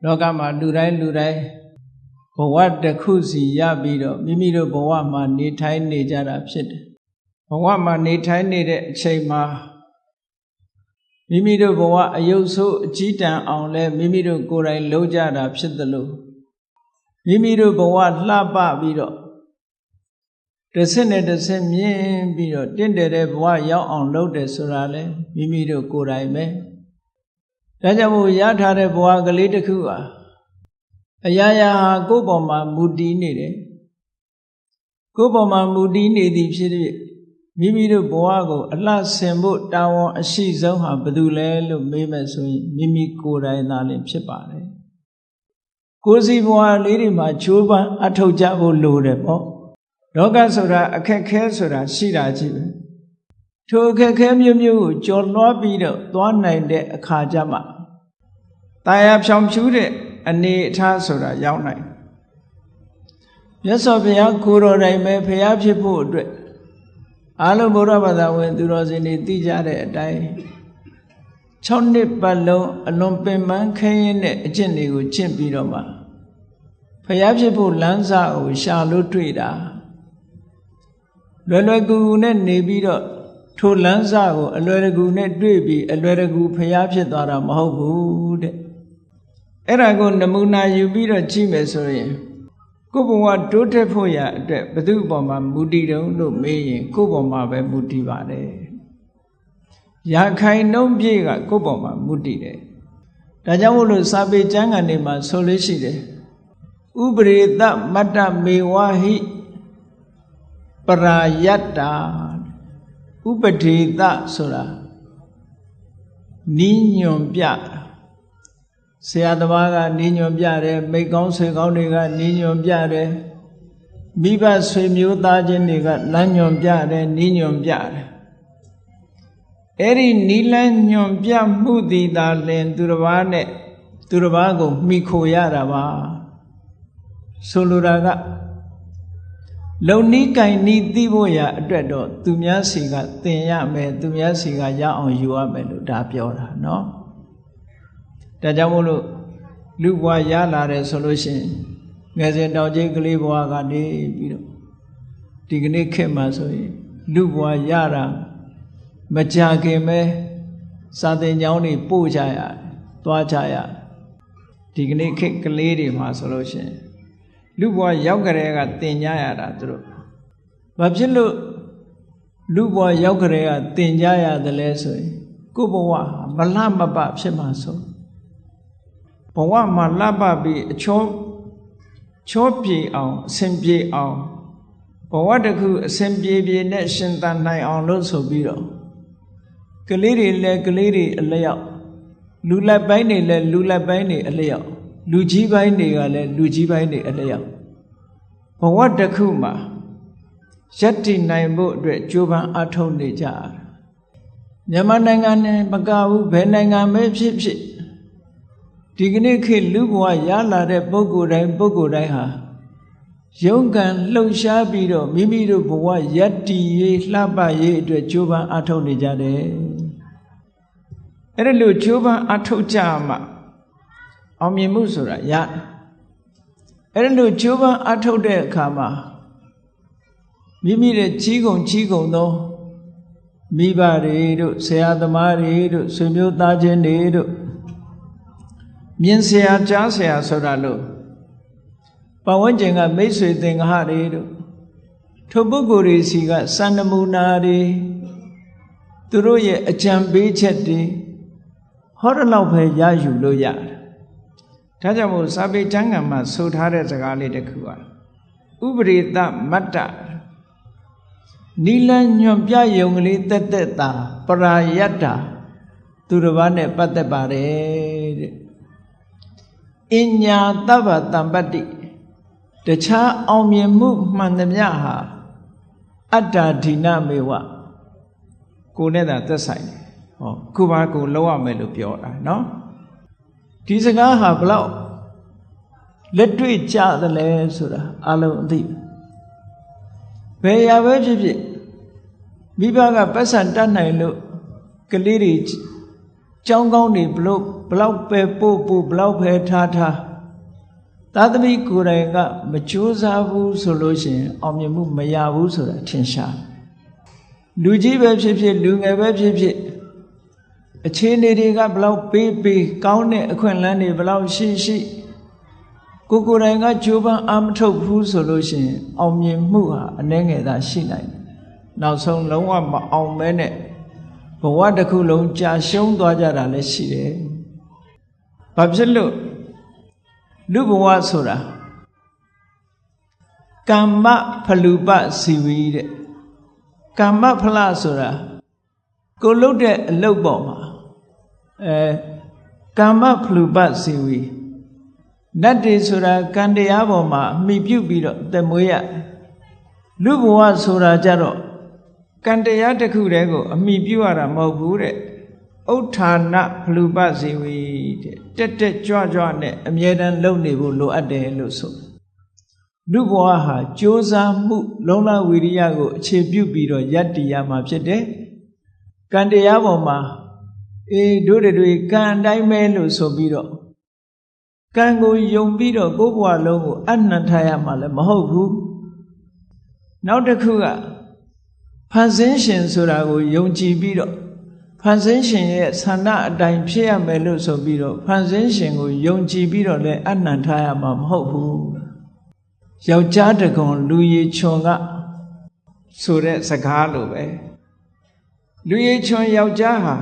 လောကမှာလူတိုင်းဘဝတစ်ခုစီရပြီးတော့မိမိတို့ဘဝမှာနေထိုင်နေကြတာဖြစ်တယ်ဘဝမှာနေထိုင်နေတဲ့အချိန်မှာမိမိတို့ဘဝအယုတ်ဆိုးအကြီးတန်းအောင်လဲမိမိတို့ကိုယ်တိုင်လုပ်ကြတာဖြစ်သလိုမိမိတို့ဘဝလှပပြီးတော့တစ်ဆင့်နဲ့တစ်ဆင့်မြင့်ပြီးတော့တင့်တယ်တဲ့ဘဝရောက်အောင်လုပ်တယ်ဆိုတာလဲမိမိတို့ကိုယ်တိုင်ပဲဒါကြောင့်မို့ရထားတဲ့ဘဝကလေးတစ်ခုဟာအရာရာဟာကိုယ့်ပေါ်မှာမူတည်နေတယ်ကိုယ့်ပေါ်မှာမူတည်နေသည်ဖြစ်ဖြစ်မိမိတို့ဘဝကိုအလှဆင်ဖို့တာဝန်အရှိဆုံးဟာဘယ်သူလဲလို့မေးမယ်ဆိုရင်မိမိကိုယ်တိုင်သာလျှင်ဖြစ်ပါတယ်ကိုယ်စီဘဝလေးတွေမှာချိုးပန်းအထောက်ကြဖို့လိုတယ်ပေါ့လောကဆိုတာအခက်ခဲဆိုတာရှိတာကြီးပဲထိုအခက်ခဲမျိုးကိုကျော်လွှားပြီးတော့သွားနိုင်တဲ့အခါကျမှတာယာဖြောင်ဖြူးတဲ့အနေအထားဆိုတာရောက်နိုင်မြတ်စွာဘုရားကိုယ်တော်တိုင်ပဲဘုရားဖြစ်ဖို့အတွက်အားလုံးဗုဒ္ဓဘာသာဝင်သူတော်စင်တွေသိကြတဲ့အတိုင်း6 နှစ်ပတ်လုံးအလွန်ပင်ပန်းခဲရင်တဲ့အကျင့်တွေကိုကျင့်ပြီးတော့မှဘုရားဖြစ်ဖို့လမ်းစာကိုရှာလို့တွေ့တာလွယ်လွယ်ကူကူနဲ့နေပြီးတော့ထိုလမ်းစာကိုအလွယ်တကူနဲ့တွေ့ပြီးအလွယ်တကူဘုရားဖြစ်သွားတာမဟုတ်ဘူးတဲ့အဲ့ဒါကိုနမူနာယူပြီးတော့ကြည့်မယ်ဆိုရင်ကိုယ်ဘဝတိုးတက်ဖို့ရအတွက်ဘယ်သူ့ပေါ်မှာမူတည်တုံးလို့မေးရင်ကိုယ်ပေါ်မှာပဲမူတည်ပါတယ်ရာခိုင်နှုန်းပြည့်ကကိုယ်ပေါ်မှာမူတည်တယ်ဒါကြောင့်မို့လို့စာပေကျမ်းဂန်တွေမှာဆိုလို့ရှိတယ်ဥပရိတမတ္တမေဝဟိပရာယတ္တာဥပဒေသဆိုတာနီးညွန်ပြဆရာသမားကနီးညွန်ပြတယ်မိတ်ကောင်းဆွေကောင်းတွေကနီးညွန်ပြတယ်မိဘဆွေမျိုးသားချင်းတွေကလမ်းညွန်ပြတယ်နီးညွန်ပြတယ်အဲ့ဒီနီးလန်းညွန်ပြမှုသည်သာလျှင်သူတစ်ပါးနဲ့သူတစ်ပါးကိုမှီခိုရတာပါဆိုလိုတာကလုံနီးကင်နီးသိဖို့ရအတွက်တော့သူများစီကသင်ရမယ်သူများစီကရအောင်ယူရမယ်လို့ဒါပြောတာเนาะဒါကြောင့်မို့လို့လူဘဝရလာတယ်ဆိုလို့ရှိရင်ငယ်စဉ်တောင်ကြီးကလေးဘဝကနေပြီးတော့ဒီကနေ့ခေတ်မှာဆိုရင်လူဘဝရတာမကြခင်ပဲစာသင်ကျောင်းတွေပို့ကြရသွားကြရဒီကနေ့ခေတ်ကလေးတွေမှာဆိုလို့ရှိရင်လူဘဝရောက်ကြတဲ့ကသင်ကြရတာသူတို့ဘာဖြစ်လို့လူဘဝရောက်ကြတဲ့ကသင်ကြရတယ်လဲဆိုရင်ကိုယ့်ဘဝမလှမပဖြစ်မှာဆိုဘဝမှာလှပပြီးအချောပြေအောင်အစဉ်ပြေအောင်ဘဝတစ်ခုအစဉ်ပြေနဲ့ရှင်သန်နိုင်အောင်လို့ဆိုပြီးတော့ကလေးတွေလည်းကလေးတွေအလျောက်လူလက်ပိုင်းတွေလည်းလူလက်ပိုင်းတွေအလျောက်လူကြီးပိုင်းတွေကလည်းလူကြီးပိုင်းတွေအလျောက်ဘဝတစ်ခုမှာယက်တည်နိုင်ဖို့အတွက်ကြိုးပမ်းအားထုတ်နေကြမြန်မာနိုင်ငံနဲ့မကဘူးဘယ်နိုင်ငံပဲဖြစ်ဖြစ်ဒီကနေ့ခေတ်လူဘဝရလာတဲ့ပုဂ္ဂိုလ်တိုင်းဟာရုန်းကန်လှုပ်ရှားပြီးတော့မိမိတို့ဘဝယက်တည်ရေးလှပရေးအတွက်ကြိုးပမ်းအားထုတ်နေကြတယ်အဲ့ဒါလို့ကြိုးပမ်းအားထုတ်ကြမှာအောင်မြင်မှုဆိုတာရအဲ့ဒါလို့ကြိုးပမ်းအားထုတ်တဲ့အခါမှာမိမိရဲ့ကြီးကုန်သောမိဘတွေတို့ဆရာသမားတွေတို့ဆွေမျိုးသားချင်းတွေတို့မြင်ဆရာကြားဆရာဆိုတာလို့ပတ်ဝန်းကျင်ကမိတ်ဆွေသင်္ဃာတွေတို့ထိုပုဂ္ဂိုလ်တွေစီကစံနမူနာတွေသူတို့ရဲ့အကြံပေးချက်တွေဟောတဲ့လောက်ပဲရယူလို့ရတယ်ဒါကြောင့်မို့စာပေကျမ်းဂန်မှာဆိုထားတဲ့စကားလေးတစ်ခုอ่ะဥပရိတမတ္တနီလညွန်ပြယုံကလေးတက်တာပရာယတ္တာသူတစ်ပါးနဲ့ပတ်သက်ပါတယ်တဲ့အညာတဗ္ဗတံပတ္တိတခြားအောင်မြင်မှုမှန်သမျှဟာအတ္တဒိနမေဝကိုနဲ့သာသက်ဆိုင်တယ်ဟောခုပါကိုလောက်ရမယ်လို့ပြောတာเนาะဒီစကားဟာဘလောက်လက်တွေ့ကြသလဲဆိုတာအလုံးအသိဘယ်ရာပဲဖြစ်ဖြစ်မိဘကပတ်စံတတ်နိုင်လို့ကလေးတွေ ကျောင်းကောင်းနေဘလောက်ပဲပို့ဘလောက်ပဲထားသာသမီကိုယ်တိုင်ကမကြိုးစားဘူးဆိုလို့ရှိရင်အောင်မြင်မှုမရဘူးဆိုတာထင်ရှားလူကြီးပဲဖြစ်ဖြစ်လူငယ်ပဲဖြစ်ဖြစ်အခြေအနေတွေကဘလောက်ပေးကောင်းတဲ့အခွင့်အလမ်းတွေဘလောက်ရှိကိုယ်တိုင်ကကြိုးပမ်းအားမထုတ်ဘူးဆိုလို့ရှိရင်အောင်မြင်မှုဟာအနည်းငယ်သာရှိနိုင်တယ်နောက်ဆုံးလုံးဝမအောင်မဲနဲ့ဘဝတစ်ခုလုံးကြာရှုံးသွားကြတာလည်းရှိတယ်ဘာဖြစ်လို့လူဘဝဆိုတာကမ္မဖလူပစီဝီတဲ့ကမ္မဖလဆိုတာကိုလုပ်တဲ့အလုပ်ပေါ်မှာကမ္မဖလူပစီဝီနတ်တွေဆိုတာကံတရားပေါ်မှာအမိပြုပြီးတော့သက်မွေးရလူဘဝဆိုတာကြတော့ကံတရားတစ်ခုတည်းကိုအမိပြုရတာမဟုတ်ဘူးတဲ့ဥဋ္ဌာဏဖလူပစီဝီတဲ့တက်ကြွနဲ့အမြဲတမ်းလုပ်နေဖို့လိုအပ်တယ်လို့ဆိုလူဘဝဟာကြိုးစားမှုလုံလဝိရိယကိုအခြေပြုပြီးတော့ယတ္တိရမှာဖြစ်တယ်ကံတရားပေါ်မှာတို့တွေကံအတိုင်းပဲလို့ဆိုပြီးတော့ကံကိုယုံပြီးတော့ကိုယ်ဘဝလုံးကိုအနှံထားရမှာလည်းမဟုတ်ဘူးနောက်တစ်ခုကဖန်ဆင်းရှင်ဆိုတာကိုယုံကြည်ပြီးတော့ဖန်ဆင်းရှင်ရဲ့ဆန္ဒအတိုင်းဖြစ်ရမယ်လို့ဆိုပြီးတော့ဖန်ဆင်းရှင်ကိုယုံကြည်ပြီးတော့လည်းအနှံထားရမှာမဟုတ်ဘူးယောက်ျားတကွန်လူရည်ချွန်ကဆိုတဲ့စကားလိုပဲလူရည်ချွန်ယောက်ျားဟာ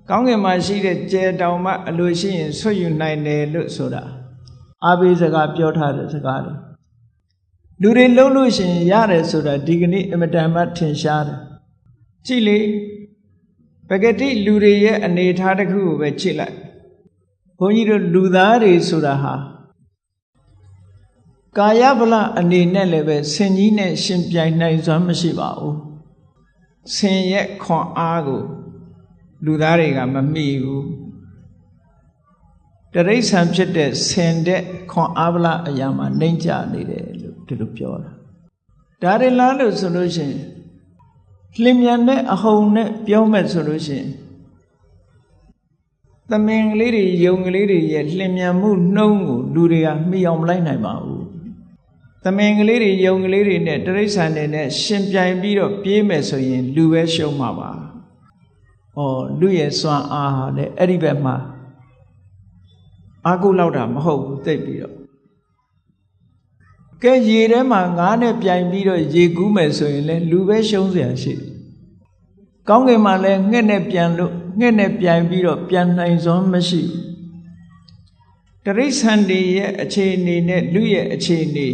ကောင်းကင်မှာရှိတဲ့ကြယ်တောင်မှအလိုရှိရင်ဆွတ်ယူနိုင်တယ်လို့ဆိုတာအာဘိစကားပြောထားတဲ့စကားတွေလူတွေလုံးလို့ရှိရင်ရတယ်ဆိုတာဒီကနေ့အမတန်မှထင်ရှားတယ်ကြည့်လေပဂတိလူတွေရဲ့အနေအထားတစ်ခုကိုပဲကြည့်လိုက်ဘုန်းကြီးတို့လူသားတွေဆိုတာဟာကာယဗလအနေနဲ့လည်းပဲဆင်ကြီးနဲ့ရှင်ပြိုင်နိုင်စွမ်းမရှိပါဘူးဆင်ရဲ့ခွန်အားကိုလူသားတွေကမမိဘူးတရိษံဖြစ်တဲ့ဆင်တဲ့ခွန်အားဗလအရာမှာနှိမ့်ချနေတယ်လို့ဒီလိုပြောတာဒါတွေလားလို့ဆိုလို့ရှိရင်လျင်မြန်တဲ့အဟုန်နဲ့ပြောမဲ့ဆိုလို့ရှိရင်သမင်ကလေးတွေယုံကလေးတွေရဲ့လျင်မြန်မှုနှုံးကိုလူတွေကမှီအောင်မလိုက်နိုင်ပါဘူးသမင်ကလေးတွေယုံကလေးတွေနဲ့တိရစ္ဆာန်တွေနဲ့ရှင်ပြိုင်ပြီးတော့ပြေးမယ်ဆိုရင်လူပဲရှုံးမှာပါလူရဲ့စွမ်းအားဟာလည်းအဲ့ဒီဘက်မှာအာကုလောက်တာမဟုတ်ဘူးသိပြီးတော့ကဲရေထဲမှာငါးနဲ့ပြိုင်ပြီးတော့ရေကူးမယ်ဆိုရင်လည်းလူပဲရှုံးเสียရှိတယ်ကောင်းကင်မှာလည်းငှက်နဲ့ပြန်လို့ငှက်နဲ့ပြိုင်ပြီးတော့ပြန်နိုင်စွမ်းမရှိဘူးတိရစ္ဆာန်တွေရဲ့အခြေအနေနဲ့လူရဲ့အခြေအနေ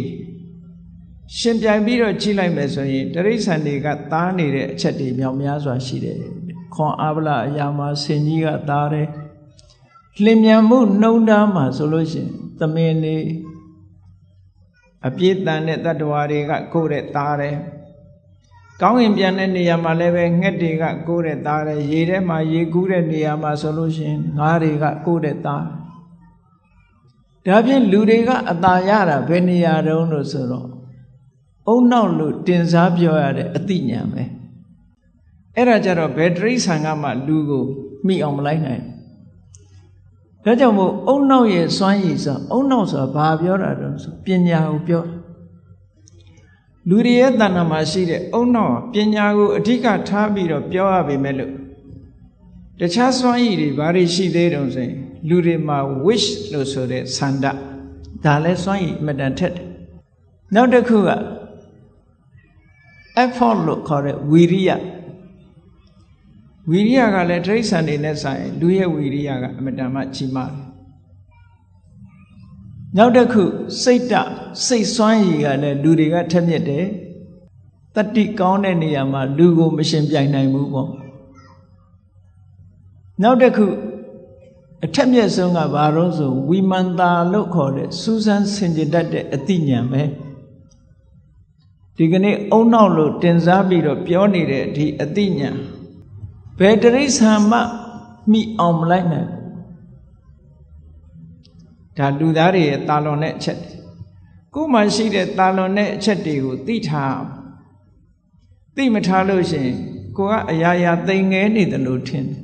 ရှင်ပြိုင်ပြီးတော့ကြည့်လိုက်မယ်ဆိုရင်တိရစ္ဆာန်တွေကသားနေတဲ့အချက်တွေမြောက်များစွာရှိတယ်ခွန်အားဗလအရာမှာဆင်ကြီးကသားတယ်လျင်မြန်မှုနှုံးထားမှာဆိုလို့ရှိရင်သမင်နေအပြည့်တန်တဲ့တတ္တဝါတွေကကိုယ်တဲ့သားတယ်ကောင်းကင်ပြန်တဲ့နေရာမှာလည်းပဲငှက်တွေကကိုယ်တဲ့သားတယ်ရေထဲမှာရေကူးတဲ့နေရာမှာဆိုလို့ရှိရင်ငါးတွေကကိုယ်တဲ့သားဒါဖြင့်လူတွေကအသာရတာဘယ်နေရာတုံးလို့ဆိုတော့အုံနောက်လို့တင်စားပြောရတဲ့အသိဉာဏ်ပဲအဲ့ဒါကြတော့ဘယ်တိရစ္ဆာန်ကမှလူကိုမိအောင်မလိုက်နိုင်ဒါကြောင့်မို့အုံနောက်ရဲ့စွမ်းရည်ဆိုအုံနောက်ဆိုတာဘာပြောတာတုံးဆိုပညာကိုပြောလူတွေရဲ့တဏ္ဍာမှာရှိတဲ့အုံနောက်ပညာကိုအဓိကထားပြီးတော့ပြောရပေမဲ့လို့တခြားစွမ်းရည်တွေဘာတွေရှိသေးတုံးဆိုရင်လူတွေမှာ wish လို့ဆိုတဲ့ဆန္ဒဒါလည်းစွမ်းရည်အမတန်ထက်တယ်နောက်တစ်ခုက effort လို့ခေါ်တဲ့ဝီရိယကလည်းတိရစ္ဆာန်တွေနဲ့ဆိုင်လူရဲ့ဝီရိယကအမတန်မှကြီးမားတယ်နောက်တစ်ခုစိတ်စွမ်းရည်ကလည်းလူတွေကထက်မြက်တယ်တတိကောင်းတဲ့နေရာမှာလူကိုမရှင်ပြိုင်နိုင်ဘူးပေါ့နောက်တစ်ခုအထက်မြက်ဆုံးကဘာလို့ဆိုဝိမန္တာလို့ခေါ်တဲ့စူးစမ်းဆင်ခြင်တတ်တဲ့အသိဉာဏ်ပဲဒီကနေ့အုံနောက်လို့တင်စားပြီးတော့ပြောနေတဲ့ဒီအသိဉာဏ်ဘယ်တိရစ္ဆာန်မှမိအောင်မလိုက်နိုင်ဒါလူသားတွေရဲ့တာလွန်တဲ့အချက်ကိုယ်မှရှိတဲ့တာလွန်တဲ့အချက်တွေကိုသိထားသိမထားလို့ရှိရင်ကိုကအရာရာသိငဲနေတယ်လို့ထင်တယ်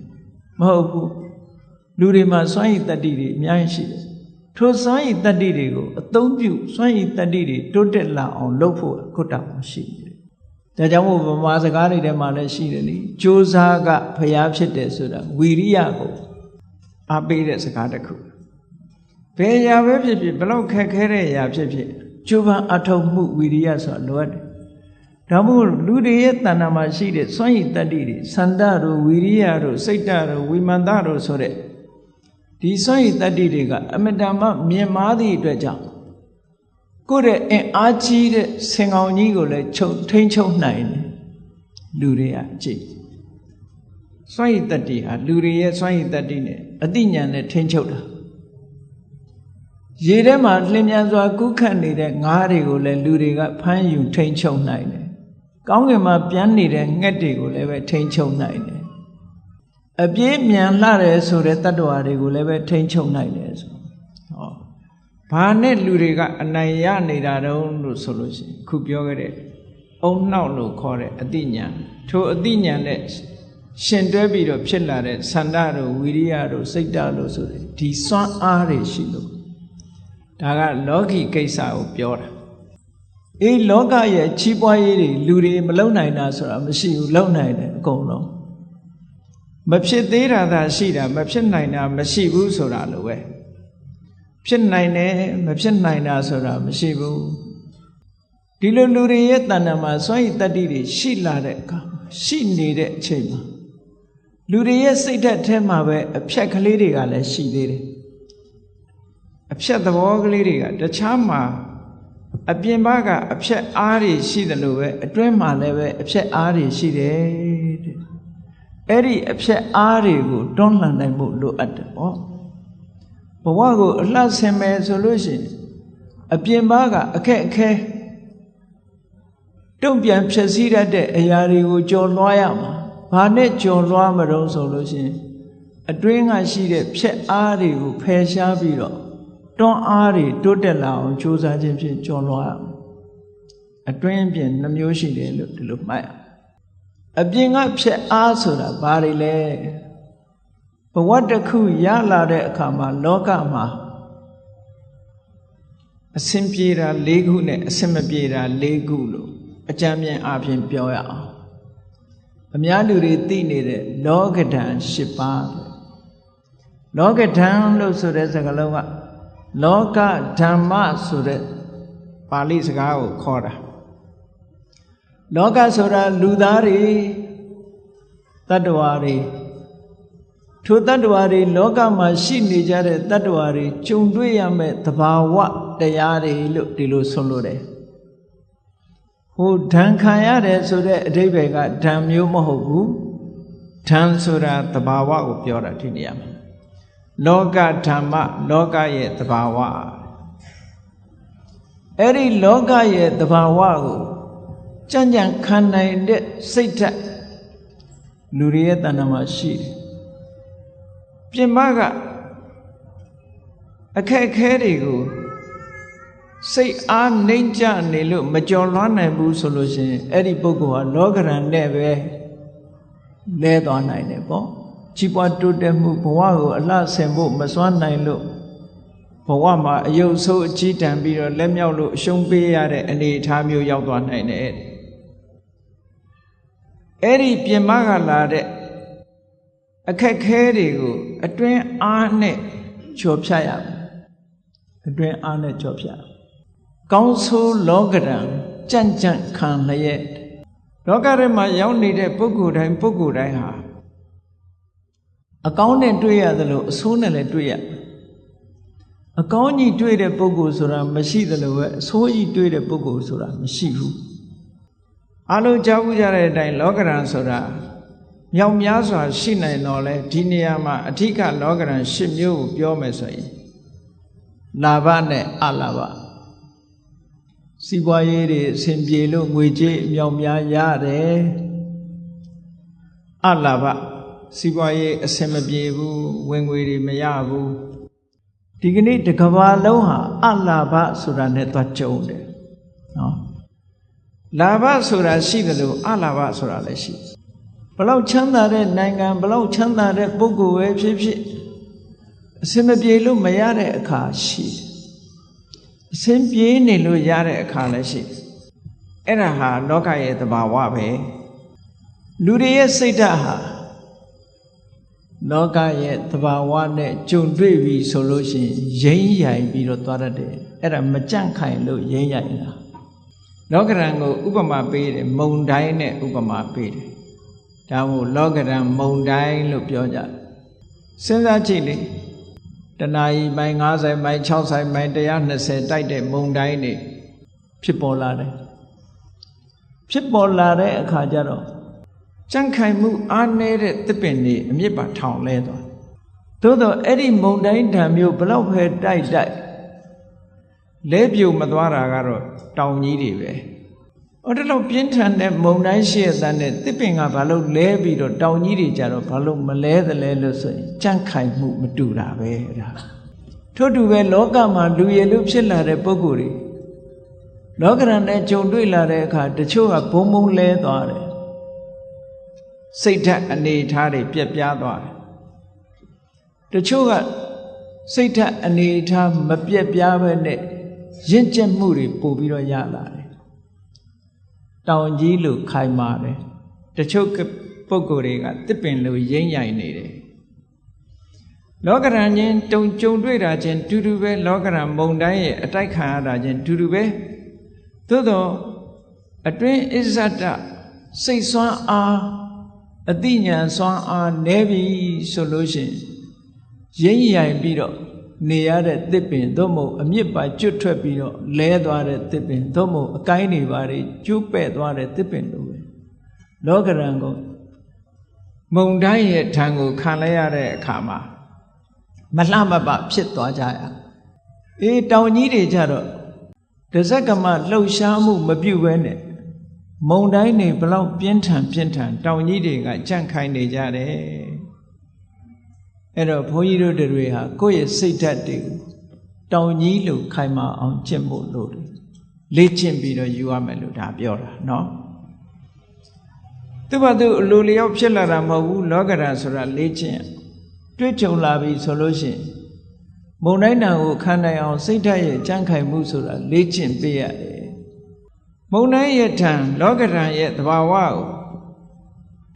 မဟုတ်ဘူး လူတွေမှာစွမ်းရည်တတ္တိတွေအများကြီးရှိတယ်ထိုစွမ်းရည်တတ္တိတွေကိုအသုံးပြုစွမ်းရည်တတ္တိတွေတိုးတက်လာအောင်လုပ်ဖို့ခုတောင်ရှိတယ်ဒါကြောင့်မို့ဗမာစကားတွေထဲမှာလည်းရှိတယ်လေကြိုးစားကဖျားဖြစ်တယ်ဆိုတာဝီရိယကိုအားပေးတဲ့စကားတစ်ခုဘယ်အရာပဲဖြစ်ဖြစ်ဘလောက်ခက်ခဲတဲ့အရာဖြစ်ဖြစ်ကြိုးပမ်းအထောက်မှုဝီရိယဆိုတာလိုအပ်တယ်ဒါမို့လူတွေရဲ့တဏ္ဍာမှာရှိတဲ့စွမ်းရည်တတ္တိတွေစန္ဒတို့ဝီရိယတို့စိတ်ဓာတ်တို့ဝိမာန်တို့ဆိုတဲ့ဒီစွမ်းရည်တတ္တိတွေကအမတန်မှမြင့်မားသည့်အတွက်ကြောင့်ကိုယ့်ရဲ့အင်အားကြီးတဲ့ဆင်ကောင်ကြီးကိုလည်းထိန်းချုပ်နိုင်တယ်လူတွေကအကြည့်စွမ်းရည်တတ္တိဟာလူတွေရဲ့စွမ်းရည်တတ္တိနဲ့အသိဉာဏ်နဲ့ထိန်းချုပ်တာရေထဲမှာလျင်မြန်စွာကူးခတ်နေတဲ့ငါးတွေကိုလည်းလူတွေကဖမ်းယူထိန်းချုပ်နိုင်တယ်ကောင်းကင်မှာပြန်နေတဲ့ငှက်တွေကိုလည်းပဲထိန်းချုပ်နိုင်တယ်အပြေးမြန်လှတယ်ဆိုတဲ့တတ္တဝါတွေကိုလည်းပဲထိန်းချုပ်နိုင်တယ်ဆိုဟောဘာနဲ့လူတွေကအနိုင်ရနေတာတုံးလို့ဆိုလို့ရှိရင်ခုပြောခဲ့တဲ့အုံနှောက်လို့ခေါ်တဲ့အတိညာထိုအတိညာနဲ့ရှင်တွဲပြီးတော့ဖြစ်လာတဲ့ဆန္ဒတို့ဝိရိယတို့စိတ်ဓာတ်တို့ဆိုတဲ့ဒီစွမ်းအားတွေရှိလို့ဒါကလောကီကိစ္စကိုပြောတာအေးလောကရဲ့ချီးပွားရေးတွေလူတွေမလုံနိုင်တာဆိုတာမရှိဘူးလုံနိုင်တယ်အကုန်လုံးမဖြစ်သေးတာသာရှိတာမဖြစ်နိုင်တာမရှိဘူးဆိုတာလိုပဲဖြစ်နိုင်တယ်မဖြစ်နိုင်တာဆိုတာမရှိဘူးဒီလိုလူတွေရဲ့တဏ္ဍာမှာစွမ်းရည်တတ္တိတွေရှိလာတဲ့အခါရှိနေတဲ့အချိန်မှာလူတွေရဲ့စိတ်ဓာတ်ထဲမှာပဲအဖြက်ကလေးတွေကလည်းရှိသေးတယ်အဖြက်သဘောကလေးတွေကတခြားမှာအပြင်ဘက်ကအဖြက်အားတွေရှိတယ်လို့ပဲအတွင်းမှာလည်းပဲအဖြက်အားတွေရှိတယ်တဲ့အဲ့ဒီအဖြက်အားတွေကိုတွန်းလှန်နိုင်မှုလိုအပ်တယ်ပေါ့ဘဝကိုအလှဆင်မယ်ဆိုလို့ရှိရင်အပြင်ဘက်ကအခက်အခဲတုံ့ပြန်ဖြည့်ဆည်းတတ်တဲ့အရာတွေကိုကျော်လွှားရမှာဘာနဲ့ကျော်လွှားမလို့ဆိုလို့ရှိရင်အတွင်းကရှိတဲ့ဖြက်အားတွေကိုဖယ်ရှားပြီးတော့တွန်းအားတွေတိုးတက်လာအောင်ကြိုးစားခြင်းဖြင့်ကျော်လွှားအတွင်းပြင်နှမျိုးရှိတယ်လို့ဒီလိုမှတ်ရအပြင်ကဖြက်အားဆိုတာဘာတွေလဲဘဝတစ်ခုရလာတဲ့အခါမှာလောကမှာအစင်ပြေတာ၄ခုနဲ့အစင်မပြေတာ၄ခုလို့အကြမ်းမြင်အားဖြင့်ပြောရအောင်အများလူတွေသိနေတဲ့လောကဓာတ်၈ပါးလောကဓာတ်လို့ဆိုတဲ့စကားလုံးကလောကဓမ္မဆိုတဲ့ပါဠိစကားကိုခေါ်တာလောကဆိုတာလူသားတွေတတ္တဝါတွေထိုတတ္တဝါတွေလောကမှာရှိနေကြတဲ့တတ္တဝါတွေကြုံတွေ့ရမယ့်သဘာဝတရားတွေလို့ဒီလိုဆိုလို့တယ်ဟိုဓာန်ခံရတယ်ဆိုတဲ့အဓိပ္ပာယ်ကဓာန်မျိုးမဟုတ်ဘူးဓာန်ဆိုတာသဘာဝကိုပြောတာဒီနေရာမှာလောကဓမ္မလောကရဲ့သဘာဝအဲ့ဒီလောကရဲ့သဘာဝကိုကြံ့ကြံ့ခံနိုင်တဲ့စိတ်ဓာတ်လူတွေရဲ့တဏ္ဍာမှာရှိတယ်ပြင်မကအခက်အခဲတွေကိုစိတ်အားနှိမ့်ချနေလို့မကျော်လွှားနိုင်ဘူးဆိုလို့ရှိရင်အဲ့ဒီပုဂ္ဂိုလ်ဟာလောကရန်နဲ့ပဲလဲသွားနိုင်တယ်ပေါ့ကြီးပွားတိုးတက်မှုဘဝကိုအလှဆင်ဖို့မစွမ်းနိုင်လို့ဘဝမှာအယုတ်ဆိုးအကြီးတန်းပြီးတော့လက်မြောက်လို့အရှုံးပေးရတဲ့အနေအထားမျိုးရောက်သွားနိုင်တယ်အဲ့ဒီပြင်မကလာတဲ့အခက်ခဲတွေကိုအတွင်းအားနဲ့ကျော်ဖြတ်ရမယ်အတွင်းအားနဲ့ကျော်ဖြတ်ကောင်းဆိုးလောကဓာတ်ကြံ့ကြံ့ခံလျက်လောကထဲမှာရောက်နေတဲ့ပုဂ္ဂိုလ်တိုင်းဟာအကောင်းနဲ့တွေ့ရသလိုအဆိုးနဲ့လည်းတွေ့ရအကောင်းကြီးတွေ့တဲ့ပုဂ္ဂိုလ်ဆိုတာမရှိသလိုပဲအဆိုးကြီးတွေ့တဲ့ပုဂ္ဂိုလ်ဆိုတာမရှိဘူးအလုံးကြားဘူးကြတဲ့အတိုင်းလောကဓာတ်ဆိုတာမြောက်များစွာရှိနိုင်တော့လဲဒီနေရာမှာအဓိကလောကဓာတ်၈မျိုးကိုပြောမယ်ဆိုရင်လာဘနဲ့အလာဘစီးပွားရေးတွေအဆင်ပြေလို့ငွေကြေးအမြောက်များရတယ်အလာဘစီးပွားရေးအဆင်မပြေဘူးဝင်ငွေတွေမရဘူးဒီကနေ့တစ်ကမ္ဘာလုံးဟာအလာဘဆိုတာနဲ့သွားကြုံတယ်နော်လာဘဆိုတာရှိတယ်လို့အလာဘဆိုတာလည်းရှိဘလောက်ချမ်းသာတဲ့နိုင်ငံဘလောက်ချမ်းသာတဲ့ပုဂ္ဂိုလ်ပဲဖြစ်ဖြစ် အစင်မပြေလို့မရတဲ့အခါရှိအစင်ပြေနေလို့ရတဲ့အခါလည်းရှိအဲ့ဒါဟာလောကရဲ့သဘာဝပဲလူတွေရဲ့စိတ်ဓာတ်ဟာလောကရဲ့သဘာဝနဲ့ကြုံတွေ့ပြီဆိုလို့ရှိရင်ရိမ့်ရိုင်ပြီးတော့သွားတတ်တယ်အဲ့ဒါမကြန့်ခိုင်လို့ရိမ့်ရိုင်လာလောကရန်ကိုဥပမာပေးတယ်မုန်တိုင်းနဲ့ဥပမာပေးတယ်ဒါမို့လောကရန်မုန်တိုင်းလို့ပြောကြတယ်စဉ်းစားကြည့်လေတနာရီမိုင်90မိုင်60မိုင်120တိုက်တဲ့မုန်တိုင်းတွေဖြစ်ပေါ်လာတယ်ဖြစ်ပေါ်လာတဲ့အခါကျတော့ကြန့်ခိုင်မှုအားနည်းတဲ့သစ်ပင်တွေအမြစ်ပါထောင်လဲသွားသို့တော့အဲ့ဒီမုန်တိုင်းဓာတ်မျိုးဘလောက်ပဲတိုက်လဲပြိုမသွားတာကတော့တောင်ကြီးတွေပဲအဲ့ဒါတော့ပြင်းထန်တဲ့မုန်တိုင်းရှိတဲ့နဲ့သစ်ပင်ကဘာလို့လဲပြီးတော့တောင်ကြီးတွေကြတော့ဘာလို့မလဲသလဲလို့ဆိုရင်ကြန့်ခိုင်မှုမတူတာပဲအဲ့ဒါထို့တူပဲလောကမှာလူရည်လူဖြစ်လာတဲ့ပုဂ္ဂိုလ်တွေလောကရန်နဲ့ကြုံတွေ့လာတဲ့အခါတချို့ကဘုံဘုံလဲသွားတယ်စိတ်ဓာတ်အနေထားတွေပြက်ပြားသွားတယ်တချို့ကစိတ်ဓာတ်အနေထားမပြက်ပြားပဲနဲ့ရင့်ကျက်မှုတွေပို့ပြီးတော့ရလာတယ်တောင်ကြီးလိုခိုင်မာတယ်တချို့ပုဂ္ဂိုလ်တွေကတစ်ပင်လိုရိမ့်ရိုင်နေတယ်လောကရန်ချင်းကြုံတွေ့တာချင်းတူတူပဲလောကရန်မုန်တိုင်းရဲ့အတိုက်ခံရတာချင်းတူတူပဲသို့တော့အတွင်းအစ္ဆဒစိတ်ဆွမ်းအားအတိညာစွမ်းအားနည်းပြီဆိုလို့ရှိရင်ရိမ့်ရိုင်ပြီးတော့နေရတဲ့သစ်ပင်သို့မဟုတ်အမြစ်ပါကျွတ်ထွက်ပြီးတော့လဲသွားတဲ့သစ်ပင်သို့မဟုတ်အကိုင်းတွေပါတွေကျိုးပဲ့သွားတဲ့သစ်ပင်လိုပဲလောကရန်ကိုမုန်တိုင်းရဲ့ထံကိုခံလိုက်ရတဲ့အခါမှာမလှမပဖြစ်သွားကြရတောင်ကြီးတွေကြတော့တစက္ကမလှုပ်ရှားမှုမပြုတ်ဘဲနဲ့မုန်တိုင်းတွေဘလောက်ပြင်းထန်တောင်ကြီးတွေကကြန့်ခိုင်နေကြတယ်အဲ့တော့ဘုန်းကြီးတို့တွေဟာကိုယ့်ရဲ့စိတ်ဓာတ်တွေကိုတောင်ကြီးလိုခိုင်မာအောင်ကျင့်ဖို့လိုတယ်လေ့ကျင့်ပြီးတော့ယူရမယ်လို့ဒါပြောတာနော်သူ့ဘာသူအလိုလျောက်ဖြစ်လာတာမဟုတ်ဘူးလောကဓာတ်ဆိုတာလေ့ကျင့်တွေ့ကြုံလာပြီဆိုလို့ရှိရင်မုန်တိုင်းတန်ကိုခံနိုင်အောင်စိတ်ဓာတ်ရဲ့ကြန့်ခိုင်မှုဆိုတာလေ့ကျင့်ပေးရတယ်မုန်တိုင်းရဲ့ထံလောကဓာတ်ရဲ့သဘာဝကို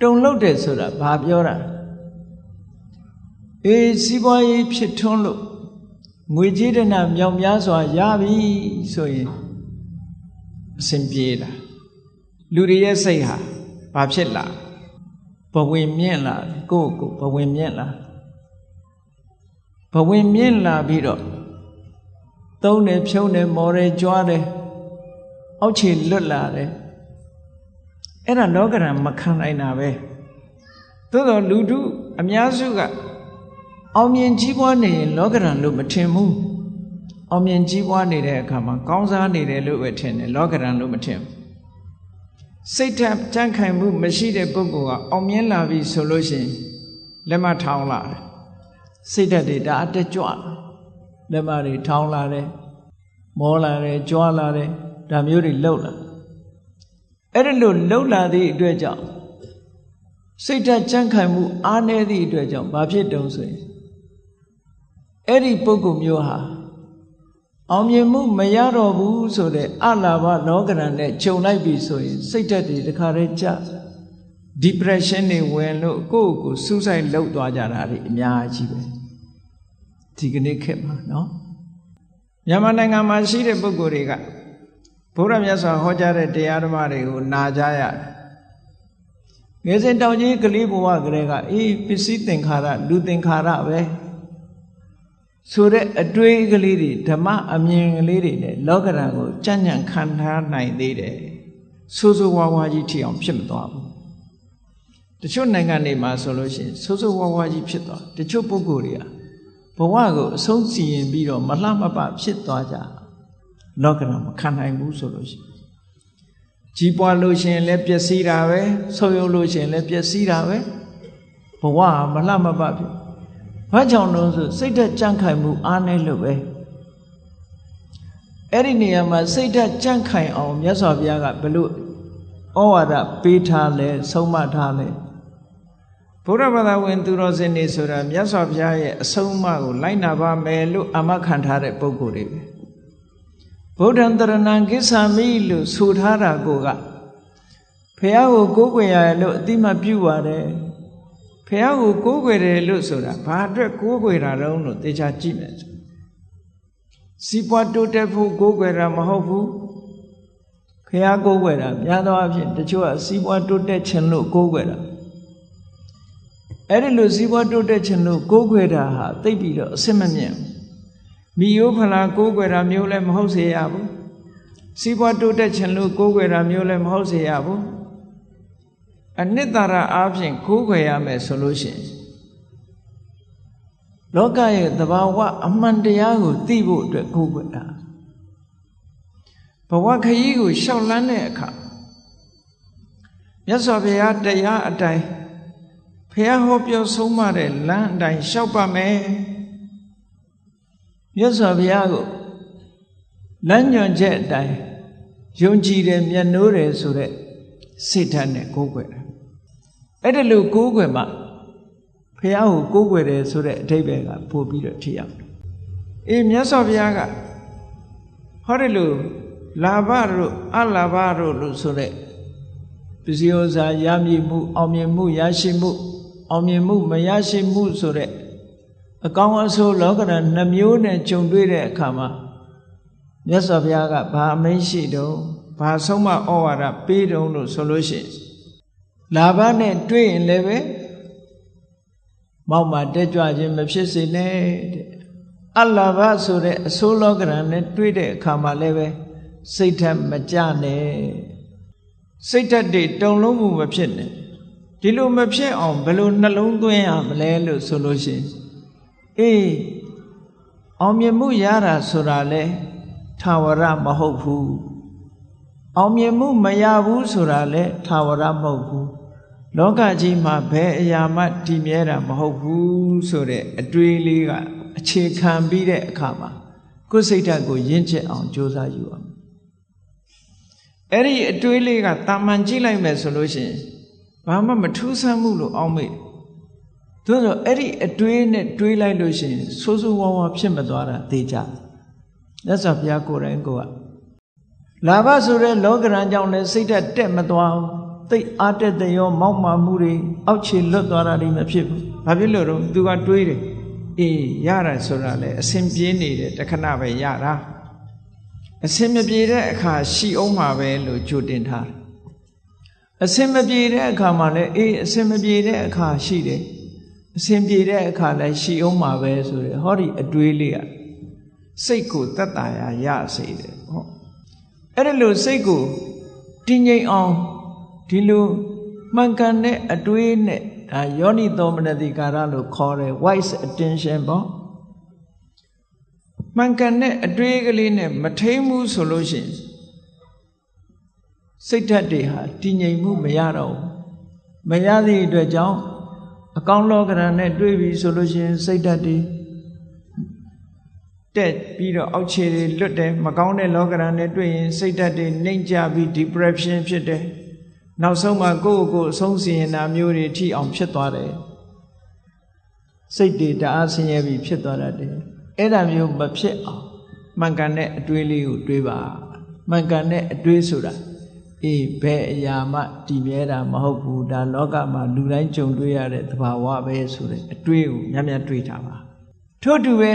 တုံ့လောက်တယ်ဆိုတာဘာပြောတာစီးပွားရေးဖြစ်ထွန်းလို့ငွေကြေးဒနာမြောက်များစွာရပြီဆိုရင်အဆင်ပြေတာလူတွေရဲ့စိတ်ဟာဘာဖြစ်လာဘဝင်မြင့်လာကိုယ့်ကိုဘဝင်မြင့်လာပြီးတော့သုံးတယ်ဖြုံးတယ်မော်တယ်ကြွားတယ်အောက်ခြေလွတ်လာတယ်အဲ့ဒါလောကဓာတ်မခံနိုင်တာပဲသို့တော်လူထုအများစုကအောင်မြင်ကြီးပွားနေရင်လောကဓာတ်လို့မထင်ဘူးအောင်မြင်ကြီးပွားနေတဲ့အခါမှာကောင်းစားနေတယ်လို့ပဲထင်တယ်လောကဓာတ်လို့မထင်ဘူးစိတ်ဓာတ်ကြန့်ခိုင်မှုမရှိတဲ့ပုဂ္ဂိုလ်ကအောင်မြင်လာပြီဆိုလို့ရှိရင်လက်မထောင်လာတယ်စိတ်ဓာတ်တွေဒါအတက်ကြွလက်မတွေထောင်လာတယ်မောလာတယ်ကြွားလာတယ်ဒါမျိုးတွေလှုပ်လာအဲ့ဒါလို့လှုပ်လာသည့်အတွက်ကြောင့်စိတ်ဓာတ်ကြန့်ခိုင်မှုအားနည်းသည့်အတွက်ကြောင့်ဘာဖြစ်တုံးဆိုရင်အဲ့ဒီပုဂ္ဂိုလ်မျိုးဟာအောင်မြင်မှုမရတော့ဘူးဆိုတဲ့အလာဘလောကဓာတ်နဲ့ခြုံလိုက်ပြီဆိုရင်စိတ်ဓာတ်တွေတခါတည်းကျ depression တွေဝင်လို့ကိုယ့်ကိုယ်စူးစိုက်လှုပ်သွားကြတာတွေအများကြီးပဲဒီကနေ့ခေတ်မှာနော်မြန်မာနိုင်ငံမှာရှိတဲ့ပုဂ္ဂိုလ်တွေကဘုရားမြတ်စွာဟောကြားတဲ့တရားဓမ္မတွေကိုနာကြားရတယ်ငယ်စဉ်တောင်ကြီးကလေးဘဝကလေးကပစ္စည်းသင်္ခါရလူသင်္ခါရပဲဆိုတဲ့အတွေးကလေးတွေဓမ္မအမြင်ကလေးတွေနဲ့လောကဓာတ်ကိုကြံ့ကြံ့ခံထားနိုင်သေးတယ်ဆိုးဆိုးဝါးဝါးကြီးထိအောင်ဖြစ်မသွားဘူးတချို့နိုင်ငံတွေမှာဆိုလို့ရှိရင်ဆိုးဆိုးဝါးဝါးကြီးဖြစ်သွားတချို့ပုဂ္ဂိုလ်တွေကဘဝကိုအဆုံးစီရင်ပြီးတော့မလှမပဖြစ်သွားကြလောကဓာတ်မခံနိုင်ဘူးဆိုလို့ရှိရင်ကြီးပွားလို့ရှိရင်လည်းပျက်စီးတာပဲဆုပ်ယုပ်လို့ရှိရင်လည်းပျက်စီးတာပဲဘဝမလှမပဖြစ်ဘာကြောင့်လို့ဆိုစိတ်ဓာတ်ကြန့်ခိုင်မှုအားနည်းလို့ပဲအဲ့ဒီနေရာမှာစိတ်ဓာတ်ကြန့်ခိုင်အောင်မြတ်စွာဘုရားကဘယ်လိုဩဝါဒပေးထားလဲဆုံးမထားလဲ ဗုဒ္ဓဘာသာဝင်သူတော်စင်တွေဆိုတာမြတ်စွာဘုရားရဲ့အဆုံးအမကိုလိုက်နာပါမယ်လို့အာမခံထားတဲ့ပုဂ္ဂိုလ်တွေပဲဗုဒ္ဓံတရဏံကိစ္ဆာမိလို့ဆိုထားတာကိုကဘုရားကိုကိုးကွယ်ရတယ်လို့အတိမပြုပါတယ်ဘုရားကိုကိုးကွယ်တယ်လို့ဆိုတာဘာအတွက်ကိုးကွယ်တာတုံးလို့သေချာကြည့်မယ်စီးပွားတိုးတက်ဖို့ကိုးကွယ်တာမဟုတ်ဘူးဘုရားကိုးကွယ်တာများသောအားဖြင့်တချို့ကစီးပွားတိုးတက်ခြင်းလို့ကိုးကွယ်တာအဲ့ဒီလိုစီးပွားတိုးတက်ခြင်းလို့ကိုးကွယ်တာဟာသိပ်ပြီးတော့အစစ်မမြင်မိယိုးဖလားကိုးကွယ်တာမျိုးလည်းမဟုတ်စေရဘူးစီးပွားတိုးတက်ခြင်းလို့ကိုးကွယ်တာမျိုးလည်းမဟုတ်စေရဘူးအနှစ်သာရအားဖြင့်ကိုးကွယ်ရမယ်ဆိုလို့ရှိရင်လောကရဲ့သဘာဝအမှန်တရားကိုသိဖို့အတွက်ကိုးကွယ်တာဘဝခရီးကိုရှောက်လန်းတဲ့အခါမြတ်စွာဘုရားတရားအတိုင်းဘုရားဟောပြောဆုံးမတဲ့လမ်းအတိုင်းရှောက်ပါမယ်မြတ်စွာဘုရားကိုလမ်းညွှန်ချက်အတိုင်းယုံကြည်တယ်မြတ်နိုးတယ်ဆိုတဲ့စိတ်ဓာတ်နဲ့ကိုးကွယ်တယ်အဲ့ဒါလို့ကိုးကွယ်မှဘုရားကိုကိုးကွယ်တယ်ဆိုတဲ့အဓိပ္ပာယ်ကပို့ပြီးတော့ထိရောက်တယ်မြတ်စွာဘုရားကဟောတယ်လို့လာဘတို့အလာဘတို့လို့ဆိုတဲ့ပစ္စည်းဥစ္စာရမည်မှုအောင်မြင်မှုရရှိမှုအောင်မြင်မှုမရရှိမှုဆိုတဲ့အကောင်းအဆိုးလောကဓာတ်နှမျိုးနဲ့ကြုံတွေ့တဲ့အခါမှာမြတ်စွာဘုရားကဘာအမိန့်ရှိတော့ဘာဆုံးမဩဝါဒပေးတုံးလို့ဆိုလို့ရှိရင်လာဘနဲ့တွေ့ရင်လည်းပဲမောက်မှတက်ကြွခြင်းမဖြစ်စေနဲ့တဲ့အလာဘဆိုတဲ့အဆိုးလောကဓာတ်နဲ့တွေ့တဲ့အခါမှာလည်းပဲစိတ်ထက်မကြနဲ့စိတ်ဓာတ်တွေတုံလုံးမှုမဖြစ်နဲ့ဒီလိုမဖြစ်အောင်ဘယ်လိုနှလုံးသွင်းရမလဲလို့ဆိုလို့ရှိရင်အောင်မြင်မှုရတာဆိုတာလဲထာဝရမဟုတ်ဘူးအောင်မြင်မှုမရဘူးဆိုတာလဲထာဝရမဟုတ်ဘူးလောကကြီးမှာဘယ်အရာမှတည်မြဲတာမဟုတ်ဘူးဆိုတဲ့အတွေးလေးကအခြေခံပြီးတဲ့အခါမှာကိုယ်စိတ်ဓာတ်ကိုရင့်ကျက်အောင်ကြိုးစားယူအောင်အဲ့ဒီအတွေးလေးကတာမန်ကြည့်လိုက်မယ်ဆိုလို့ရှိရင်ဘာမှမထူးဆန်းမှုလို့အောက်မေ့သို့သောအဲ့ဒီအတွေးနဲ့တွေးလိုက်လို့ရှိရင်ဆိုးဆိုးဝါးဝါဖြစ်မသွားတာသိကြမြတ်စွာဘုရားကိုယ်တိုင်ကိုကလာဘဆိုတဲ့လောကရန်ကြောင့်လည်းစိတ်ဓာတ်တက်မသွားဘူးသိအားတက်တဲ့ရောမောက်မာမှုတွေအောက်ခြေလွတ်သွားတာတွေမဖြစ်ဘူးဘာဖြစ်လို့တော့သူကတွေးတယ်ရတာဆိုတာလေအစဉ်ပြေးနေတယ်တခဏပဲရတာအစဉ်မပြေတဲ့အခါရှိအောင်မှာပဲလို့ကြိုတင်ထားတယ်အစဉ်မပြေတဲ့အခါမှာလည်းအစဉ်မပြေတဲ့အခါရှိတယ်အစဉ်ပြေတဲ့အခါလည်းရှိအောင်မှာပဲဆိုရယ်ဟောဒီအတွေးလေးကစိတ်ကိုသက်သာရာရစေတယ်ဟောအဲ့ဒါလို့စိတ်ကိုတည်ငြိမ်အောင်ဒီလိုမှန်ကန်တဲ့အတွေးနဲ့ဒါယောနိသောမနတိကာရလို့ခေါ်တယ် wise attention ပေါ့မှန်ကန်တဲ့အတွေးကလေးနဲ့မထိန်မှုဆိုလို့ရှိရင်စိတ်ဓာတ်တွေဟာတည်ငြိမ်မှုမရတော့ဘူးမရသည့်အတွက်ကြောင့်အကောင်းလောကဓာတ်နဲ့တွေ့ပြီဆိုလို့ရှိရင်စိတ်ဓာတ်တွေတက်ပြီးတော့အောက်ခြေတွေလွတ်တယ်မကောင်းတဲ့လောကဓာတ်နဲ့တွေ့ရင်စိတ်ဓာတ်တွေနှိမ့်ကျပြီး depression ဖြစ်တယ်နောက်ဆုံးမှကိုယ့်ကိုယ်အဆုံးစီရင်တာမျိုးတွေထိအောင်ဖြစ်သွားတယ်စိတ်တွေတအားဆင်းရဲပြီးဖြစ်သွားတတ်တယ်အဲ့ဒါမျိုးမဖြစ်အောင်မှန်ကန်တဲ့အတွေးလေးကိုတွေးပါမှန်ကန်တဲ့အတွေးဆိုတာဘယ်အရာမှတည်မြဲတာမဟုတ်ဘူးဒါလောကမှာလူတိုင်းကြုံတွေ့ရတဲ့သဘာဝပဲဆိုတဲ့အတွေးကိုများများတွေးထားပါထို့တူပဲ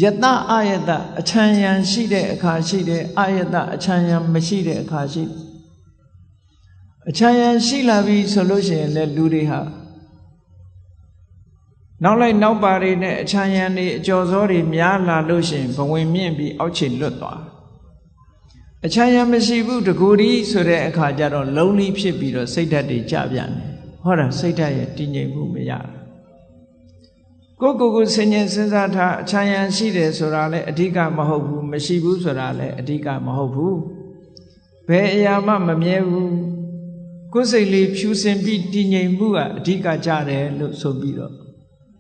ယတအာယတအချမ်းရံရှိတဲ့အခါရှိတယ်အာယတအချမ်းရံမရှိတဲ့အခါရှိအချမ်းရံရှိလာပြီဆိုလို့ရှိရင်လည်းလူတွေဟာနောက်လိုက်နောက်ပါတွေနဲ့အချမ်းရံတွေအကျော်စောတွေများလာလို့ရှိရင်ဘဝင်မြင့်ပြီးအောက်ခြေလွတ်သွားအချမ်းရံမရှိဘူးတကူဒီဆိုတဲ့အခါကျတော့လုံးလီဖြစ်ပြီးတော့စိတ်ဓာတ်တွေကြပြန်တယ်ဟောတာစိတ်ဓာတ်ရဲ့တည်ငြိမ်မှုမရဘူးကိုစဉ်းကျင်စဉ်းစားထားအချမ်းရံရှိတယ်ဆိုတာလည်းအဓိကမဟုတ်ဘူးမရှိဘူးဆိုတာလည်းအဓိကမဟုတ်ဘူးဘယ်အရာမှမမြဲဘူးကိုယ်စိတ်လေးဖြူစင်ပြီးတည်ငြိမ်မှုကအဓိကကြတယ်လို့ဆိုပြီးတော့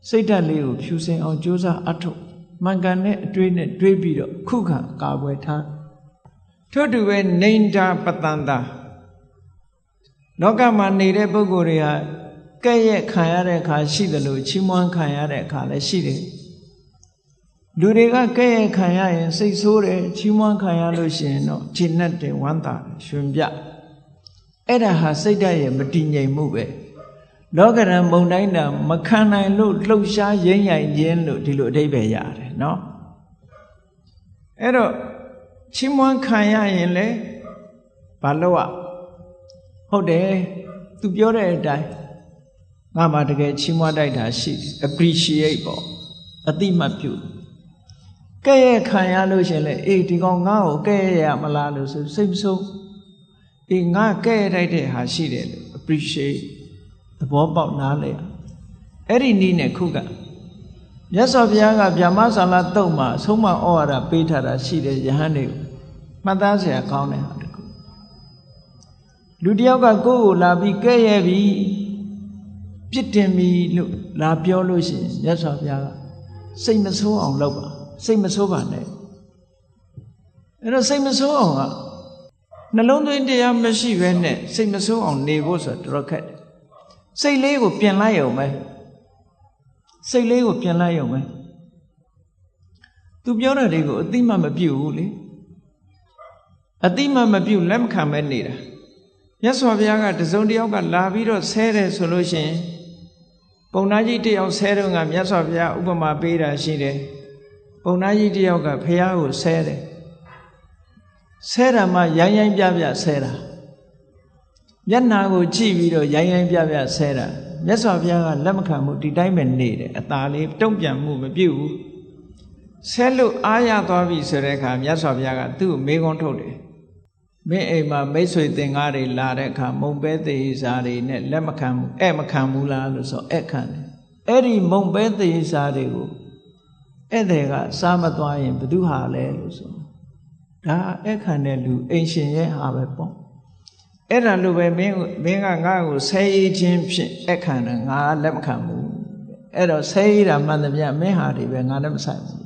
စိတ်ဓာတ်လေးကိုဖြူစင်အောင်ကြိုးစားအထောက်မှန်ကန်တဲ့အတွေးနဲ့တွေးပြီးတော့ခုခံကာကွယ်ထားထို့တူပဲနိန္ဒာပတန္တာလောကမှာနေတဲ့ပုဂ္ဂိုလ်တွေဟာ ကဲ့ရဲ့ခံရတဲ့အခါရှိတယ်လို့ချီးမွမ်းခံရတဲ့အခါလည်းရှိတယ်လူတွေကကဲ့ရဲ့ခံရရင်စိတ်ဆိုးတယ်ချီးမွမ်းခံရလို့ရှိရင်တော့ခြေနဲ့တင်ဝမ်းသာရှင်ပြအဲ့ဒါဟာစိတ်ဓာတ်ရဲ့မတည်ငြိမ်မှုပဲလောကရန်မုန်တိုင်းတာမခံနိုင်လို့လှုပ်ရှားရင်းရိုင်ခြင်းလို့ဒီလိုအဓိပ္ပာယ်ရတယ်နော်အဲ့တော့ချီးမွမ်းခံရရင်လေဘာလို့ဟုတ်တယ်သူပြောတဲ့အတိုင်းငါမှတကယ်ချီးမွမ်းတိုက်တာရှိတယ် appreciate ပေါ့အတိမတ်ပြုကဲ့ရဲ့ခံရလို့ရှင်လေအေးဒီကောင်ငါ့ကိုကဲ့ရဲ့ရမလားလို့ဆိုစိတ်မဆိုးအေးငါကဲ့ရဲ့တိုက်တဲ့ဟာရှိတယ်လို့ appreciate သဘောပေါက်နားလဲအဲ့ဒီနည်းနဲ့ခုကမြတ်စွာဘုရားကဗျာမဆာလတုတ်မှာအဆုံးမဩဝါဒပေးထားတာရှိတယ်ယဟန်တွေကိုမှတ်သားစရာကောင်းတဲ့ဟာတခုလူတယောက်ကကိုယ့်ကိုလာပြီးကဲ့ရဲ့ပြီးပြစ်တင်ပြီလို့လာပြောလို့ရှိရင်မြတ်စွာဘုရားကစိတ်မဆိုးအောင်လုပ်ပါစိတ်မဆိုးပါနဲ့အဲ့တော့စိတ်မဆိုးအောင်ကနှလုံးသွင်းတရားမရှိဘဲနဲ့စိတ်မဆိုးအောင်နေဖို့ဆိုတော့တော်ခက်တယ်စိတ်လေးကိုပြင်လိုက်ရုံပဲစိတ်လေးကိုပြင်လိုက်ရုံပဲသူပြောတဲ့တွေကိုအတိမမပြုတ်ဘူးလေအတိမမပြုတ်လက်မခံပဲနေတာမြတ်စွာဘုရားကတစုံတစ်ယောက်ကလာပြီးတော့ဆဲတယ်ဆိုလို့ရှိရင်ပုံနာကြီးတစ်ယောက်ဆဲတော့ကမြတ်စွာဘုရားဥပမာပေးတာရှိတယ်ပုံနာကြီးတစ်ယောက်ကဘုရားကိုဆဲတယ်ဆဲတာမှရိုင်းရိုင်းပြပြဆဲတာမျက်နာကိုကြည့်ပြီးတော့ရိုင်းရိုင်းပြပြဆဲတာမြတ်စွာဘုရားကလက်မခံမှုဒီတိုင်းပဲနေတယ်အသာလေးတုံ့ပြန်မှုမပြုတ်ဘူးဆဲလို့အားရသွားပြီဆိုတဲ့အခါမြတ်စွာဘုရားကသူ့ကိုမေးခွန်းထုတ်တယ်မင်းအိမ်မှာမိတ်ဆွေသင်္ကားတွေလာတဲ့အခါမုံပဲသေးစားတွေနဲ့လက်မခံဘူးအဲ့မခံဘူးလားလို့ဆိုအဲ့ခံတယ်အဲ့ဒီမုံပဲသေးစားတွေကိုအဲ့တဲ့ကစားမသွားရင်ဘသူဟာလဲလို့ဆိုဒါအဲ့ခံတဲ့လူအိမ်ရှင်ရဲ့ဟာပဲပေါ့အဲ့ဒါလိုပဲမင်းကငါ့ကိုဆဲရေးခြင်းဖြင့်အဲ့ခံတယ်ငါလက်မခံဘူးအဲ့တော့ဆဲရေးတာမှန်သမျှမင်းဟာတွေပဲငါလည်းမဆိုင်ဘူး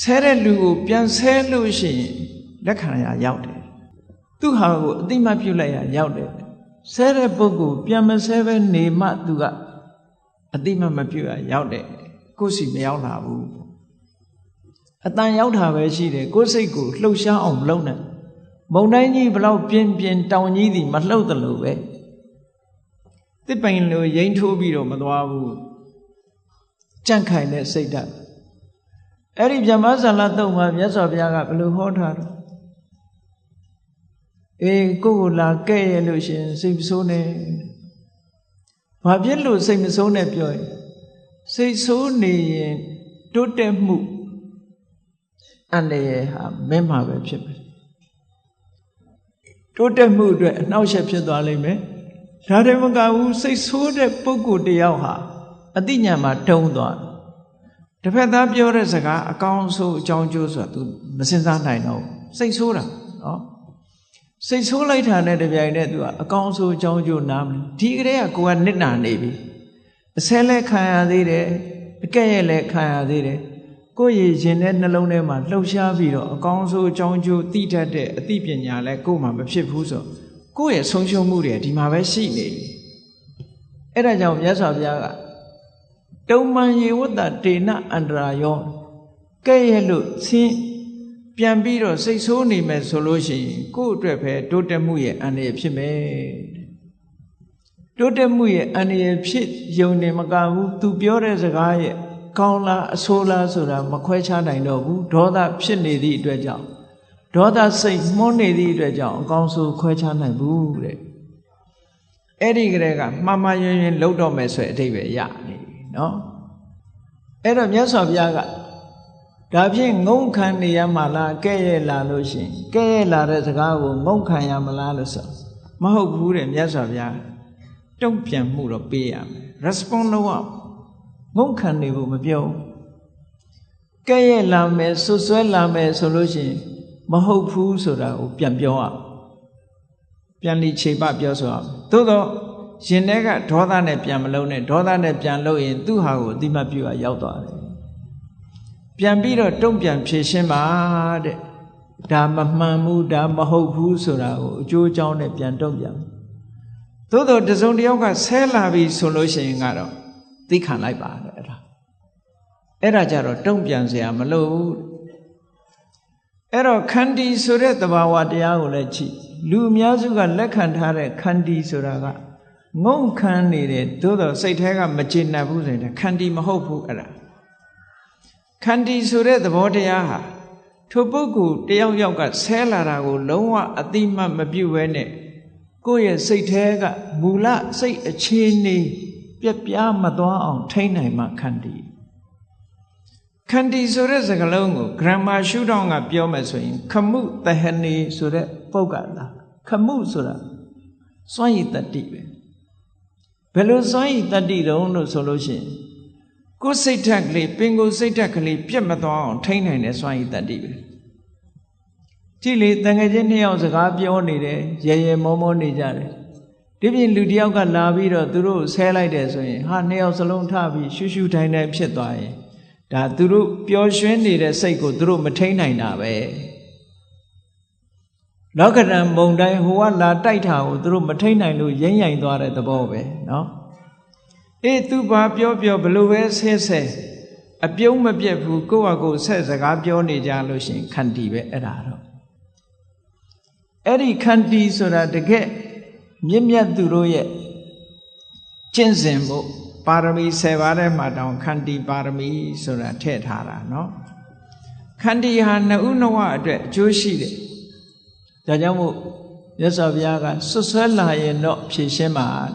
ဆဲတဲ့လူကိုပြန်ဆဲလို့ရှိရင်လက်ခံရရောက်တယ်သူဟာကိုအတိမပြုတ်လိုက်ရရောက်တယ်ဆဲတဲ့ပုဂ္ဂိုလ်ပြန်မဆဲပဲနေမှသူကအတိမပြုတ်ရရောက်တယ်ကိုယ်စီမရောက်လာဘူးအတန်ရောက်တာပဲရှိတယ်ကိုယ်စိတ်ကိုလှုပ်ရှားအောင်မလုပ်နဲ့မုံတိုင်းကြီးဘလောက်ပြင်းပြင်းတောင်ကြီးသည်မလှုပ်တယ်လို့ပဲတစ်ပိုင်လိုရိမ့်ထိုးပြီးတော့မသွားဘူးကြန့်ခိုင်တဲ့စိတ်ဓာတ်အဲ့ဒီဗြဟ္မဇာလတုတ်မှာမြတ်စွာဘုရားကဘယ်လိုဟောထားတော့အေးကိုယ်ကိုလာကဲ့ရဲ့လို့ရှင်စိတ်မဆိုးနဲ့ဘာဖြစ်လို့စိတ်မဆိုးနဲ့ပြောရင်စိတ်ဆိုးနေရင်တိုးတက်မှုအန္တရာယ်ဟာမင်းမှာပဲဖြစ်မယ်တိုးတက်မှုအတွက်အနှောက်အယှက်ဖြစ်သွားလိမ့်မယ်ဒါတည်းမကဘူးစိတ်ဆိုးတဲ့ပုဂ္ဂိုလ်တယောက်ဟာအတိညာမှာတုံးသွားတစ်ဖက်သားပြောတဲ့စကားအကောင်းဆုံးအကြောင်းကျိုးဆိုတာ तू မစင်စားနိုင်တော့စိတ်ဆိုးတာနော်စိတ်ဆိုးလိုက်တာနဲ့တပြိုင်တည်း तू ကအကောင်းဆုံးအကြောင်းကျိုးနားမလဲဒီကလေးကကိုယ်ကနစ်နာနေပြီအဆဲလဲခံရသေးတယ်အကဲ့ရဲ့လဲခံရသေးတယ်ကိုယ့်ရည်ရင်တဲ့နှလုံးထဲမှာလှုပ်ရှားပြီးတော့အကောင်းဆုံးအကြောင်းကျိုးသိတတ်တဲ့အသိပညာလဲကိုယ်မှမဖြစ်ဘူးဆိုကိုယ့်ရဲ့ဆုံးရှုံးမှုတွေဒီမှာပဲရှိနေပြီအဲ့ဒါကြောင့်မြတ်စွာဘုရားကတုံမှန်ယေဝတ္တတေနအန္တရာယောကဲ့ရဲ့လို့ဆင်းပြန်ပြီးတော့စိတ်ဆိုးနေမယ်ဆိုလို့ရှိရင်ကိုယ့်အတွက်ပဲတိုးတက်မှုရဲ့အန္တရာယ်ဖြစ်မယ်တိုးတက်မှုရဲ့အန္တရာယ်ဖြစ်ယုံနေမကဘူးသူပြောတဲ့စကားရဲ့ကောင်းလားအဆိုးလားဆိုတာမခွဲခြားနိုင်တော့ဘူးဒေါသဖြစ်နေသည့်အတွက်ကြောင့်ဒေါသစိတ်မှုန်းနေသည့်အတွက်ကြောင့်အကောင်းဆုံးခွဲခြားနိုင်ဘူးတဲ့အဲ့ဒီကလေးကမှားမှားယွင်းယွင်းလှုပ်တော့မယ်ဆိုတဲ့အဓိပ္ပာယ်ရနေနော်အဲ့တော့မြတ်စွာဘုရားကဒါဖြင့်ငုံခံနေရမှာလားကဲ့ရဲ့လာလို့ရှိရင်ကဲ့ရဲ့လာတဲ့စကားကိုငုံခံရမလားလို့ဆိုမဟုတ်ဘူးတဲ့မြတ်စွာဘုရားတုံ့ပြန်မှုတော့ပေးရမယ် respond လုပ်ရငုံခံနေဖို့မပြောကဲ့ရဲ့လာမယ်ဆွဆွဲလာမယ်ဆိုလို့ရှိရင်မဟုတ်ဘူးဆိုတာကိုပြန်ပြောရပြန်လိခြေပပြောဆိုရသို့တော့ရှင်တဲ့ကဒေါသနဲ့ပြန်မလုံးနဲ့ဒေါသနဲ့ပြန်လို့ရင်သူ့ဟာကိုအတိမပြုတ်ရောက်သွားတယ်ပြန်ပြီးတော့တုံ့ပြန်ဖြေရှင်းပါတဲ့ဒါမမှန်ဘူးဒါမဟုတ်ဘူးဆိုတာကိုအကျိုးအကြောင်းနဲ့ပြန်တုံ့ပြန် သို့တော့တစုံတစ်ယောက်ကဆဲလာပြီဆိုလို့ရှိရင်ကတော့သိခံလိုက်ပါတယ်အဲ့ဒါကြတော့တုံ့ပြန်เสียမလို့ဘူးအဲ့တော့ခန္တီဆိုတဲ့သဘာဝတရားကိုလည်းကြည့်လူအများစုကလက်ခံထားတဲ့ခန္တီဆိုတာကငုံခံနေတယ်သို့တော့စိတ်ထဲကမကျေနပ်ဘူးဆိုရင်ခန္တီမဟုတ်ဘူးအဲ့ဒါခန္တီဆိုတဲ့သဘောတရားဟာထိုပုဂ္ဂိုလ်တယောက်ယောက်ကဆဲလာတာကိုလုံးဝအတိမတ်မပြုတ်ဘဲနဲ့ကိုယ့်ရဲ့စိတ်ထဲကမူလစိတ်အခြေအနေပြက်ပြားမသွားအောင်ထိန်းနိုင်မှခန္တီခန္တီဆိုတဲ့စကားလုံးကို grammar ရှုထောင့်ကပြောမယ်ဆိုရင်ခမှုတဟနေဆိုတဲ့ပုဂ္ဂလာခမှုဆိုတာစွန့်ရည်တတ္တိပဲဘယ်လိုစွန့်ရည်တတ္တိတုံးလို့ဆိုလို့ရှိရင်ကိုယ်စိတ်ဓာတ်ကလေးပင်ကိုယ်စိတ်ဓာတ်ကလေးပြတ်မသွားအောင်ထိန်းနိုင်တဲ့စွန့်ရည်တတ္တိပဲကြည့်လေတန်ငယ်ချင်းနှစ်ယောက်စကားပြောနေတယ်ရေရေမောမောနေကြတယ်ဒီပြင်လူတစ်ယောက်ကလာပြီးတော့သူတို့ဆဲလိုက်တယ်ဆိုရင်ဟာနှစ်ယောက်စလုံးထပြီးရှူရှူထိုင်ထိုင်ဖြစ်သွားရင်ဒါသူတို့ပျော်ရွှင်နေတဲ့စိတ်ကိုသူတို့မထိန်းနိုင်တာပဲလောကဓာတ်မုံတိုင်းဟိုကလာတိုက်တာကိုသူတို့မထိန်းနိုင်လို့ရိမ့်ရိုင်သွားတဲ့သဘောပဲเนาะအေးသူဘာပြောဘလို့ပဲဆဲအပြုံးမပြတ်ဘူးကိုယ့်ဟာကိုယ်ဆက်စကားပြောနေကြလို့ရှင်ခန္တီပဲအဲ့ဒါတော့အဲ့ဒီခန္တီဆိုတာတကယ်မြတ်သူတို့ရဲ့ကျင့်စဉ်ဖို့ပါရမီ10ပါးထဲမှာတောင်ခန္တီပါရမီဆိုတာထည့်ထားတာเนาะခန္တီဟာနှစ်ဦးနှစ်ဝအတွက်အကျိုးရှိတယ်ဒါကြောင့်မို့မြတ်စွာဘုရားကဆွဆွဲလာရင်တော့ဖြည့်ရှင်းပါတဲ့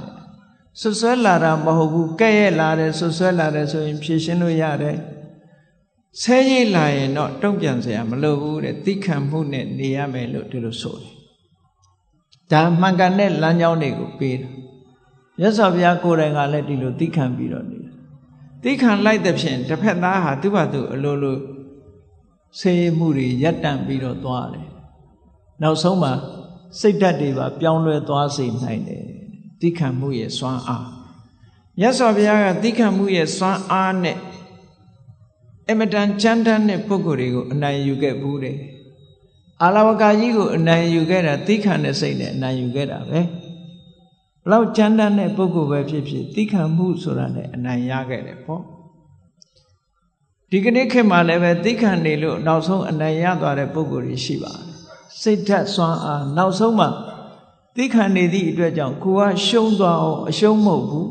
ဆွဆွဲလာတာမဟုတ်ဘူးကဲ့ရဲ့လာတယ်ဆွဆွဲလာတယ်ဆိုရင်ဖြည့်ရှင်းလို့ရတယ်ဆဲရိပ်လာရင်တော့တုံ့ပြန်เสียမလိုဘူးတဲ့သိခံမှုနဲ့နေရမယ်လို့ဒီလိုဆိုတယ်ဒါမှန်ကန်တဲ့လမ်းကြောင်းတွေကိုပေးတာမြတ်စွာဘုရားကိုယ်တိုင်ကလည်းဒီလိုသိခံပြီးတော့နေတာသိခံလိုက်တဲ့ဖြင့်တစ်ဖက်သားဟာသူ့ဘာသူအလိုလိုဆေးမှုတွေရပ်တန့်ပြီးတော့သွားတယ်နောက်ဆုံးမှာစိတ်ဓာတ်တွေပါပြောင်းလဲသွားစေနိုင်တယ်သိခံမှုရဲ့စွမ်းအားမြတ်စွာဘုရားကသိခံမှုရဲ့စွမ်းအားနဲ့အမတန်ချမ်းသာတဲ့ပုဂ္ဂိုလ်တွေကိုအနိုင်ယူခဲ့ဘူးတယ်အာလဝကကြီးကိုအနိုင်ယူခဲ့တာသိခံတဲ့စိတ်နဲ့အနိုင်ယူခဲ့တာပဲဘလောက်ချမ်းသာတဲ့ပုဂ္ဂိုလ်ပဲဖြစ်ဖြစ်သိခံမှုဆိုတာနဲ့အနိုင်ရခဲ့တယ်ပေါ့ဒီကနေ့ခေတ်မှာလည်းပဲသိခံနေလို့နောက်ဆုံးအနိုင်ရသွားတဲ့ပုဂ္ဂိုလ်တွေရှိပါတယ်စိတ်ဓာတ်စွမ်းအားနောက်ဆုံးမှသိခံနေသည့်အတွက်ကြောင့်ကိုကရှုံးသွားအောင်အရှုံးမဟုတ်ဘူး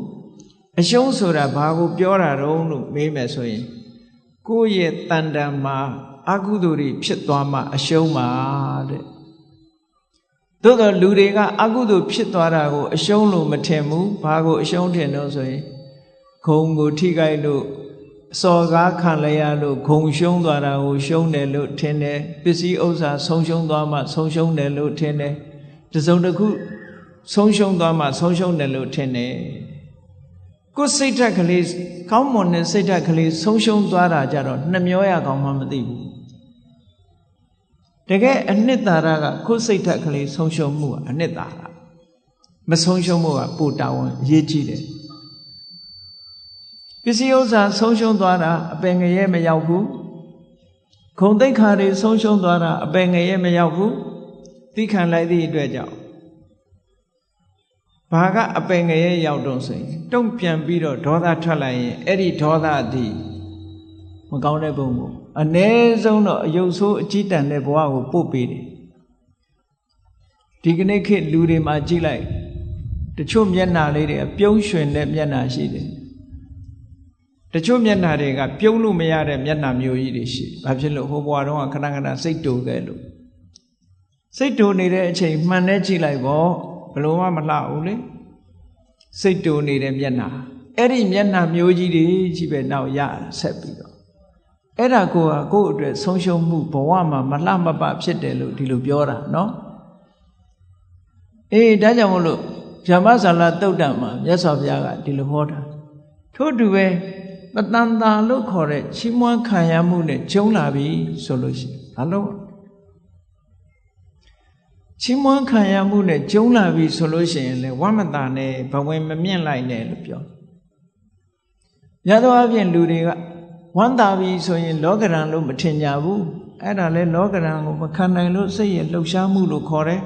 အရှုံးဆိုတာဘာကိုပြောတာတုံးလို့မေးမယ်ဆိုရင်ကိုယ့်ရဲ့တန်တန်မှာအကုသိုလ်တွေဖြစ်သွားမှအရှုံးပါတဲ့သို့တော့လူတွေကအကုသိုလ်ဖြစ်သွားတာကိုအရှုံးလို့မထင်ဘူးဘာကိုအရှုံးထင်တော့ဆိုရင်ဂုံကိုထိခိုက်လို့အစော်ကားခံလိုက်ရလို့ဂုံရှုံးသွားတာကိုရှုံးတယ်လို့ထင်တယ်ပစ္စည်းဥစ္စာဆုံးရှုံးသွားမှဆုံးရှုံးတယ်လို့ထင်တယ်တစုံတစ်ခုဆုံးရှုံးသွားမှဆုံးရှုံးတယ်လို့ထင်တယ်ကိုယ်စိတ်ဓာတ်ကလေးကောင်းမွန်တဲ့စိတ်ဓာတ်ကလေးဆုံးရှုံးသွားတာကြတော့နှမျောရကောင်းမှမသိဘူးတကယ်အနှစ်သာရကကိုယ်စိတ်ဓာတ်ကလေးဆုံးရှုံးမှုကအနှစ်သာရမဆုံးရှုံးမှုကပိုတာဝန်အရေးကြီးတယ်ပစ္စည်းဥစ္စာဆုံးရှုံးသွားတာအပင်ငရဲမရောက်ဘူးဂုဏ်သိက္ခာတွေဆုံးရှုံးသွားတာအပင်ငရဲမရောက်ဘူးသိခံလိုက်သည့်အတွက်ကြောင့်ဘာကအပင်ငရဲရောက်တော့ဆိုရင်တုံ့ပြန်ပြီးတော့ဒေါသထွက်လာရင်အဲ့ဒီဒေါသသည်မကောင်းတဲ့ဘုံကိုအ ਨੇ ဆုံးတော့အယုတ်ဆိုးအကြည့်တန်တဲ့ဘဝကိုပို့ပေးတယ်ဒီကနေ့ခေတ်လူတွေမှာကြည့်လိုက်တချို့မျက်နှာလေးတွေပြုံးရွှင်တဲ့မျက်နှာရှိတယ်တချို့မျက်နှာတွေကပြုံးလို့မရတဲ့မျက်နှာမျိုးကြီးတွေရှိဘာဖြစ်လို့ဟိုဘဝတုန်းကခဏခဏစိတ်တူခဲ့လို့စိတ်တူနေတဲ့အချိန်မှန်နဲ့ကြည့်လိုက်ပေါ့ဘလို့မှမလှဘူးလေစိတ်တူနေတဲ့မျက်နှာအဲ့ဒီမျက်နှာမျိုးကြီးတွေကြီးပဲနောက်ရဆက်ပြီးတော့အဲ့ဒါကိုကကိုယ့်အတွက်ဆုံးရှုံးမှုဘဝမှာမလှမပဖြစ်တယ်လို့ဒီလိုပြောတာနော်အေးဒါကြောင့်မလို့ဗြဟ္မဇာလတုတ်တံမှာမြတ်စွာဘုရားကဒီလိုဟောတာထို့တူပဲပတန်တာလို့ခေါ်တဲ့ချီးမွမ်းခံရမှုနဲ့ကျုံလာပြီဆိုလို့ရှိရင်ဘာလို့ချီးမွမ်းခံရမှုနဲ့ကျုံလာပြီဆိုလို့ရှိရင်လေဝမ်းမသာနဲ့ဘဝင်မမြင့်လိုက်နဲ့လို့ပြောရသောအပြင်လူတွေကဝမ်းသာပြီဆိုရင်လောကရန်လို့မထင်ကြဘူးအဲ့ဒါလဲလောကရန်ကိုမခံနိုင်လို့စိတ်ရဲ့လှုပ်ရှားမှုလို့ခေါ်တယ်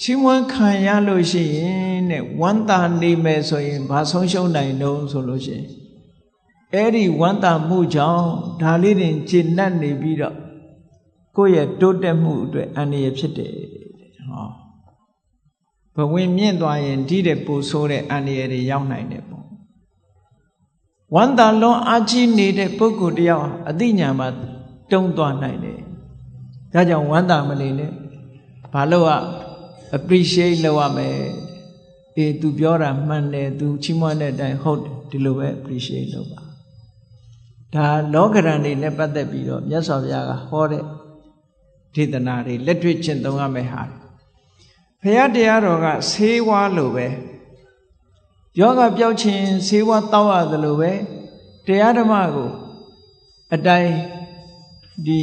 ချီးမွမ်းခံရလို့ရှိရင်တဲ့ဝမ်းသာနေမယ်ဆိုရင်ဘာဆုံးရှုံးနိုင်တော့ဆိုလို့ရှိရင်အဲ့ဒီဝမ်းသာမှုကြောင့်ဒါလေးတင်ကျေနပ်နေပြီးတော့ကိုယ့်ရဲ့တိုးတက်မှုအတွက်အန္တရာယ်ဖြစ်တယ်ဟောဘဝင်မြင့်သွားရင်ဒီတဲ့ပိုဆိုးတဲ့အန္တရာယ်တွေရောက်နိုင်တယ်ပေါ့ဝမ်းသာလွန်အားကြီးနေတဲ့ပုဂ္ဂိုလ်တယောက်အသိဉာဏ်မှာတုံးသွားနိုင်တယ်ဒါကြောင့်ဝမ်းသာမနေနဲ့ဘာလို့appreciate လုပ်ရမယ်အေး तू ပြောတာမှန်တယ် तू ချီးမွမ်းတဲ့အတိုင်းဟုတ်တယ်ဒီလိုပဲ appreciate လုပ်ပါဒါလောကရန်တွေနဲ့ပတ်သက်ပြီးတော့မြတ်စွာဘုရားကဟောတဲ့ဒေသနာတွေလက်တွေ့ကျင့်သုံးရမယ်ဟာဘုရားတရားတော်ကဆေးဝါးလိုပဲယောဂပျောက်ခြင်းဆေးဝါးတောက်ရသလိုပဲတရားဓမ္မကိုအတိုင်းဒီ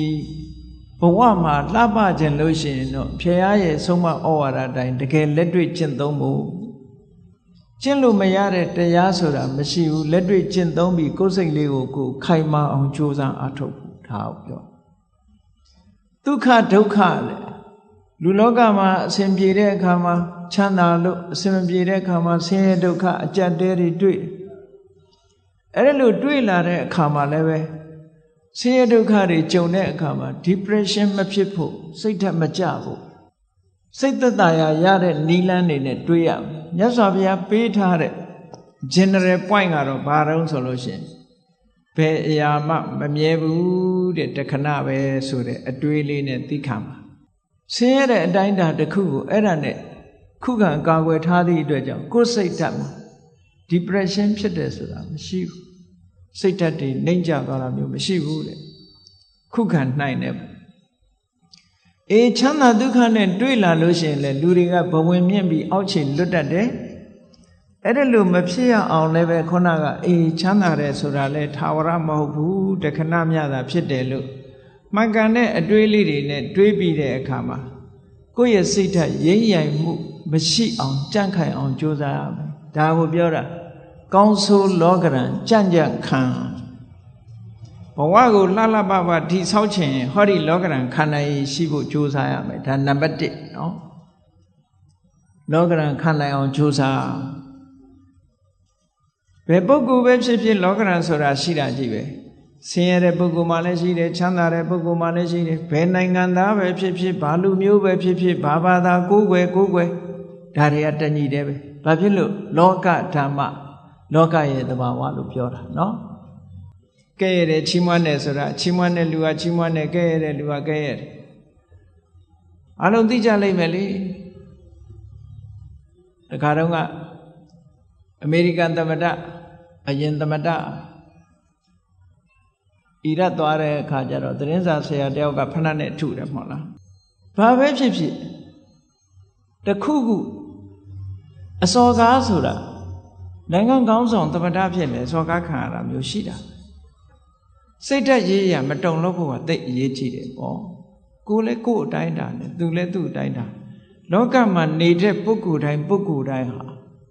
ဘဝမှာလှပခြင်းလို့ရှိရင်တော့ဘုရားရဲ့ဆုံးမဩဝါဒအတိုင်းတကယ်လက်တွေ့ကျင့်သုံးဖို့ကျင့်လို့မရတဲ့တရားဆိုတာမရှိဘူးလက်တွေ့ကျင့်သုံးပြီးကိုယ်စိတ်လေးကိုခိုင်မာအောင်ကြိုးစားအားထုတ်ဖို့ဒါကိုပြောဒုက္ခဒုက္ခလေလူလောကမှာအစဉ်ပြေတဲ့အခါမှာချမ်းသာလို့အစဉ်မပြေတဲ့အခါမှာဆင်းရဲဒုက္ခအကြက်တဲတွေတွေ့အဲ့ဒါလို့တွေ့လာတဲ့အခါမှာလည်းပဲဆင်းရဲဒုက္ခတွေကြုံတဲ့အခါမှာ depression မဖြစ်ဖို့စိတ်ဓာတ်မကျဖို့စိတ်သက်သာရတဲ့နိလန်းတွေနဲ့တွေးရမယ်မြတ်စွာဘုရားပေးထားတဲ့ general point ကတော့ဘာတုံးဆိုလို့ရှိရင်ဘယ်အရာမှမမြဲဘူးတဲ့တခဏပဲဆိုတဲ့အတွေးလေးနဲ့သိခံပါဆင်းရဲတဲ့အတိုင်းတာတစ်ခုကိုအဲ့ဒါနဲ့ခုခံကာကွယ်ထားသည့်အတွက်ကြောင့်ကိုယ်စိတ်ဓာတ်မှာ depression ဖြစ်တယ်ဆိုတာမရှိဘူးစိတ်ဓာတ်တွေနှိမ့်ကျသွားတာမျိုးမရှိဘူးတဲ့ခုခံနိုင်တယ်အေးချမ်းသာဒုက္ခနဲ့တွေ့လာလို့ရှိရင်လေလူတွေကဘဝင်မြင့်ပြီးအောက်ခြေလွတ်တတ်တယ်အဲ့ဒါလို့မဖြစ်ရအောင်လည်းပဲခုနကအေးချမ်းသာတယ်ဆိုတာလဲထာဝရမဟုတ်ဘူးတခဏမျှတာဖြစ်တယ်လို့မှန်ကန်တဲ့အတွေးလေးတွေနဲ့တွေးပြီးတဲ့အခါမှာကိုယ့်ရဲ့စိတ်ဓာတ်ရိမ့်ရိုင်မှုမရှိအောင်ကြန့်ခိုင်အောင်ကြိုးစားရမယ်ဒါကိုပြောတာကောင်းဆိုးလောကရန်ကြန့်ကြန့်ခံဘဝကိုလှလှပပထိဆောက်ခြင်းဟောဒီလောကရန်ခန္ဓာရည်ရှိဖို့ကြိုးစားရမယ်ဒါနံပါတ်1နော်လောကရန်ခံနိုင်အောင်ကြိုးစားဘယ်ပုဂ္ဂိုလ်ပဲဖြစ်ဖြစ်လောကရန်ဆိုတာရှိတာကြည့်ပဲဆင်းရဲတဲ့ပုဂ္ဂိုလ်မှလည်းရှိတယ်ချမ်းသာတဲ့ပုဂ္ဂိုလ်မှလည်းရှိတယ်ဘယ်နိုင်ငံသားပဲဖြစ်ဖြစ်ဘာလူမျိုးပဲဖြစ်ဖြစ်ဘာဘာသာကိုယ်ွယ်ဒါတွေကတညီတယ်ပဲဘာဖြစ်လို့လောကဓမ္မလောကရဲ့သဘာဝလို့ပြောတာနော်ကဲရတဲ့ချီးမွမ်းတယ်ဆိုတာချီးမွမ်းတဲ့လူကချီးမွမ်းတယ်ကဲရတဲ့လူကကဲရတယ်အလုံးသိကြလိမ့်မယ်လေတခါတော့ကအမေရိကန်သမ္မတအရင်သမ္မတအီရတ်သွားတဲ့အခါကျတော့သတင်းစာဆရာတယောက်ကဖဏနဲ့ထုတယ်မဟုတ်လားဘာပဲဖြစ်ဖြစ်တခုခုအစော်ကားဆိုတာနိုင်ငံကောင်းဆောင်သမ္မတဖြစ်နေစော်ကားခံရတာမျိုးရှိတာစိတ်ဓာတ်ရေးရမတုံလို့ဖို့ကသိအရေးကြီးတယ်ပေါ့ကိုယ်လည်းကိုယ်အတိုင်းတာနဲ့သူလည်းသူ့အတိုင်းတာလောကမှာနေတဲ့ပုဂ္ဂိုလ်တိုင်းဟာ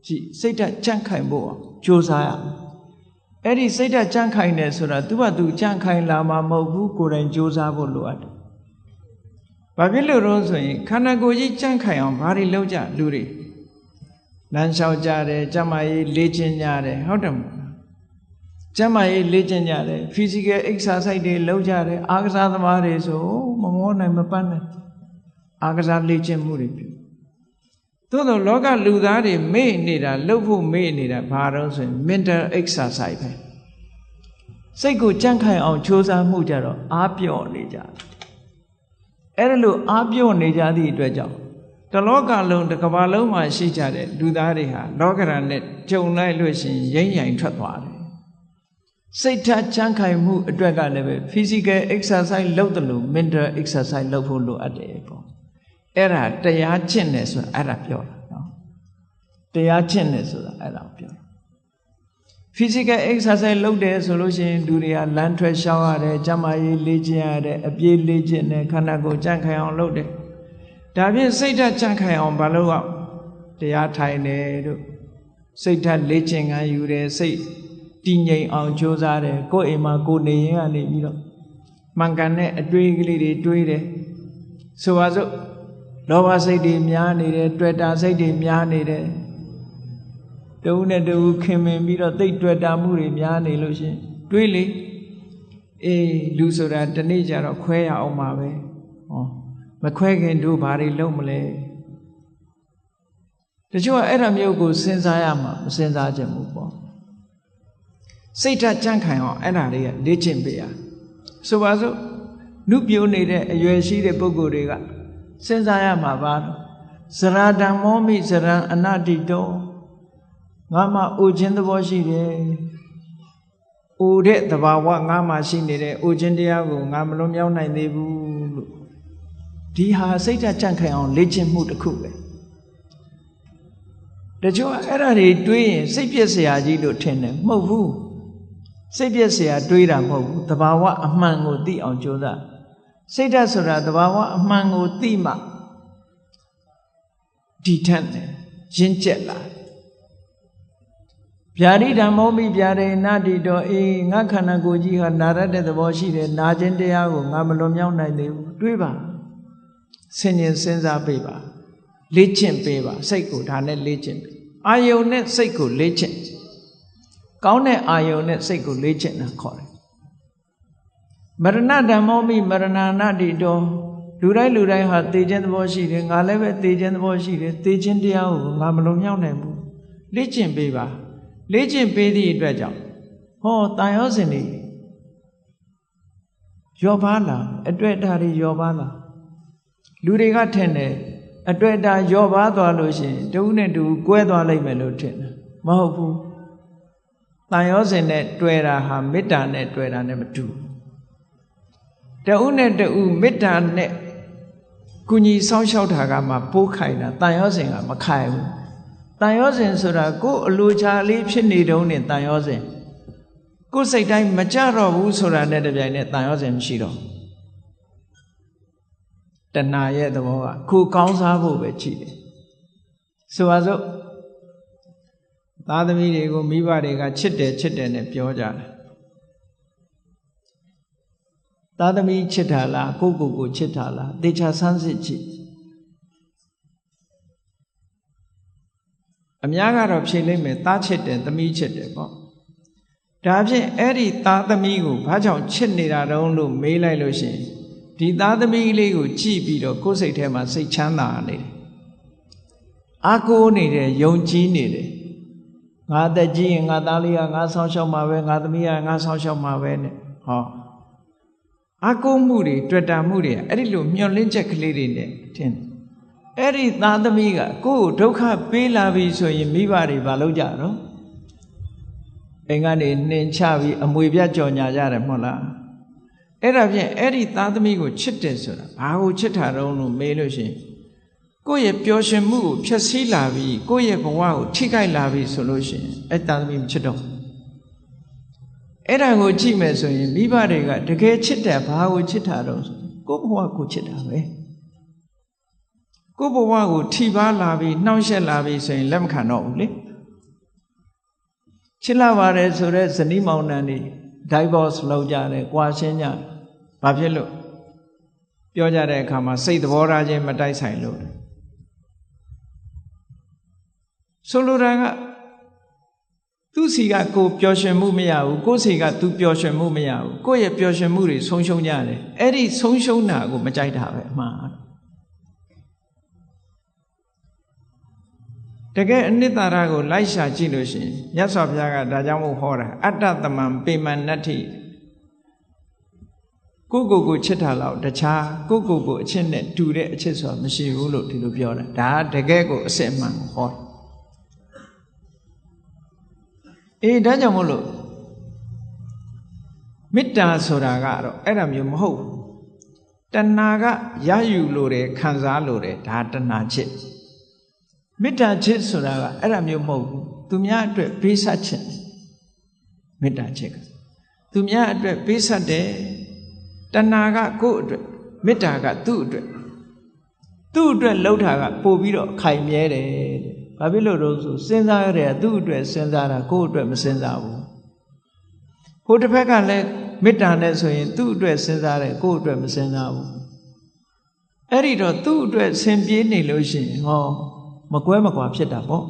ကြည့်စိတ်ဓာတ်ကြန့်ခိုင်ဖို့ကြိုးစားရမယ်အဲ့ဒီစိတ်ဓာတ်ကြန့်ခိုင်တယ်ဆိုတာသူကသူကြန့်ခိုင်လာမှာမဟုတ်ဘူးကိုယ်တိုင်ကြိုးစားဖို့လိုအပ်တယ်ဘာဖြစ်လို့လဲဆိုရင်ခန္ဓာကိုယ်ကြီးကြန့်ခိုင်အောင်ဘာတွေလုပ်ကြလူတွေလမ်းလျှောက်ကြတယ်ကျမကြီးလေ့ကျင့်ကြတယ်ဟုတ်တယ်မဟုတ်လားကျမကြီးလေ့ကျင့်ကြတယ် physical exercise တွေလုပ်ကြတယ်အားကစားသမားတွေဆိုမမောနိုင်မပန်းနိုင်အားကစားလေ့ကျင့်မှုတွေပြုသို့သောလောကလူသားတွေမေ့နေတာလှုပ်ဖို့မေ့နေတာဘာတော့ဆိုရင် mental exercise ပဲစိတ်ကိုကြန့်ခိုင်အောင်ကြိုးစားမှုကြတော့အားပြော့နေကြတယ်အဲ့ဒါလို့အားပြော့နေကြသည့်အတွက်ကြောင့်တလောကလုံးတစ်ကမ္ဘာလုံးမှာရှိကြတဲ့လူသားတွေဟာလောကရန်နဲ့ကြုံလိုက်လို့ရှိရင်ရိမ့်ရိုင်ထွက်သွားတယ်စိတ်ဓာတ်ကြန့်ခိုင်မှုအတွက်ကလည်းပဲ physical exercise လုပ်တယ်လို့ mental exercise လုပ်ဖို့လိုအပ်တယ်ပေါ့အဲ့ဒါတရားကျင့်တယ်ဆိုတာအဲ့ဒါပြောတာနော်တရားကျင့်တယ်ဆိုတာအဲ့ဒါပြောတာ physical exercise လုပ်တယ်ဆိုလို့ရှိရင်လူတွေကလမ်းထွက်ရှောင်ရတယ်ကျန်းမာရေးလေ့ကျင့်ရတယ်အပြေးလေ့ကျင့်တယ်ခန္ဓာကိုယ်ကြန့်ခိုင်အောင်လုပ်တယ်ဒါဖြင့်စိတ်ဓာတ်ကြန့်ခိုင်အောင်ဘာလို့ရတရားထိုင်တယ်တို့စိတ်ဓာတ်လေ့ကျင့်ခံယူတယ်စိတ်တည်ငြိမ်အောင်ကြိုးစားတယ်ကိုယ်အိမ်မှာကိုယ်နေရင်ကနေပြီးတော့မှန်ကန်တဲ့အတွေးကလေးတွေတွေးတယ်ဆိုပါစို့ လောဘစိတ်တွေများနေတယ်တွေ့တာစိတ်တွေများနေတယ်တူနဲ့တူခင်မင်ပြီးတော့သိတွေ့တာမှုတွေများနေလို့ရှင်တွေးလေအေးလူဆိုတာတနေ့ကျတော့ခွဲရအောင်ပါပဲဟောမခွဲခင်တို့ဘာတွေလုပ်မလဲတချို့ကအဲ့ဒါမျိုးကိုစဉ်းစားရမှာမစဉ်းစားချင်ဘူးပေါ့စိတ်ဓာတ်ကြံ့ခိုင်အောင်အဲ့ဒါတွေကလေ့ကျင့်ပေးရဆိုပါစို့နုပြိုးနေတဲ့အရွယ်ရှိတဲ့ပုဂ္ဂိုလ်တွေကစဉ်းစားရမှာပါဇရာတံမောမိဇရံအနတ္တိတောငါမှအိုခြင်းသဘောရှိတယ်အိုတဲ့သဘာဝငါမှရှိနေတယ်အိုခြင်းတရားကိုငါမလွန်မြောက်နိုင်သေးဘူးလို့ဒီဟာစိတ်ဓာတ်ကြံ့ခိုင်အောင်လေ့ကျင့်မှုတစ်ခုပဲတချို့အဲ့ဒါတွေတွေးရင်စိတ်ပြည့်စရာကြီးလို့ထင်တယ်မဟုတ်ဘူးစိတ်ပြည့်စရာတွေးတာမဟုတ်ဘူးသဘာဝအမှန်ကိုသိအောင်ကြိုးစားစိတ်ဓာတ်ဆိုတာသဘာဝအမှန်ကိုသိမှဒီထက်နဲ့ရင့်ကျက်လာဗျာဒိဓမ္မောမိဗျာဒိနာတိတောအေးငါခန္ဓာကိုယ်ကြီးဟာနာရတဲ့သဘောရှိတယ်နာခြင်းတရားကိုငါမလွန်မြောက်နိုင်သေးဘူးတွေးပါဆင်ញင်စဉ်းစားပေးပါလေ့ကျင့်ပေးပါစိတ်ကိုဒါနဲ့လေ့ကျင့်ပေးအာယုန်နဲ့စိတ်ကိုလေ့ကျင့်ကောင်းတဲ့အာယုန်နဲ့စိတ်ကိုလေ့ကျင့်တာခေါ်တယ်မရဏဓမ္မောမိမရဏနာတိတောလူတိုင်းဟာသိခြင်းသဘောရှိတယ်ငါလည်းပဲသိခြင်းသဘောရှိတယ်သိခြင်းတရားကိုငါမလွန်မြောက်နိုင်ဘူးလေ့ကျင့်ပေးပါလေ့ကျင့်ပေးသည့်အတွက်ကြောင့်ဟောတန်ရောစင်တွေရောပါလားအတွေ့အတာတွေရောပါလားလူတွေကထင်တယ်အတွေ့အတာရောပါသွားလို့ရှိရင်တဦးနဲ့တူကွဲသွားလိမ့်မယ်လို့ထင်တယ်မဟုတ်ဘူးတန်ရောစင်နဲ့တွေ့တာဟာမေတ္တာနဲ့တွေ့တာနဲ့မတူတဦးနဲ့တူမေတ္တာနဲ့ကုညီဆောင်းလျှောက်တာကမှပိုးခိုင်တာတန်ရောစင်ကမခိုင်ဘူးတန်ရောစင်ဆိုတာကိုယ်အလိုချလေးဖြစ်နေတုန်းနဲ့တန်ရောစင်ကိုယ်စိတ်တိုင်းမကြတော့ဘူးဆိုတာနဲ့တပြိုင်နက်တန်ရောစင်မရှိတော့တဏှာရဲ့သဘောကကိုယ်ကောင်းစားဖို့ပဲရှိတယ်ဆိုပါစို့သားသမီးတွေကိုမိဘတွေကချစ်တယ်နဲ့ပြောကြတယ်သားသမီးချစ်တာလားကိုချစ်တာလားသေချာဆန်းစစ်ကြည့်အများကတော့ဖြေလိုက်မယ်သားချစ်တယ်သမီးချစ်တယ်ပေါ့ဒါဖြင့်အဲ့ဒီသားသမီးကိုဘာကြောင့်ချစ်နေတာတုံးလို့မေးလိုက်လို့ရှိရင်ဒီသားသမီးလေးကိုကြည့်ပြီးတော့ကိုယ်စိတ်ထဲမှာစိတ်ချမ်းသာနေတယ်အားကိုးနေတယ်ယုံကြည်နေတယ်ငါသက်ကြီးရင်ငါသားလေးကငါဆောင်းရှောက်မှာပဲငါသမီးကငါဆောင်းရှောက်မှာပဲနဲ့ဟောအားကိုးမှုတွေတွေ့တာမှုတွေအဲ့ဒီလိုမျောလင့်ချက်ကလေးတွေနဲ့ထင်တယ်အဲ့ဒီသားသမီးကကိုယ့်ကိုဒုက္ခပေးလာပြီဆိုရင်မိဘတွေဘာလုပ်ကြတော့အိမ်ကနေနှင်ချပြီးအမွေပြတ်ကြော်ညာကြတယ်မဟုတ်လားအဲ့ဒါဖြင့်အဲ့ဒီသားသမီးကိုချစ်တယ်ဆိုတာဘာကိုချစ်တာတုံးလို့မေးလို့ရှိရင်ကိုယ့်ရဲ့ပျော်ရွှင်မှုကိုဖျက်ဆီးလာပြီးကိုယ့်ရဲ့ဘဝကိုထိခိုက်လာပြီးဆိုလို့ရှိရင်အဲ့သားသမီးမချစ်တော့အဲ့ဒါကိုကြည့်မယ်ဆိုရင်မိဘတွေကတကယ်ချစ်တယ်ဘာကိုချစ်တာတုံးဆိုကိုယ့်ဘဝကိုချစ်တာပဲကိုယ့်ဘဝကိုထိပါလာပြီးနှောင့်ယှက်လာပြီးဆိုရင်လက်မခံတော့ဘူးလေချစ်လာပါတယ်ဆိုတော့ဇနီးမောင်နှံတွေ divorce လုပ်ကြတယ်၊ကွာရှင်းကြတယ်။ဘာဖြစ်လို့ပြောကြတဲ့အခါမှာစိတ်သဘောထားချင်းမတိုက်ဆိုင်လို့ဆိုလိုတာကသူစီကကိုပျော်ရွှင်မှုမရဘူးကိုစီကသူပျော်ရွှင်မှုမရဘူးကိုရဲ့ပျော်ရွှင်မှုတွေဆုံးရှုံးကြတယ်အဲ့ဒီဆုံးရှုံးတာကိုမကြိုက်တာပဲအမှားတကယ်အနိတ္တရာကိုလိုက်ရှာကြည့်လို့ရှိရင်မြတ်စွာဘုရားကဒါကြောင့်မို့ဟောတာအတ္တသမံပေမနတ္ထိကိုချစ်တာလောက်တခြားကိုအချစ်နဲ့တူတဲ့အချစ်ဆိုတာမရှိဘူးလို့ဒီလိုပြောတာဒါတကယ်ကိုအစစ်အမှန်ကိုဟောဒါကြောင့်မို့လို့မေတ္တာဆိုတာကတော့အဲ့ဒါမျိုးမဟုတ်ဘူးတဏှာကရယူလို့တယ်ခံစားလို့တယ်ဒါတဏှာချစ်မေတ္တာချစ်ဆိုတာကအဲ့ဒါမျိုးမဟုတ်ဘူးသူများအတွက်ပေးဆက်ခြင်းမေတ္တာချစ်ကသူများအတွက်ပေးဆက်တယ်တဏှာကကိုယ့်အတွက်မေတ္တာကသူ့အတွက်လှုပ်တာကပို့ပြီးတော့ခိုင်မြဲတယ်ဘာဖြစ်လို့တော့ဆိုစဉ်းစားရတယ်သူ့အတွက်စဉ်းစားတာကိုယ့်အတွက်မစဉ်းစားဘူးဟိုတစ်ဖက်ကလည်းမေတ္တာနဲ့ဆိုရင်သူ့အတွက်စဉ်းစားတယ်ကိုယ့်အတွက်မစဉ်းစားဘူး အဲ့ဒီတော့သူ့အတွက်ဆင်ပြေးနေလို့ရှိရင်ဟောမကွဲမကွာဖြစ်တာပေါ့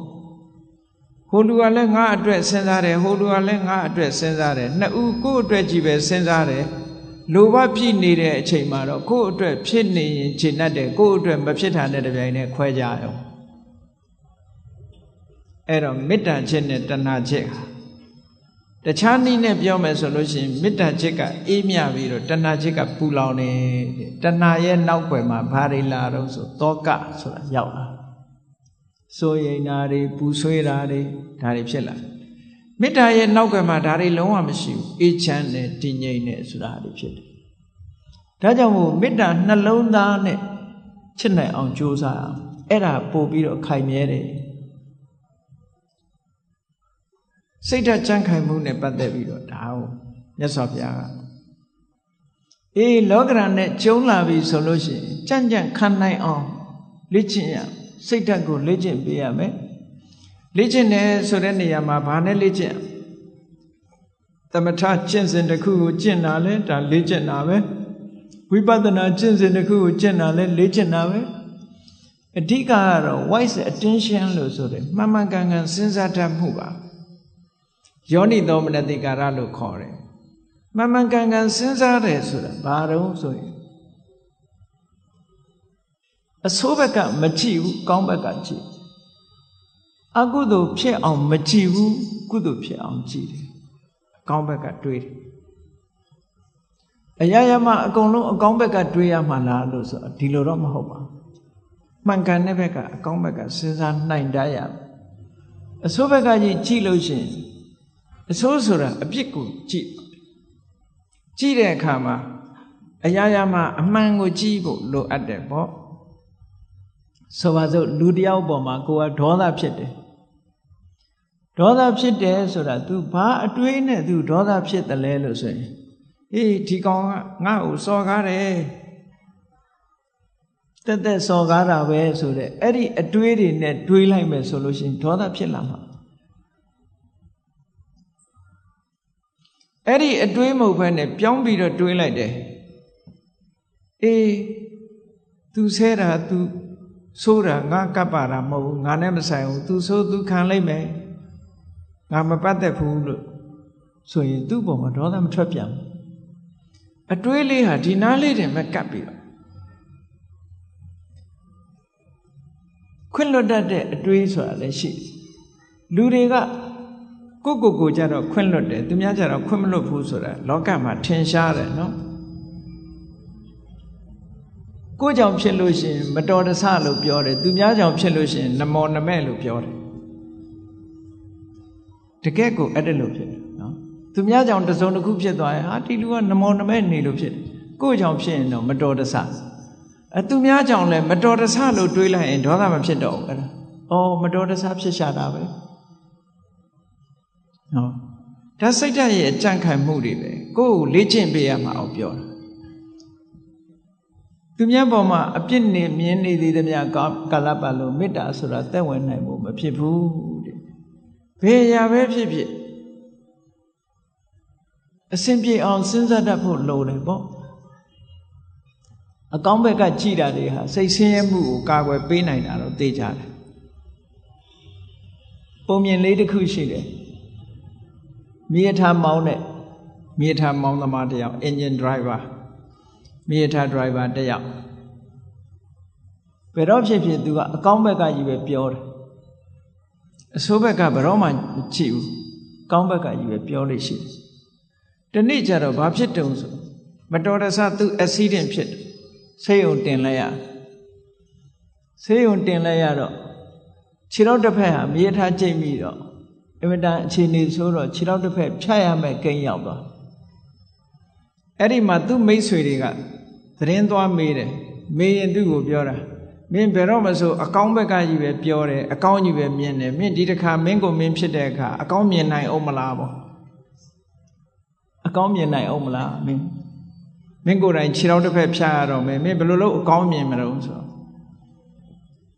ဟိုလူကလည်းငါအတွက်စဉ်းစားတယ်ဟိုလူကလည်းငါအတွက်စဉ်းစားတယ်နှစ်ဦးကိုယ့်အတွက်ကြီးပဲစဉ်းစားတယ်လိုဘဖြစ်နေတဲ့အချိန်မှာတော့ကိုယ့်အတွက်ဖြစ်နေရင်ခြေနှက်တယ်ကိုယ့်အတွက်မဖြစ်တာနဲ့တပြိုင်တည်းခွဲကြရောအဲ့တော့မေတ္တာချက်နဲ့တဏှာချက်ဟာတခြားနည်းနဲ့ပြောမယ်ဆိုလို့ရှိရင်မေတ္တာချက်ကအေးမြပြီးတော့တဏှာချက်ကပူလောင်နေတဏှာရဲ့နောက်ွယ်မှာဘာတွေလာတော့ဆိုတောကဆိုတာရောက်လာစိုးရိမ်တာတွေပူဆွေးတာတွေဒါတွေဖြစ်လာမေတ္တာရဲ့နောက်ွယ်မှာဒါတွေလုံးဝမရှိဘူးအေးချမ်းတယ်တည်ငြိမ်တယ်ဆိုတာတွေဖြစ်တယ်ဒါကြောင့်မို့မေတ္တာနှလုံးသားနဲ့ချစ်နိုင်အောင်ကြိုးစားအောင်အဲ့ဒါပို့ပြီးတော့ခိုင်မြဲတယ်စိတ်ဓာတ်ကြံ့ခိုင်မှုနဲ့ပတ်သက်ပြီးတော့ဒါကိုမြတ်စွာဘုရားကလောကဓာတ်နဲ့ကျုံလာပြီဆိုလို့ရှိရင်ကြံ့ကြံ့ခံနိုင်အောင်လေ့ကျင့်ရစိတ်ဓာတ်ကိုလေ့ကျင့်ပေးရမယ်လေ့ကျင့်တယ်ဆိုတဲ့နေရာမှာဘာနဲ့လေ့ကျင့်သမထကျင့်စဉ်တစ်ခုကိုကျင့်တာလဲဒါလေ့ကျင့်တာပဲဝိပဿနာကျင့်စဉ်တစ်ခုကိုကျင့်တာလဲလေ့ကျင့်တာပဲအဓိကကတော့ wise attention လို့ဆိုတယ်မှန်မှန်ကန်ကန်စဉ်းစားတတ်မှုပါယောနိသောမနတိကာရလို့ခေါ်တယ်မှန်မှန်ကန်ကန်စဉ်းစားတယ်ဆိုတာဘာတော့ဆိုရင်အဆိုးဘက်ကမကြည့်ဘူးကောင်းဘက်ကကြည့်အကုသိုလ်ဖြစ်အောင်မကြည့်ဘူးကုသိုလ်ဖြစ်အောင်ကြည့်တယ်အကောင်းဘက်ကတွေးတယ်အရာရာမှာအကုန်လုံးအကောင်းဘက်ကတွေးရမှာလားလို့ဆိုဒီလိုတော့မဟုတ်ပါဘူးမှန်ကန်တဲ့ဘက်ကအကောင်းဘက်ကစဉ်းစားနိုင်တတ်ရအဆိုးဘက်ကကြည့်လို့ရှိရင်အဆိုးဆိုတာအပြစ်ကိုကြည့်တဲ့အခါမှာအရာရာမှာအမှန်ကိုကြည့်ဖို့လိုအပ်တယ်ပေါ့ဆိုပါစို့လူတယောက်ပေါ်မှာကိုယ်ကဒေါသဖြစ်တယ်ဒေါသဖြစ်တယ်ဆိုတာ तू ဘာအတွေးနဲ့ तू ဒေါသဖြစ်တယ်လဲလို့ဆိုရင်ဒီကောင်ကငါ့ကိုစော်ကားတယ်တက်စော်ကားတာပဲဆိုတဲ့အဲ့ဒီအတွေးတွေနဲ့တွေးလိုက်မယ်ဆိုလို့ရှိရင်ဒေါသဖြစ်လာမှာအဲ့ဒီအတွေးမဟုတ်ဘဲနဲ့ပြောင်းပြီးတော့တွေးလိုက်တယ်သူဆဲတာ तू ဆိုးတာငါကပ်ပါတာမဟုတ်ဘူးငါနဲ့မဆိုင်ဘူး तू ဆိုး तू ခံလိုက်မယ်ငါမပတ်သက်ဘူးလို့ဆိုရင်သူ့ပုံမှာဒေါသမထွက်ပြန်ဘူးအတွေးလေးဟာဒီနားလေးတင်မဲ့ကပ်ပြီးတော့ခွင့်လွတ်တတ်တဲ့အတွေးဆိုတာလည်းရှိလူတွေကကိုကြတော့ခွင့်လွတ်တယ်သူများကြတော့ခွင့်မလွတ်ဘူးဆိုတာလောကမှာထင်ရှားတယ်နော်ကိုကြောင့်ဖြစ်လို့ရှိရင်မတော်တဆလို့ပြောတယ်သူများကြောင့်ဖြစ်လို့ရှိရင်နမောနမဲ့လို့ပြောတယ်တကယ်ကိုအဲ့ဒါလို့ဖြစ်တယ်နော်သူများကြောင့်တစုံတစ်ခုဖြစ်သွားရင်ဟာဒီလူကနမောနမဲ့နေလို့ဖြစ်တယ်ကိုကြောင့်ဖြစ်ရင်တော့မတော်တဆသူများကြောင့်လည်းမတော်တဆလို့တွေးလိုက်ရင်ဒေါသမဖြစ်တော့ဘူးအဲ့ဒါမတော်တဆဖြစ်ရှာတာပဲနော်ဒါစိတ်ဓာတ်ရဲ့အကြံ့ခိုင်မှုတွေပဲကိုယ်ကိုလေ့ကျင့်ပေးရမှာအောင်ပြောတာသူများပေါ်မှာအပြစ်နေမြင်နေသေးသမျှကာလပတ်လို့မေတ္တာဆိုတာသက်ဝင်နိုင်ဖို့မဖြစ်ဘူးတဲ့ဘယ်ရာပဲဖြစ်ဖြစ်အစဉ်ပြေအောင်စဉ်းစားတတ်ဖို့လိုတယ်ပေါ့အကောင်းဘက်ကကြည်တာတွေဟာစိတ်ဆင်းရဲမှုကိုကာကွယ်ပေးနိုင်တာတော့သိကြတယ်ပုံမြင်လေးတစ်ခုရှိတယ်မြေထားမောင်းသမားတစ်ယောက် engine driver မြေထား driver တစ်ယောက်ဘယ်တော့ဖြစ်သူကအကောင်းဘက်ကကြီးပဲပြောတယ်အဆိုးဘက်ကဘယ်တော့မှမကြည့်ဘူးကောင်းဘက်ကကြီးပဲပြောလို့ရှိတယ်တနေ့ကျတော့ဘာဖြစ်တုံဆိုမတော်တဆသူ accident ဖြစ်တယ်ဆေးရုံတင်လိုက်ရတော့ခြေထောက်တစ်ဖက်ဟာမြေထားကျိတ်ပြီးတော့အမတန်အခြေအနေဆိုတော့ခြေထောက်တစ်ဖက်ဖြတ်ရမယ်ကိန်းရောက်သွားအဲ့ဒီမှာသူ့မိတ်ဆွေတွေကသတင်းသွားမေးတယ်မေးရင်သူ့ကိုပြောတာမင်းဘယ်တော့မှဆိုအကောင်းဘက်ကကြီးပဲပြောတယ်အကောင်းကြီးပဲမြင်တယ်မင်းဒီတစ်ခါမင်းကိုမင်းဖြစ်တဲ့အခါအကောင်းမြင်နိုင်အောင်မလားပေါ့အကောင်းမြင်နိုင်အောင်မလားမင်းကိုယ်တိုင်ခြေထောက်တစ်ဖက်ဖြတ်ရတော့မယ်မင်းဘယ်လိုလုပ်အကောင်းမြင်မလို့ဆို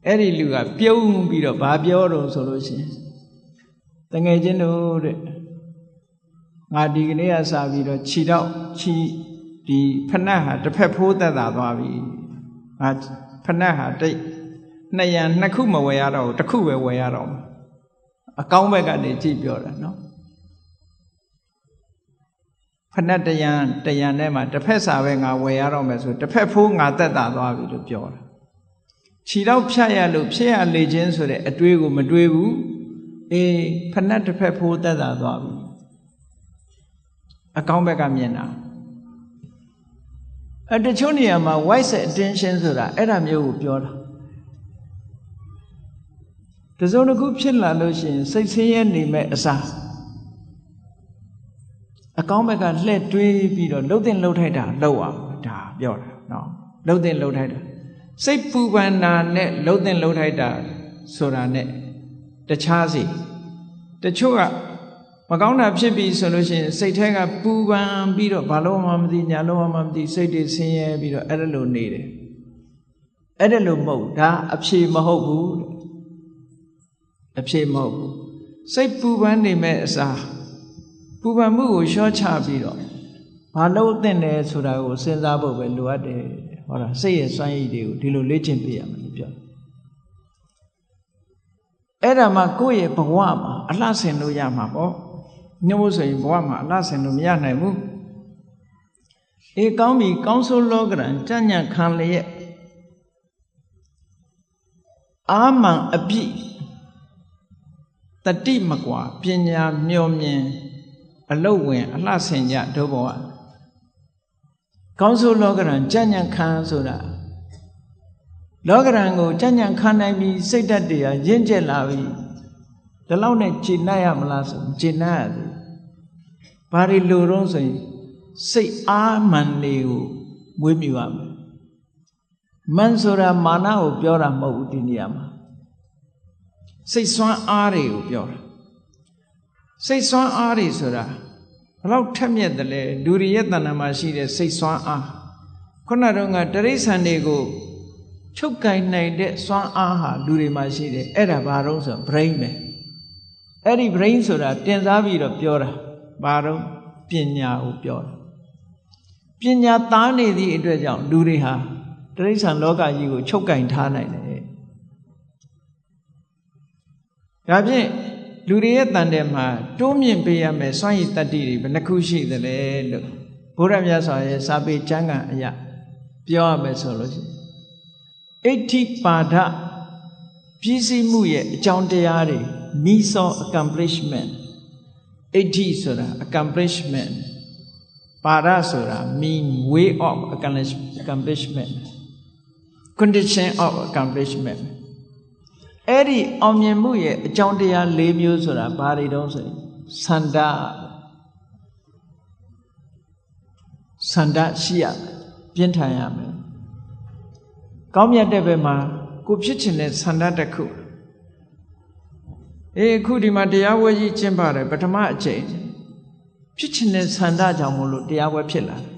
အဲ့ဒီလူကပြုံးပြီးတော့ဘာပြောတော့ဆိုလို့ရှိရင်တငယ်ချင်းတို့တဲ့ငါဒီကနေ့ကစပြီးတော့ခြေဒီဖက်နှက်ဟာတစ်ဖက်ဖိုးသက်သာသွားပြီငါ ဖနက်ဟာတိတ်နှစ်ရံနှစ်ခုမဝယ်ရတော့တစ်ခုပဲဝယ်ရတော့အကောင်းဘက်ကနေကြည့်ပြောတာနော်ဖနက်တရံထဲမှာတစ်ဖက်စာပဲငါဝယ်ရတော့မယ်ဆိုတစ်ဖက်ဖိုးငါသက်သာသွားပြီလို့ပြောတာခြေတော့ဖြတ်ရလို့ဖြစ်ရလေခြင်းဆိုတဲ့အတွေးကိုမတွေးဘူးဖနက်တစ်ဖက်ဖိုးသက်သာသွားပြီအကောင်းဘက်ကမြင်တာတချို့နေရာမှာ wise attention ဆိုတာအဲ့ဒါမျိုးကိုပြောတာတစုံတစ်ခုဖြစ်လာလို့ရှိရင်စိတ်ဆင်းရဲနေမဲ့အစားအကောင်းဘက်ကလှည့်တွေးပြီးတော့လှုပ်တဲ့လှုပ်ထိုက်တာလှုပ်အောင်ဒါပြောတာနော်လှုပ်တဲ့လှုပ်ထိုက်တာစိတ်ပူပန်တာနဲ့လှုပ်တဲ့လှုပ်ထိုက်တာဆိုတာနဲ့တခြားစီတချို့ကမကောင်းတာဖြစ်ပြီဆိုလို့ရှိရင်စိတ်ထဲကပူပန်ပြီးတော့ဘာလို့မှမသိညာလို့မှမသိစိတ်တွေဆင်းရဲပြီးတော့အဲ့ဒါလိုနေတယ်အဲ့ဒါလိုမဟုတ်ဒါအဖြေမဟုတ်ဘူးအဖြေမဟုတ်ဘူးစိတ်ပူပန်နေမဲ့အစားပူပန်မှုကိုလျှော့ချပြီးတော့ဘာလို့သင့်တယ်ဆိုတာကိုစဉ်းစားဖို့ပဲလိုအပ်တယ်ဟောတာစိတ်ရဲ့စွမ်းရည်တွေကိုဒီလိုလေ့ကျင့်ပေးရမယ်လို့ပြောအဲ့ဒါမှကိုယ့်ရဲ့ဘဝမှာအလှဆင်လို့ရမှာပေါ့ညို့ဆိုရင်ဘဝမှာအလှဆင်လို့မရနိုင်ဘူးကောင်းပြီကောင်းဆိုးလောကရန်ကြညံ့ခံလျက်အာမန်အပြည့်တတိမကွာပညာမျှော်မြင်အလုတ်ဝင်အလှဆင်ကြဒုဘဝကောင်းဆိုးလောကရန်ကြညံ့ခံဆိုတာလောကရန်ကိုကြညံ့ခံနိုင်ပြီးစိတ်ဓာတ်တွေကရင့်ကျက်လာပြီဒီလောက်နဲ့ကျေနပ်ရမလားဆိုကျေနပ်ရသည်ဘာတွေလိုတော့ဆိုရင်စိတ်အားမှန်တွေကိုမွေးမြူရမယ်မန်ဆိုတာမာနကိုပြောတာမဟုတ်ဘူးဒီနေရာမှာစိတ်ဆွမ်းအားတွေကိုပြောတာစိတ်ဆွမ်းအားတွေဆိုတာဘယ်လောက်ထက်မြက်တယ်လဲလူတွေရဲ့တဏ္ဍာမှာရှိတဲ့စိတ်ဆွမ်းအားခုနတုန်းကတရိษံတွေကိုချုပ်ကင်နိုင်တဲ့စွမ်းအားဟာလူတွေမှာရှိတယ်အဲ့ဒါဘာလို့ဆို brain ပဲအဲ့ဒီ brain ဆိုတာတင်စားပြီးတော့ပြောတာဘာတော့ပညာကိုပြောတာပညာသားနေသည့်အတွက်ကြောင့်လူတွေဟာတရိษံလောကကြီးကိုချုပ်ကင်ထားနိုင်တယ်ဒါဖြင့်လူတွေရဲ့တန်တဲ့မှာတိုးမြင့်ပေးရမယ်စွမ်းရည်တတ္တိတွေဘယ်နှခုရှိသလဲလို့ဘုရားမြတ်စွာရဲ့စာပေကျမ်းဂန်အရာပြောရမယ်ဆိုလို့ရှိရင်အဋ္ဌိပါဒပြည့်စုံမှုရဲ့အကြောင်းတရားတွေ means of accomplishment အဋ္ဌိဆိုတာ accomplishment ပါဒဆိုတာ mean way of accomplishment condition of accomplishment အဲ့ဒီအောင်မြင်မှုရဲ့အကြောင်းတရား၄မျိုးဆိုတာဘာတွေတုံးဆိုရင်ဆန္ဒရှိရပြင်းထန်ရမယ်ကောင်းမြတ်တဲ့ဘက်မှာကိုဖြစ်ချင်တဲ့ဆန္ဒတစ်ခုအခုဒီမှာတရားဝဲကြီးကျင့်ပါတယ်ပထမအချိန်ဖြစ်ချင်တဲ့ဆန္ဒကြောင့်မို့လို့တရားဝဲဖြစ်လာတယ်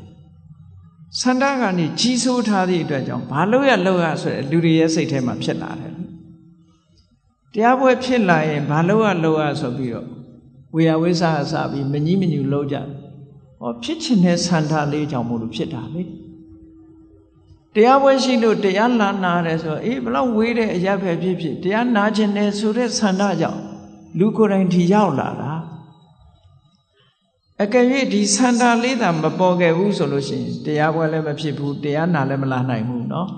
ဆန္ဒကနေကြီးစိုးထားသည့်အတွက်ကြောင့်ဘာလို့ရဆိုတဲ့လူတွေရဲ့စိတ်ထဲမှာဖြစ်လာတယ်တရားပွဲဖြစ်လာရင်ဘာလို့ရဆိုပြီးတော့ဝေယဝိစာအစပြီးမကြီးမညူလုံးကြဖြစ်ချင်တဲ့ဆန္ဒလေးကြောင့်မို့လို့ဖြစ်တာလေတရားပွဲရှိလို့တရားလာနာတယ်ဆိုဘယ်လောက်ဝေးတဲ့အရာပဲဖြစ်တရားနာခြင်းနဲ့ဆိုတဲ့ဆန္ဒကြောင့်လူကိုယ်တိုင်ဒီရောက်လာတာအကယ်၍ဒီဆန္ဒလေးသာမပေါ်ခဲ့ဘူးဆိုလို့ရှိရင်တရားပွဲလည်းမဖြစ်ဘူးတရားနာလည်းမလာနိုင်ဘူးเนาะ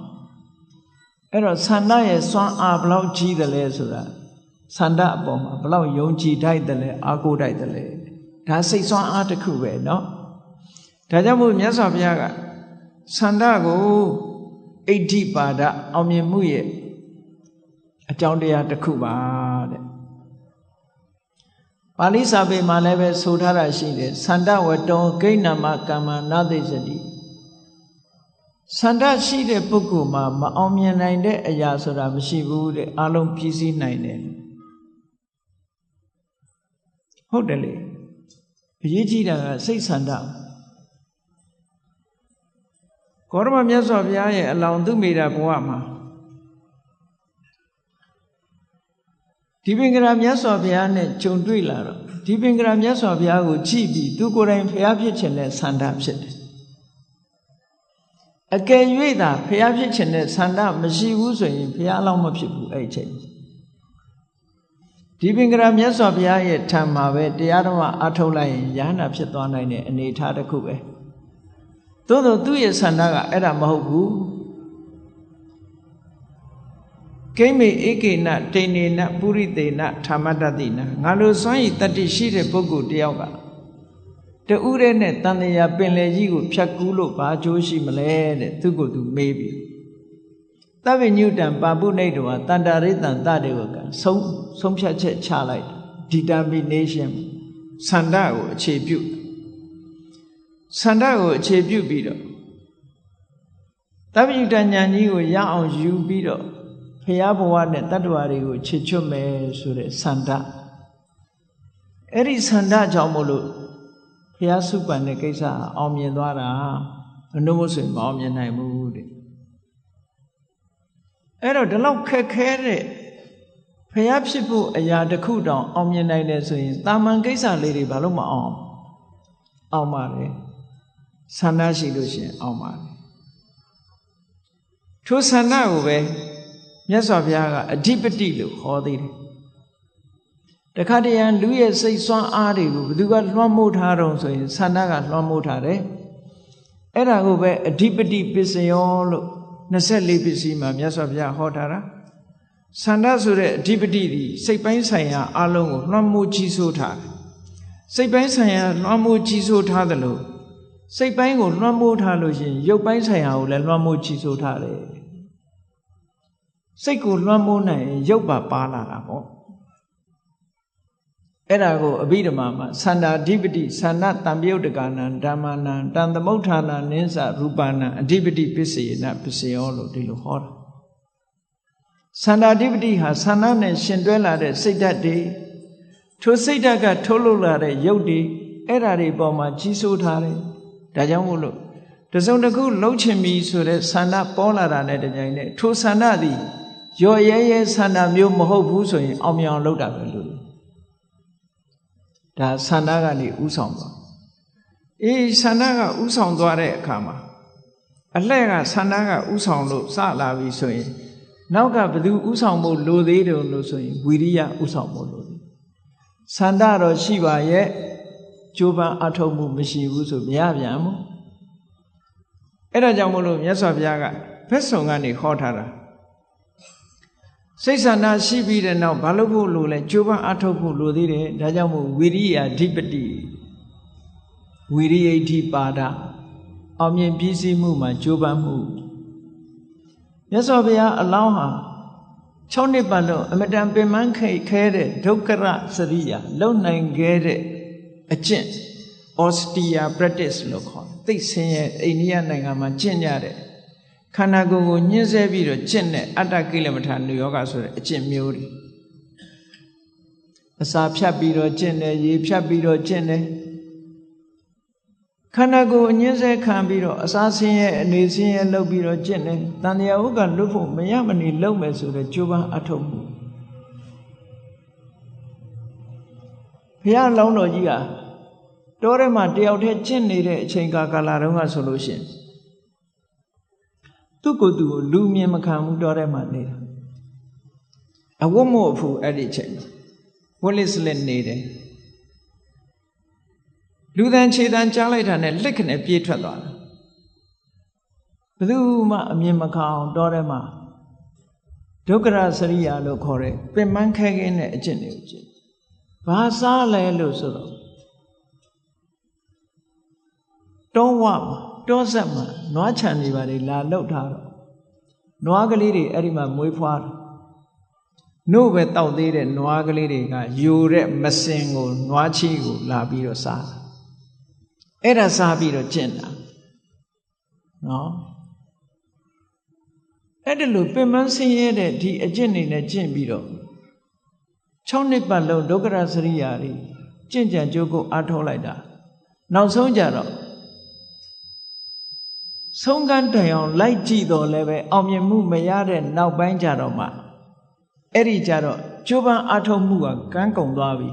အဲ့တော့ဆန္ဒရဲ့စွမ်းအားဘယ်လောက်ကြီးတယ်လဲဆိုတာဆန္ဒအပေါ်မှာဘယ်လောက်ယုံကြည်ထိုက်တယ်လဲအားကိုးထိုက်တယ်လဲဒါစိတ်စွမ်းအားတစ်ခုပဲเนาะဒါကြောင့်မို့မြတ်စွာဘုရားကဆန္ဒကိုအဋ္ဌိပါဒအောင်မြင်မှုရဲ့အကြောင်းတရားတစ်ခုပါတဲ့ပါဠိစာပေမှာလည်းပဲဆိုထားတာရှိတယ်ဆန္ဒဝတ္တောဂိဏ္ဏမကမ္မနာသိစတိဆန္ဒရှိတဲ့ပုဂ္ဂိုလ်မှာမအောင်မြင်နိုင်တဲ့အရာဆိုတာမရှိဘူးတဲ့အလုံးပြည့်စည်နိုင်တယ်ဟုတ်တယ်လေအရေးကြီးတာကစိတ်ဆန္ဒကောရမမြတ်စွာဘုရားရဲ့အလောင်းသူမိတာဘဝမှာဒီပင်ကရာမြတ်စွာဘုရားနဲ့ကြုံတွေ့လာတော့ဒီပင်ကရာမြတ်စွာဘုရားကိုကြည့်ပြီးသူကိုယ်တိုင်ဘုရားဖြစ်ခြင်းနဲ့ဆန္ဒဖြစ်တယ် အကယ်၍သာဖျားဖြစ်ခြင်းနဲ့ဆန္ဒမရှိဘူးဆိုရင်ဖျားလောက်မဖြစ်ဘူးအဲ့ဒီချိန်ဒီပင်ကရာမြတ်စွာဘုရားရဲ့ထံမှာပဲတရားဓမ္မအထုတ်လိုက်ရင်ယ ahanan ဖြစ်သွားနိုင်တဲ့အနေအထားတစ်ခုပဲသို့သောသူ့ရဲ့ဆန္ဒကအဲ့ဒါမဟုတ်ဘူးကိမေဧကေနတိနေနပုရိသေနဓမ္မတတိနငါလိုစွမ်းရည်တတ္တိရှိတဲ့ပုဂ္ဂိုလ်တယောက်ကတူးရဲနဲ့တန်တရားပင်လေကြီးကိုဖြတ်ကူးလို့ဘာအကျိုးရှိမလဲတဲ့သူကိုသူမေးပြီသဗ္ဗညုတံပါပုနိတောတန္တာရိတံတတေဝကဆုံးဖြတ်ချက်ချလိုက် determination ဆန္ဒကိုအခြေပြုပြီးတော့သဗ္ဗညုတဉာဏ်ကြီးကိုရအောင်ယူပြီးတော့ဖရာဘဝနဲ့တတ္တဝါတွေကိုချစ်ချွတ်မယ်ဆိုတဲ့ဆန္ဒအဲ့ဒီဆန္ဒကြောင့်မို့လို့ဘုရားစုပန်တဲ့ကိစ္စအောင်မြင်သွားတာဘယ်လို့ဆိုရင်မအောင်မြင်နိုင်ဘူးတဲ့အဲ့တော့ဒီလောက်ခက်ခဲတဲ့ဘုရားဖြစ်ဖို့အရာတစ်ခုတောင်အောင်မြင်နိုင်တယ်ဆိုရင်တာမန်ကိစ္စလေးတွေဘာလို့မအောင်ပါလဲဆန္ဒရှိလို့ရှိရင်အောင်ပါလေထိုဆန္ဒကိုပဲမြတ်စွာဘုရားကအဓိပတိလို့ဟောသေးတယ်တခါတရံလူရဲ့စိတ်ဆွမ်းအားတွေကိုဘယ်သူကလွှမ်းမိုးထားတော့ဆိုရင်ဆန္ဒကလွှမ်းမိုးထားတယ်အဲ့ဒါကိုပဲအဓိပတိပစ္စယောလို့24ပစ္စည်းမှာမြတ်စွာဘုရားဟောထားတာဆန္ဒဆိုတဲ့အဓိပတိဒီစိတ်ပိုင်းဆိုင်ရာအလုံးကိုလွှမ်းမိုးကြီးစိုးထားတယ်စိတ်ပိုင်းဆိုင်ရာလွှမ်းမိုးကြီးစိုးထားတယ်လို့စိတ်ပိုင်းကိုလွှမ်းမိုးထားလို့ရှိရင်ရုပ်ပိုင်းဆိုင်ရာကိုလည်းလွှမ်းမိုးကြီးစိုးထားတယ်စိတ်ကိုလွှမ်းမိုးနိုင်ရင်ရုပ်ပါလာတာပေါ့အဲ့ဒါကိုအဘိဓမ္မာမှာသန္တာဓိပတိသန္နတံပြုတ်တကနံဓမ္မနံတံသမုဋ္ဌာနံနိစ္စရူပနံအဓိပတိပစ္စယေနပစ္စယောလို့ဒီလိုဟောတာသန္တာဓိပတိဟာသန္နနဲ့ရှင်တွဲလာတဲ့စိတ်ဓာတ်တွေထိုစိတ်ဓာတ်ကထုတ်လုပ်လာတဲ့ရုပ်တွေအဲ့ဓာတွေပေါ်မှာကြီးစိုးထားတယ်ဒါကြောင့်မို့လို့တစုံတစ်ခုလှုပ်ချင်ပြီဆိုတဲ့ဆန္ဒပေါ်လာတာနဲ့တကြိမ်နဲ့ထိုဆန္ဒသည်ရော်ရဲဆန္ဒမျိုးမဟုတ်ဘူးဆိုရင်အောင်မြင်အောင်လုပ်တာပဲလို့ဒါဆန္ဒကနေဥဆောင်သွားဆန္ဒကဥဆောင်သွားတဲ့အခါမှာအလှဲ့ကဆန္ဒကဥဆောင်လို့စလာပြီဆိုရင်နောက်ကဘယ်သူဥဆောင်ဖို့လိုသေးတယ်လို့ဆိုရင်ဝိရိယဥဆောင်ဖို့လိုတယ်ဆန္ဒတော့ရှိပါရဲ့ကြိုးပမ်းအထောက်မှုမရှိဘူးဆိုမရပြန်ဘူးအဲ့ဒါကြောင့်မို့လို့မြတ်စွာဘုရားကဘက်ဆောင်ကနေဟောထားတာစိတ်ဆန္ဒရှိပြီးတဲ့နောက်ဘာလို့ဖို့လိုလဲကြိုးပမ်းအထောက်ဖို့လိုသေးတယ်ဒါကြောင့်မို့ဝိရိယဓိပတိဝိရိယဋ္ဌိပါဒအောင်မြင်ပြည့်စုံမှုမှာကြိုးပမ်းမှုမြတ်စွာဘုရားအလောင်းဟာ6နှစ်ပတ်လုံးအမတန်ပင်ပန်းခဲတဲ့ဒုက္ခရစရိယာလုံနိုင်ခဲ့တဲ့အကျင့် austere practice လို့ခေါ်တယ်သိဆင်းရဲအိန္ဒိယနိုင်ငံမှာကျင့်ကြတဲ့ခန္ဓာကိုယ်ကိုညှင်းဆဲပြီးတော့ကျင့်တဲ့အတ္တကိလမထာနုယောဂဆိုတဲ့အကျင့်မျိုးတွေအစာဖြတ်ပြီးတော့ကျင့်တယ်ရေဖြတ်ပြီးတော့ကျင့်တယ်ခန္ဓာကိုယ်ညှင်းဆဲခံပြီးတော့အစာဆင်းရဲအနေဆင်းရဲလုပ်ပြီးတော့ကျင့်တယ်တန်တရားဥက္ကလွတ်ဖို့မရမနေလုပ်မယ်ဆိုတဲ့ကြိုးပမ်းအထောက်မှုဘုရားလောင်းတော်ကြီးကတောထဲမှာတယောက်တည်းကျင့်နေတဲ့အချိန်ကာလတုန်းကဆိုလို့ရှိရင်သူ့ကိုယ်သူကိုလူမြင်မခံဘူးတောထဲမှာနေတာအဝတ်မို့အဖူအဲ့ဒီအချိန်ဝတ်လက်စလက်နေတယ်လူတန်ခြေတန်ကြားလိုက်တာနဲ့လက်ခနဲ့ပြေးထွက်သွားတာဘယ်သူမှအမြင်မခံအောင်တောထဲမှာဒုက္ခရစရိယာလို့ခေါ်တဲ့ပင်ပန်းခဲခဲနဲ့အကျင့်တွေကိုကျင့်ဘာစားလဲလို့ဆိုတော့တောဝမှာတောဆက်မှာနွားခြံတွေပါလေလာလောက်ထားတော့နွားကလေးတွေအဲ့ဒီမှာမွေးဖွားတယ်နို့ပဲတောက်သေးတဲ့နွားကလေးတွေကယိုတဲ့မစင်ကိုနွားချီကိုလာပြီးတော့စားတာအဲ့ဒါစားပြီးတော့ကျင့်တာနော်အဲ့ဒါလို့ပင်ပန်းဆင်းရဲတဲ့ဒီအကျင့်တွေနဲ့ကျင့်ပြီးတော့6နှစ်ပတ်လုံးဒုက္ခရစရိယာတွေကျင့်ကြံကြိုးကိုအားထုတ်လိုက်တာနောက်ဆုံးကြတော့ဆုံးကန်းတိုင်အောင်လိုက်ကြည့်တော့လည်းပဲအောင်မြင်မှုမရတဲ့နောက်ပိုင်းကြတော့မှအဲ့ဒီကြတော့ကျိုးပန်းအားထုတ်မှုကကန်းကုန်သွားပြီ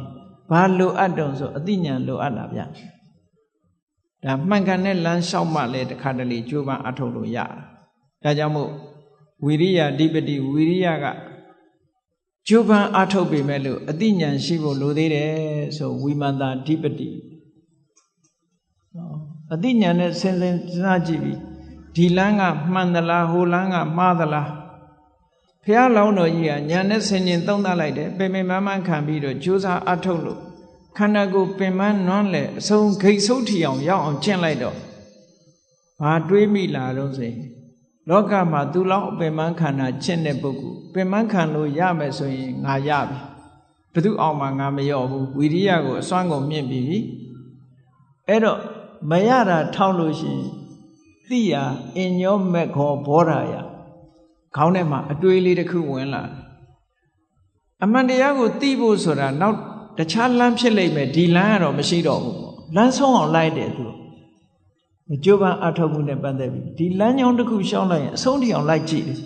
ဘာလိုအပ်တုံဆိုအသိဉာဏ်လိုအပ်လာဗျ ဒါမှန်ကန်တဲ့လမ်းလျှောက်မှလည်းတစ်ခါတလေကြိုးပမ်းအထောက်လို့ရတာဒါကြောင့်မို့ဝိရိယအဓိပတိဝိရိယကကြိုးပမ်းအထောက်ပေမဲ့လို့အသိဉာဏ်ရှိဖို့လိုသေးတယ်ဆိုဝိမာန်တာအဓိပတိအသိဉာဏ်နဲ့စဉ်းစားကြည့်ပြီးဒီလမ်းကမှန်သလားဟိုလမ်းကမှားသလားဘုရားလောင်းတော်ကြီးကဉာဏ်နဲ့ဆင်ခြင်သုံးသပ်လိုက်တယ်ပင်ပင်ပန်းပန်းခံပြီးတော့ကြိုးစားအထောက်လို့ခန္ဓာကိုယ်ပင်ပန်းနွမ်းလေအဆုံးဂိတ်ဆုပ်ထီအောင်ရောက်အောင်ကျင့်လိုက်တော့ဘာတွေးမိလာတော့ဆိုရင်လောကမှာသူလောက်ပင်ပန်းခန္ဓာကျင့်တဲ့ပုဂ္ဂိုလ်ပင်ပန်းခံလို့ရမယ်ဆိုရင်ငါရပြီဘယ်သူအောင်မှငါမလျော့ဘူးဝိရိယကိုအစွမ်းကုန်မြင့်ပြီအဲ့တော့မရတာထောက်လို့ရှိရင်သိရအင်ညောမက်ခောဘောဓာယခေါင်းထဲမှာအတွေးလေးတစ်ခုဝင်လာအမှန်တရားကိုသိဖို့ဆိုတာနောက်တခြားလမ်းဖြစ်လိမ့်မယ်ဒီလမ်းကတော့မရှိတော့ဘူးပေါ့လမ်းဆုံးအောင်လိုက်တယ်သူကြိုးပမ်းအထောက်မှုနဲ့ပတ်သက်ပြီးဒီလမ်းကြောင်းတစ်ခုရှောင်းလိုက်ရင်အဆုံးထိအောင်လိုက်ကြည့်တယ်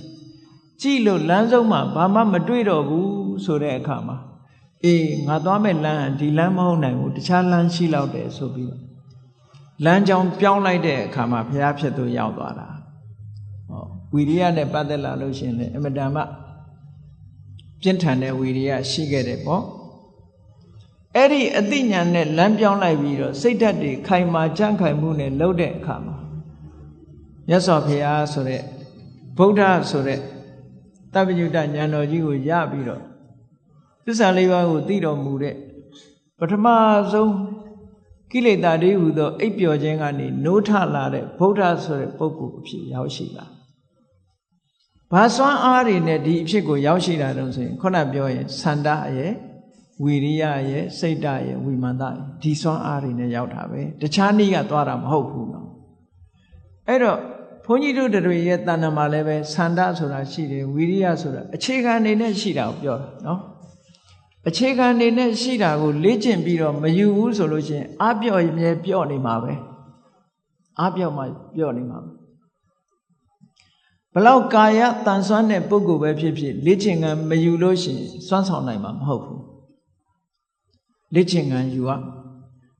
ကြည့်လို့လမ်းဆုံးမှာဘာမှမတွေ့တော့ဘူးဆိုတဲ့အခါမှာအေးငါသွားမဲ့လမ်းဒီလမ်းမဟုတ်နိုင်ဘူးတခြားလမ်းရှိလောက်တယ်ဆိုပြီးတော့လမ်းကြောင်းပြောင်းလိုက်တဲ့အခါမှာဘုရားဖြစ်သူရောက်သွားတာဟောဝိရိယနဲ့ပတ်သက်လာလို့ရှိရင်လည်းအမတန်မှပြင်းထန်တဲ့ဝိရိယရှိခဲ့တယ်ပေါ့အဲ့ဒီအသိဉာဏ်နဲ့လမ်းပြောင်းလိုက်ပြီးတော့စိတ်ဓာတ်တွေခိုင်မာကြံ့ခိုင်မှုနဲ့လှုပ်တဲ့အခါမှာမြတ်စွာဘုရားဆိုတဲ့ဗုဒ္ဓဆိုတဲ့တပ္ပညုတဉာဏ်တော်ကြီးကိုရပြီးတော့သစ္စာလေးပါးကိုသိတော်မူတဲ့ပထမဆုံးကိလေသာတွေဟူသောအိပ်ပျော်ခြင်းကနေနိုးထလာတဲ့ဗုဒ္ဓဆိုတဲ့ပုဂ္ဂိုလ်အဖြစ်ရောက်ရှိလာဘာစွမ်းအားတွေနဲ့ဒီအဖြစ်ကိုရောက်ရှိတာတုံးဆိုရင်ခုနပြောရင်သန္တာရဲ့ဝိရိယရဲ့စိတ်ဓာတ်ရဲ့ဝိမာန်တရဲ့ဒီစွမ်းအားတွေနဲ့ရောက်တာပဲတခြားနည်းကသွားတာမဟုတ်ဘူးနော်အဲ့တော့ဘုန်းကြီးတို့တွေရဲ့တဏ္ဍာမှာလည်းပဲသန္တာဆိုတာရှိတယ်ဝိရိယဆိုတာအခြေခံအနေနဲ့ရှိတာကိုပြောတာနော်အခြေခံအနေနဲ့ရှိတာကိုလေ့ကျင့်ပြီးတော့မယူဘူးဆိုလို့ရှိရင်အပြော့မြဲပြော့နေမှာပဲအပြော့မှပြော့နေမှာပဲဘလောက်ကာယတန်ဆွမ်းတဲ့ပုဂ္ဂိုလ်ပဲဖြစ်ဖြစ်လေ့ကျင့်ခံမယူလို့ရှိရင်စွမ်းဆောင်နိုင်မှာမဟုတ်ဘူးလေ့ကျင့်ခံယူရ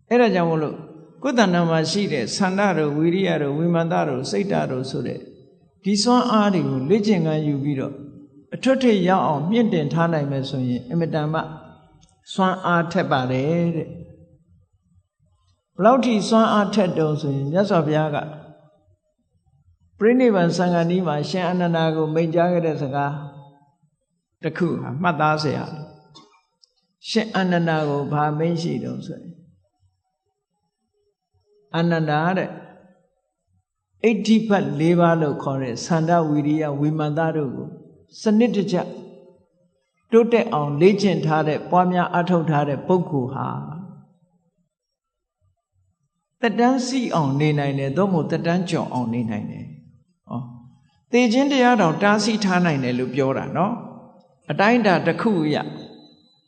အဲ့ဒါကြောင့်မို့လို့ကိုယ်တဏ္ဍာမှာရှိတဲ့သန္တာတို့ဝိရိယတို့ဝိမာန်တတို့စိတ်ဓာတ်တို့ဆိုတဲ့ဒီစွမ်းအားတွေကိုလေ့ကျင့်ခံယူပြီးတော့အထွတ်ထိပ်ရောက်အောင်မြင့်တင်ထားနိုင်မယ်ဆိုရင်အင်မတန်မှစွမ်းအားထက်ပါတယ်တဲ့ဘလောက်ထိစွမ်းအားထက်တုံးဆိုရင်မြတ်စွာဘုရားကပြိဋိဘံသံဃာနီးမှာရှင်အနန္ဒာကိုမိန့်ကြားခဲ့တဲ့စကားတစ်ခုဟာမှတ်သားစရာရှင်အနန္ဒာကိုဗာမိန့်ရှိတုံးဆိုရင်အနန္ဒာတဲ့အဋ္ဌိပတ်၄ပါးလို့ခေါ်တဲ့သန္တာဝိရိယဝိမာန်တတို့ကိုစနစ်တကျတိုးတက်အောင်လေ့ကျင့်ထားတဲ့ပွားများအထောက်ထားတဲ့ပုဂ္ဂိုလ်ဟာတက်တန်းစီအောင်နေနိုင်တယ်သို့မဟုတ်တက်တန်းကျော်အောင်နေနိုင်တယ်ဟောသေခြင်းတရားတော်တားဆီးထားနိုင်တယ်လို့ပြောတာနော်အတိုင်းအတာတစ်ခုရ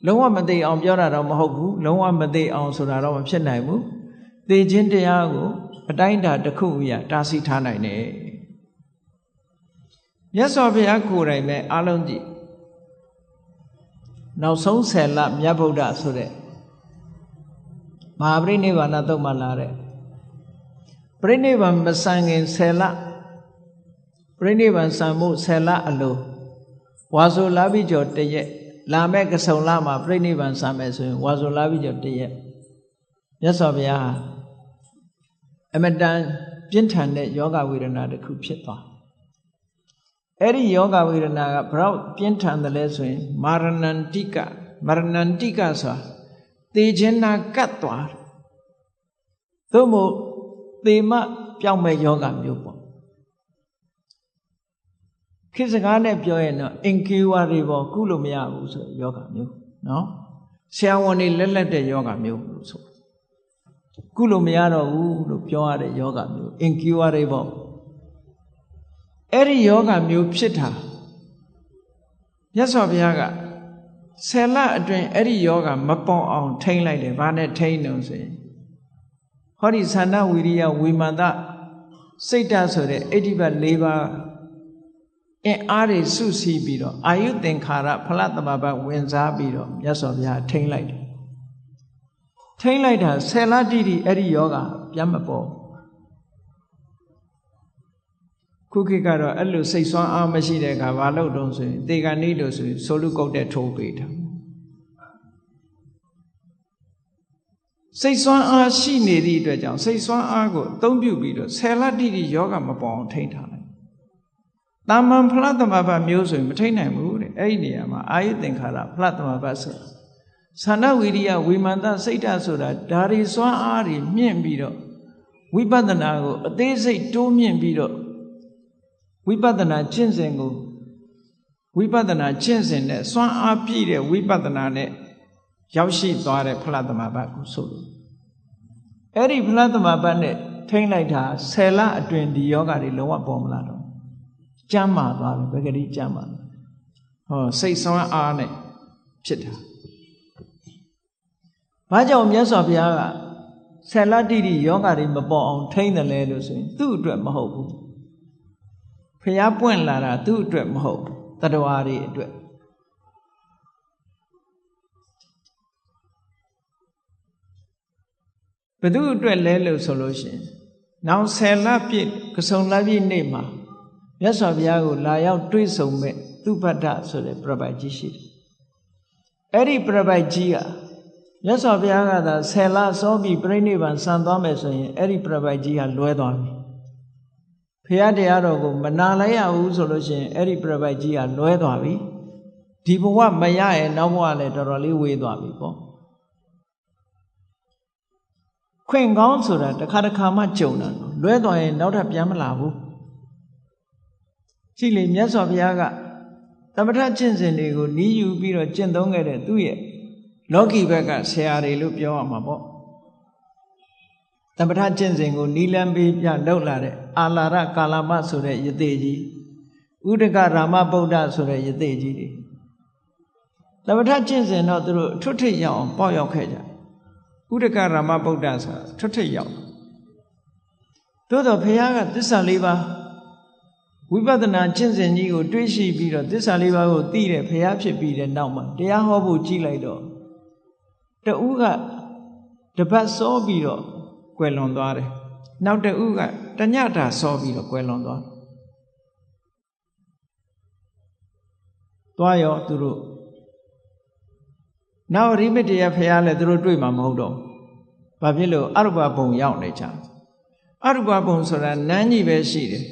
လုံးဝမသိအောင်ပြောတာတော့မဟုတ်ဘူးလုံးဝမသိအောင်ဆိုတာတော့မဖြစ်နိုင်ဘူးသေခြင်းတရားကိုအတိုင်းအတာတစ်ခုရတားဆီးထားနိုင်တယ်မြတ်စွာဘုရားကိုယ်တိုင်ပဲအားလုံးကြည့်နောက်ဆုံး10လမြတ်ဗုဒ္ဓဆိုတဲ့မဟာပရိနိဗ္ဗာန်သုတ်မှာလာတဲ့ပရိနိဗ္ဗာန်မဆံခင်10လပရိနိဗ္ဗာန်ဆံမှု10လအလိုဝါဆိုလာပြီးကျော်တရက်လာမဲ့ကဆုံလမှာပရိနိဗ္ဗာန်ဆံမယ်ဆိုရင်ဝါဆိုလာပြီးကျော်တရက်မြတ်စွာဘုရားအမတန်ပြင်းထန်တဲ့ယောဂဝေဒနာတစ်ခုဖြစ်သွားအဲ့ဒီယောဂဝေဒနာကဘလောက်ပြင်းထန်တယ်လဲဆိုရင်မာရဏန္တိကဆိုတာသေခြင်းနာကတ်သွားသို့မို့သေမပြောင်းမဲ့ယောဂမျိုးပေါ့ခေတ်စကားနဲ့ပြောရင်တော့အင်ကေဝါတွေပေါ့ကုလို့မရဘူးဆိုယောဂမျိုးနော်ဆရာဝန်တွေလက်တဲ့ယောဂမျိုးလို့ဆိုကုလို့မရတော့ဘူးလို့ပြောရတဲ့ယောဂမျိုးအင်ကေဝါတွေပေါ့အဲ့ဒီယောဂမျိုးဖြစ်တာမြတ်စွာဘုရားက10လအတွင်းအဲ့ဒီယောဂမပေါ်အောင်ထိန်းလိုက်တယ်ဘာနဲ့ထိန်းလို့ဆိုရင်ဟောဒီသန္တာဝိရိယဝိမာန်တစိတ်ဓာတ်ဆိုတဲ့အဋ္ဌိပတ်၄ပါးအင်အားတွေစုစည်းပြီးတော့အာယုသင်္ခါရဖလတမဘဝင်စားပြီးတော့မြတ်စွာဘုရားထိန်းလိုက်တယ်ထိန်းလိုက်တာ10လတိတိအဲ့ဒီယောဂပြန်မပေါ် ခုခေတ်ကတော့အဲ့လိုစိတ်ဆွမ်းအားမရှိတဲ့အခါဘာလို့တုံးဆိုရင်တေကန်နီးလို့ဆိုရင်ဆိုလူကုတ်တဲ့ထိုးပေးတာစိတ်ဆွမ်းအားရှိနေသည့်အတွက်ကြောင့်စိတ်ဆွမ်းအားကိုအသုံးပြုပြီးတော့ဆယ်လတိတိယောဂမပေါ်အောင်ထိန်းထားလိုက်တာမန်ဖလားသမဘမျိုးဆိုရင်မထိန်းနိုင်ဘူးတဲ့အဲ့ဒီနေရာမှာအာယုသင်္ခါရဖလားသမဘဆိုတာသန္ဓဝိရိယဝိမာန်တစိတ်ဓာတ်ဆိုတာဒါတွေစွမ်းအားတွေမြင့်ပြီးတော့ဝိပဿနာကိုအသေးစိတ်တိုးမြင့်ပြီးတော့ဝိပဿနာကျင့်စဉ်ကိုဝိပဿနာကျင့်စဉ်နဲ့စွမ်းအားပြည့်တဲ့ဝိပဿနာနဲ့ရောက်ရှိသွားတဲ့ဖလားသမဘကိုဆိုလို့အဲ့ဒီဖလားသမဘနဲ့ထိန်းလိုက်တာ10လအတွင်းဒီယောဂတွေလုံးဝပေါ်မလာတော့ကျမ်းမာသွားပြီဘယ်ကလေးကျမ်းမာဟောစိတ်ဆွမ်းအားနဲ့ဖြစ်တာဘာကြောင့်မြတ်စွာဘုရားကဆယ်လတိတိယောဂတွေမပေါ်အောင်ထိန်းတယ်လဲလို့ဆိုရင်သူ့အတွက်မဟုတ်ဘူးဘုရားပွင့်လာတာသူ့အတွက်မဟုတ်တတ္တဝါတွေအတွက်ဘယ်သူအတွက်လဲလို့ဆိုလို့ရှိရင်နောက်ဆယ်လပြည့်ကစုံလပြည့်နေ့မှာမြတ်စွာဘုရားကိုလာရောက်တွေ့ဆုံမဲ့သူပတ္တဆိုတဲ့ပြပိုက်ကြီးရှိတယ်အဲ့ဒီပြပိုက်ကြီးကမြတ်စွာဘုရားကသာဆယ်လစောပြီးပြိဋိဘံဆံသွားမယ်ဆိုရင်အဲ့ဒီပြပိုက်ကြီးကလွဲသွားပြီဘုရားတရားတော်ကိုမနာလိုက်ရဘူးဆိုလို့ရှိရင်အဲ့ဒီပြပိုက်ကြီးကလွဲသွားပြီဒီဘဝမရရဲ့နောက်ဘဝလည်းတော်တော်လေးဝေးသွားပြီပေါ့ခွင့်ကောင်းဆိုတာတစ်ခါတစ်ခါမှကြုံတာလွဲသွားရင်နောက်ထပ်ပြန်မလာဘူးကြည့်လေမြတ်စွာဘုရားကသမထကျင့်စဉ်တွေကိုနီးယူပြီးတော့ကျင့်သုံးခဲ့တဲ့သူ့ရဲ့လောကီဘက်ကဆရာတွေလို့ပြောရမှာပေါ့သမထကျင့်စဉ်ကိုနီးလန်းပေးပြလောက်လာတဲ့အာလာရကာလမဆိုတဲ့ယသိကြီးဥဒကရာမဗုဒ္ဓဆိုတဲ့ယသိကြီးတွေသမထကျင့်စဉ်တော့သူတို့ထွတ်ထိပ်ရောက်အောင်ပေါက်ရောက်ခဲ့ကြဥဒကရာမဗုဒ္ဓဆိုတာထွတ်ထိပ်ရောက်သို့တော့ဘုရားကသစ္စာလေးပါးဝိပဿနာကျင့်စဉ်ကြီးကိုတွေးရှိပြီးတော့သစ္စာလေးပါးကိုသိတဲ့ဘုရားဖြစ်ပြီးတဲ့နောက်မှာတရားဟောဖို့ကြည်လိုက်တော့တူကတပတ်စောပြီးတော့ကွယ်လွန်သွားတယ်နောက်တူကတညတာစောပြီးတော့ကွယ်လွန်သွားရောသူတို့နောက်ရိမတ္တရဘုရားလည်းသူတို့တွေ့မှာမဟုတ်တော့ဘာဖြစ်လို့အရုပဘုံရောက်နေကြအရုပဘုံဆိုတာနန်းကြီးပဲရှိတယ်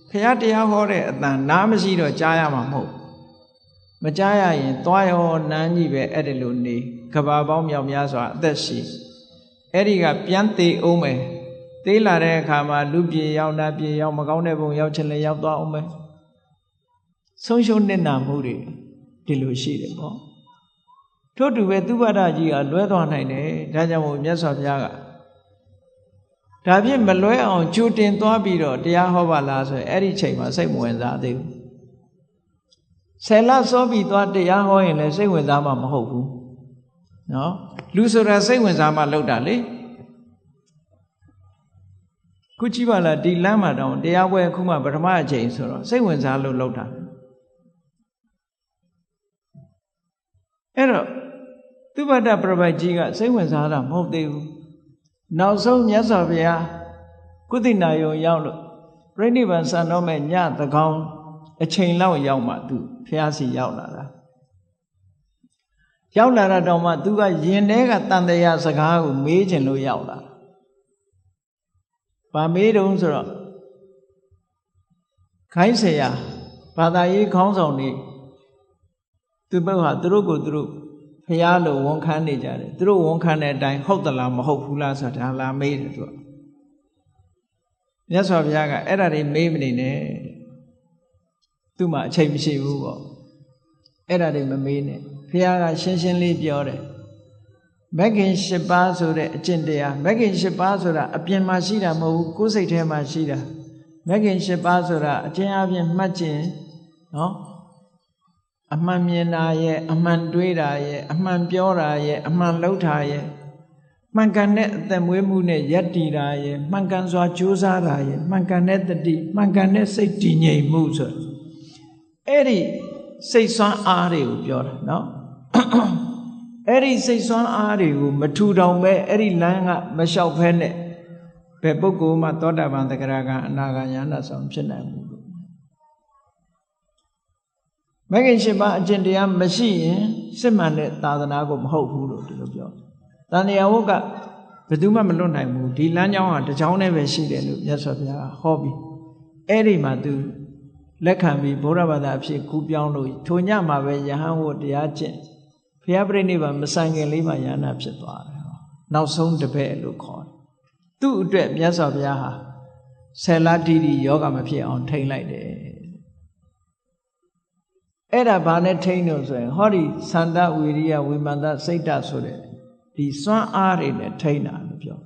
ဘုရားတရားဟောတဲ့အတန်နားမရှိတော့ကြားရမှာမဟုတ်မကြားရရင်သွားရောနန်းကြီးပဲအဲ့ဒီလိုနေကဘာပေါင်းမြောက်များစွာအသက်ရှိအဲ့ဒီကပြန်သေးအောင်မယ်သေးလာတဲ့အခါမှာလူပြေရောက်နာပြေရောက်မကောင်းတဲ့ဘုံရောက်ချင်လည်းရောက်သွားအောင်မယ်ဆုံးရှုံးနစ်နာမှုတွေဒီလိုရှိတယ်ပေါ့ထို့တူပဲသူပ္ပဒကြီးကလွဲသွားနိုင်တယ်ဒါကြောင့်မို့မြတ်စွာဘုရားကဒါဖြင့်မလွဲအောင်ကြိုတင်သွားပြီးတော့တရားဟောပါလားဆိုရင်အဲ့ဒီချိန်မှာစိတ်မဝင်စားသေးဘူးဆယ်လစောပြီးသွားတရားဟောရင်လည်းစိတ်ဝင်စားမှမဟုတ်ဘူးနော်လူဆိုတာစိတ်ဝင်စားမှလောက်တာလေခုကြည့်ပါလားဒီလမ်းမှာတောင်တရားပွဲခုမှပထမအချိန်ဆိုတော့စိတ်ဝင်စားလို့လောက်တာအဲ့တော့သူပ္ပတ္တပြပိုက်ကြီးကစိတ်ဝင်စားတာမဟုတ်သေးဘူးနောက်ဆုံးမြတ်စွာဘုရားကုသိနာယုံရောက်လို့ပြိဋိဘံဆံတော်မဲ့ညသကောင်းအချိန်လောက်ရောက်မှသူဘုရားစီရောက်လာတာတော့မှသူကယင်ထဲကတန်တရားစကားကိုမေးချင်လို့ရောက်လာဗာမေးတုံးဆိုတော့ခိုင်းเสียဘာသာရေးခေါင်းဆောင်နေသူဘက်ဟာသူတို့ကိုသူတို့ဖျားလို့ဝန်ခံနေကြတယ်သူတို့ဝန်ခံတဲ့အတိုင်းဟုတ်သလားမဟုတ်ဘူးလားဆိုတာလာမေးတယ်သူကမြတ်စွာဘုရားကအဲ့ဒါတွေမေးမနေနဲ့သူ့မှာအချိန်မရှိဘူးပေါ့အဲ့ဒါတွေမမေးနဲ့ဘုရားကရှင်းရှင်းလေးပြောတယ်မဂ္ဂင်၈ပါးဆိုတဲ့အကျင့်တရားမဂ္ဂင်၈ပါးဆိုတာအပြင်မှာရှိတာမဟုတ်ဘူးကိုယ်စိတ်ထဲမှာရှိတာမဂ္ဂင်၈ပါးဆိုတာအကျင့်အပြင်မှတ်ခြင်းနော်အမှန်မြင်တာရဲ့အမှန်တွေးတာရဲ့အမှန်ပြောတာရဲ့အမှန်လှုပ်တာရဲ့မှန်ကန်တဲ့အသက်မွေးမှုနဲ့ယက်တည်တာရဲ့မှန်ကန်စွာကြိုးစားတာရဲ့မှန်ကန်တဲ့တတိမှန်ကန်တဲ့စိတ်တည်ငြိမ်မှုဆိုအဲ့ဒီစိတ်ဆွမ်းအားတွေကိုပြောတာနော်အဲ့ဒီစိတ်ဆွမ်းအားတွေကိုမထူထောင်ပဲအဲ့ဒီလမ်းကမလျှောက်ဖဲနဲ့ဘယ်ပုဂ္ဂိုလ်မှသောတာပန်သဂရကအနာဂါယန္တဆောင်ဖြစ်နိုင်ဘူး မဂ္ဂင်၈ပါးအကျင့်တရားမရှိရင်စစ်မှန်တဲ့သာသနာကိုမဟုတ်ဘူးလို့ဒီလိုပြောတဏှာဝုတ်ကဘယ်သူမှမလွတ်နိုင်ဘူးဒီလမ်းကြောင်းဟာတစ်ကြောင်းနဲ့ပဲရှိတယ်လို့မြတ်စွာဘုရားဟောပြီးအဲ့ဒီမှာသူလက်ခံပြီးဗုဒ္ဓဘာသာအဖြစ်ကူးပြောင်းလို့ထိုညမှာပဲယဟန်ဝတ်တရားကျင့်ဘုရားပြိဋိဘံမဆိုင်ခင်လေးမှာယဟနာဖြစ်သွားတယ်နောက်ဆုံးတပည့်လို့ခေါ်တယ်သူ့အတွက်မြတ်စွာဘုရားဟာဆယ်လတိတိယောဂမဖြစ်အောင်ထိန်းလိုက်တယ်အဲ့ဒါဘာနဲ့ထိန်းလို့ဆိုရင်ဟောဒီသန္တဝီရိယဝိမာန်တစိတ်တဆိုတဲ့ဒီစွမ်းအားတွေနဲ့ထိန်းတာလို့ပြော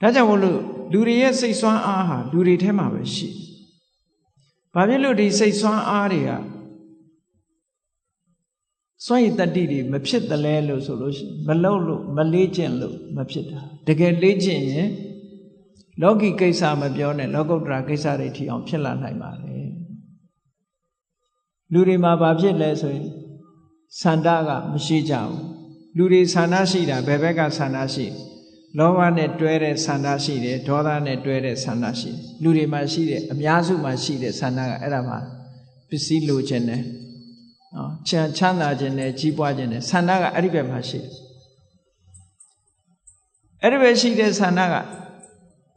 ဒါကြောင့်မို့လို့လူတွေရဲ့စိတ်စွမ်းအားဟာလူတွေထဲမှာပဲရှိဘာဖြစ်လို့ဒီစိတ်စွမ်းအားတွေကစွန့်ရည်တတိတွေမဖြစ်တယ်လဲလို့ဆိုလို့ရှိရင်မလုံလို့မလေးကျင့်လို့မဖြစ်တာတကယ်လေးကျင့်ရင်လောကီကိစ္စမပြောနဲ့လောကုတ္တရာကိစ္စတွေထီအောင်ဖြစ်လာနိုင်ပါလေလူတွေမှာဘာဖြစ်လဲဆိုရင်ဆန္ဒကမရှိကြဘူးလူတွေဆန္ဒရှိတာဘယ်ဘက်ကဆန္ဒရှိလောဘနဲ့တွဲတဲ့ဆန္ဒရှိတယ်ဒေါသနဲ့တွဲတဲ့ဆန္ဒရှိတယ်လူတွေမှာရှိတဲ့အများစုမှာရှိတဲ့ဆန္ဒကအဲ့ဒါမှပစ္စည်းလိုချင်တယ်နော်ချမ်းသာခြင်းနဲ့ကြီးပွားခြင်းနဲ့ဆန္ဒကအဲ့ဒီဘက်မှာရှိတယ်အဲ့ဒီဘက်ရှိတဲ့ဆန္ဒက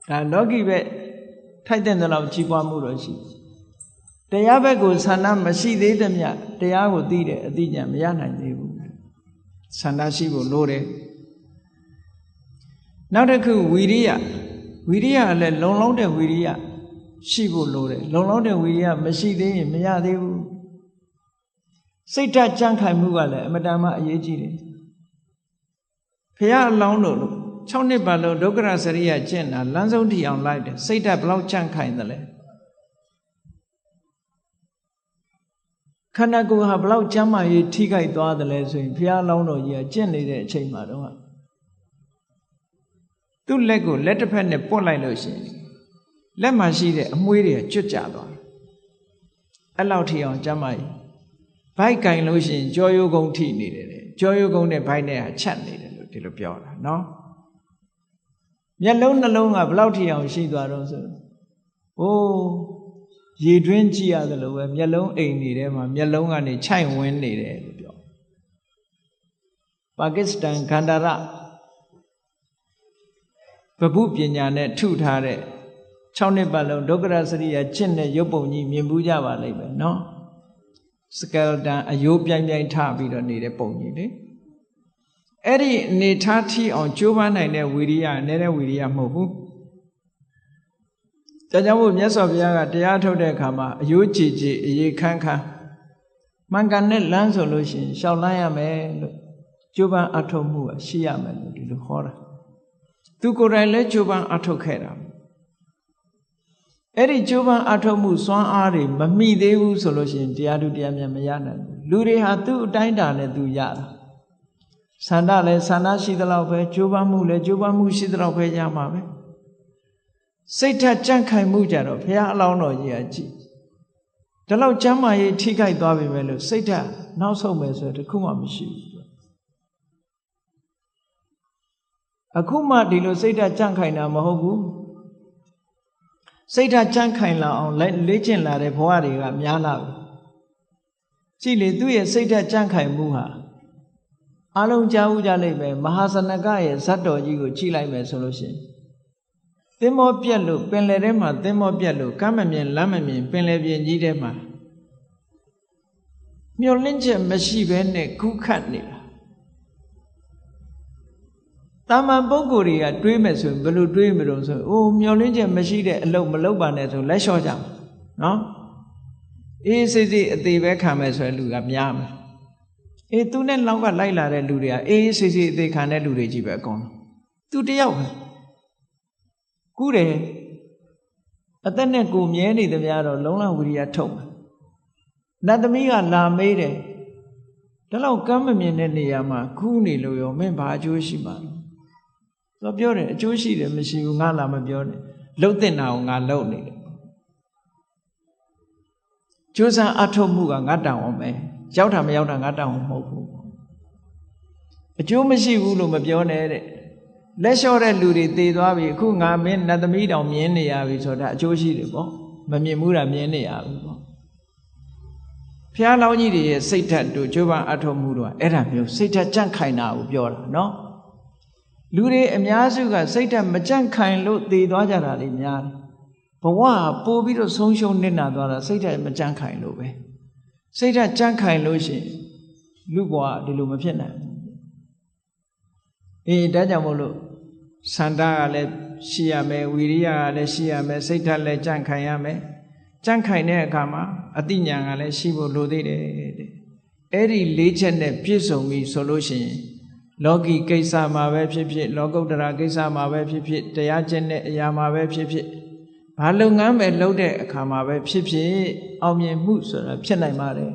ဒါလောကီဘက်ထိုက်တဲ့လောက်ကြီးပွားမှုတော့ရှိတရားဘက်ကိုဆန္ဒမရှိသေးတဲ့မြတ်တရားကိုသိတဲ့အသိဉာဏ်မရနိုင်သေးဘူးဆန္ဒရှိဖို့လိုတယ်နောက်တစ်ခုဝီရိယလည်းလုံလောက်တဲ့ဝီရိယရှိဖို့လိုတယ်လုံလောက်တဲ့ဝီရိယမရှိသေးရင်မရသေးဘူးစိတ်ဓာတ်ကြံ့ခိုင်မှုကလည်းအမတန်မှအရေးကြီးတယ်ဘုရားအလောင်းလို့6နှစ်ပတ်လုံးဒုက္ခရစရိယကျင့်တာလမ်းဆုံးထိအောင်လိုက်တယ်စိတ်ဓာတ်ဘလောက်ကြံ့ခိုင်တယ်လဲခန္ဓာကိုယ်ဟာဘလောက်ကျမ်းမာရေးထိခိုက်သွားတယ်လဲဆိုရင်ဘုရားအလောင်းတော်ကြီးကကျင့်နေတဲ့အချိန်မှာတော့သူ့လက်ကိုလက်တစ်ဖက်နဲ့ပွတ်လိုက်လို့ရှိရင်လက်မှာရှိတဲ့အမွှေးတွေကျွတ်ကျသွားတယ်အဲ့လောက်ထိအောင်ကျမ်းမာရေးဘိုက်ကင်လို့ရှိရင်ကြောရိုးကုန်းထိနေတယ်ကြောရိုးကုန်းနဲ့ဘိုက်နဲ့ချက်နေတယ်လို့ဒီလိုပြောတာနော်မျက်လုံးနှလုံးကဘလောက်ထိအောင်ရှိသွားတော့ဆိုအိုးရေတွင်းကြည့်ရတယ်လို့ပဲမျက်လုံးအိမ်နေတဲ့မှာမျက်လုံးကနေခြိုက်ဝင်းနေတယ်လို့ပြောပါကစ္စတန်ဂန္ဓာရပပုပညာနဲ့ထုထားတဲ့6နှစ်ပတ်လုံးဒုက္ခရစရိယကျင့်တဲ့ရုပ်ပုံကြီးမြင်ဘူးကြပါလိမ့်မယ်နော်စကယ်တန်အယိုးပြိုင်ပြိုင်ထပြီးတော့နေတဲ့ပုံကြီးလေအဲ့ဒီအနေထားထီအောင်ကြိုးပမ်းနိုင်တဲ့ဝီရိယနေတဲ့ဝီရိယမဟုတ်ဘူးဒါကြောင့်မို့မြတ်စွာဘုရားကတရားထုတ်တဲ့အခါမှာအယိုးကြည်ကြည်အရေးခန်းခန်းမှန်ကန်တဲ့လမ်းဆိုလို့ရှိရင်ရှောက်လန်းရမယ်လို့ကြိုးပမ်းအထောက်မှုရှိရမယ်လို့ဒီလိုခေါ်တာသူကိုယ်တိုင်လည်းကြိုးပမ်းအထောက်ခဲ့တာအဲ့ဒီကြိုးပမ်းအထောက်မှုစွမ်းအားတွေမမိသေးဘူးဆိုလို့ရှိရင်တရားသူတရားမြတ်မရနိုင်ဘူးလူတွေဟာသူ့အတိုင်းတာနဲ့သူရတာဆန္ဒလည်းဆန္ဒရှိသလောက်ပဲကြိုးပမ်းမှုလည်းကြိုးပမ်းမှုရှိသလောက်ပဲရမှာပဲစိတ်ဓာတ်ကြံ့ခိုင်မှုကြတော့ဘုရားအလောင်းတော်ကြီးကကြည်ဒီလောက်ကျမ်းမာရေးထိခိုက်သွားပြီပဲလို့စိတ်ဓာတ်နောက်ဆုံးပဲဆိုတော့တခုမှမရှိဘူးအခုမှဒီလိုစိတ်ဓာတ်ကြံ့ခိုင်တာမဟုတ်ဘူးစိတ်ဓာတ်ကြံ့ခိုင်လာအောင်လေ့ကျင့်လာတဲ့ဘဝတွေကများလာပြီကြည့်လေသူ့ရဲ့စိတ်ဓာတ်ကြံ့ခိုင်မှုဟာအလုံးကြားဦးကြလိမ့်မယ်မဟာစနကရဲ့ဇတ်တော်ကြီးကိုကြည့်လိုက်မယ်ဆိုလို့ရှိရင်သင်္ဘောပြက်လို့ပင်လယ်ထဲမှာသင်္ဘောပြက်လို့ကမ်းမမြင်လမ်းမမြင်ပင်လယ်ပြင်ကြီးထဲမှာမျောလင့်ချက်မရှိဘဲနဲ့ခုခတ်နေတာတာမန်ပုဂ္ဂိုလ်တွေကတွေးမယ်ဆိုရင်ဘယ်လိုတွေးမလို့ဆိုအိုးမျောလင့်ချက်မရှိတဲ့အလုပ်မလုပ်ပါနဲ့ဆိုလက်လျှော့ကြမှာနော်အေးစိတ်စိတ်အသေးပဲခံမယ်ဆိုရင်လူကများမယ်အေးသူနဲ့လောက်ကလိုက်လာတဲ့လူတွေကအေးစိတ်စိတ်အသေးခံတဲ့လူတွေကြီးပဲအကုန်လုံးသူတယောက်ပဲကူးတယ်အသက်နဲ့ကိုမြဲနေသမျှတော့လုံးလဝိရိယထုတ်မယ်နတ်သမီးကလာမေးတယ်ဒါလောက်ကမ်းမမြင်တဲ့နေရာမှာကူးနေလို့ရောမင်းဘာအကျိုးရှိမှာလဲသူပြောတယ်အကျိုးရှိတယ်မရှိဘူးငါလာမပြောနဲ့လှုပ်တင်တာကိုငါလှုပ်နေတယ်ကျိုးစားအထုတ်မှုကငါတောင်းအောင်ပဲရောက်တာမရောက်တာငါတောင်းအောင်မဟုတ်ဘူးအကျိုးမရှိဘူးလို့မပြောနဲ့တဲ့လက်လျှော့တဲ့လူတွေသေသွားပြီအခုငါမင်းနတ်သမီးတောင်မြင်နေရပြီဆိုတာအကျိုးရှိတယ်ပေါ့မမြင်ဘူးတာမြင်နေရပြီပေါ့ ဖျားလောင်းကြီးတွေရဲ့စိတ်ဓာတ်တို့ကြိုးပမ်းအထောက်မှုတို့အဲ့ဒါမျိုးစိတ်ဓာတ်ကြန့်ခိုင်တာကိုပြောတာနော်လူတွေအများစုကစိတ်ဓာတ်မကြန့်ခိုင်လို့သေသွားကြတာတွေများတယ်ဘဝပို့ပြီးတော့ဆုံးရှုံးနစ်နာသွားတာစိတ်ဓာတ်မကြန့်ခိုင်လို့ပဲစိတ်ဓာတ်ကြန့်ခိုင်လို့ရှိရင်လူဘဝဒီလိုမဖြစ်နိုင်ဘူးဒါကြောင့်မို့လို့စန္ဒကလည်းရှိရမယ်ဝီရိယကလည်းရှိရမယ်စိတ်ဓာတ်လည်းကြန့်ခိုင်ရမယ်ကြန့်ခိုင်တဲ့အခါမှာအတိညာကလည်းရှိဖို့လိုသေးတယ်တဲ့အဲ့ဒီ၄ချက်နဲ့ပြည့်စုံပြီဆိုလို့ရှိရင်လောကီကိစ္စမှာပဲဖြစ်ဖြစ်လောကုတ္တရာကိစ္စမှာပဲဖြစ်ဖြစ်တရားကျင့်တဲ့အရာမှာပဲဖြစ်ဖြစ်ဘာလုပ်ငန်းပဲလုပ်တဲ့အခါမှာပဲဖြစ်ဖြစ်အောင်မြင်မှုဆိုတာဖြစ်နိုင်ပါတယ်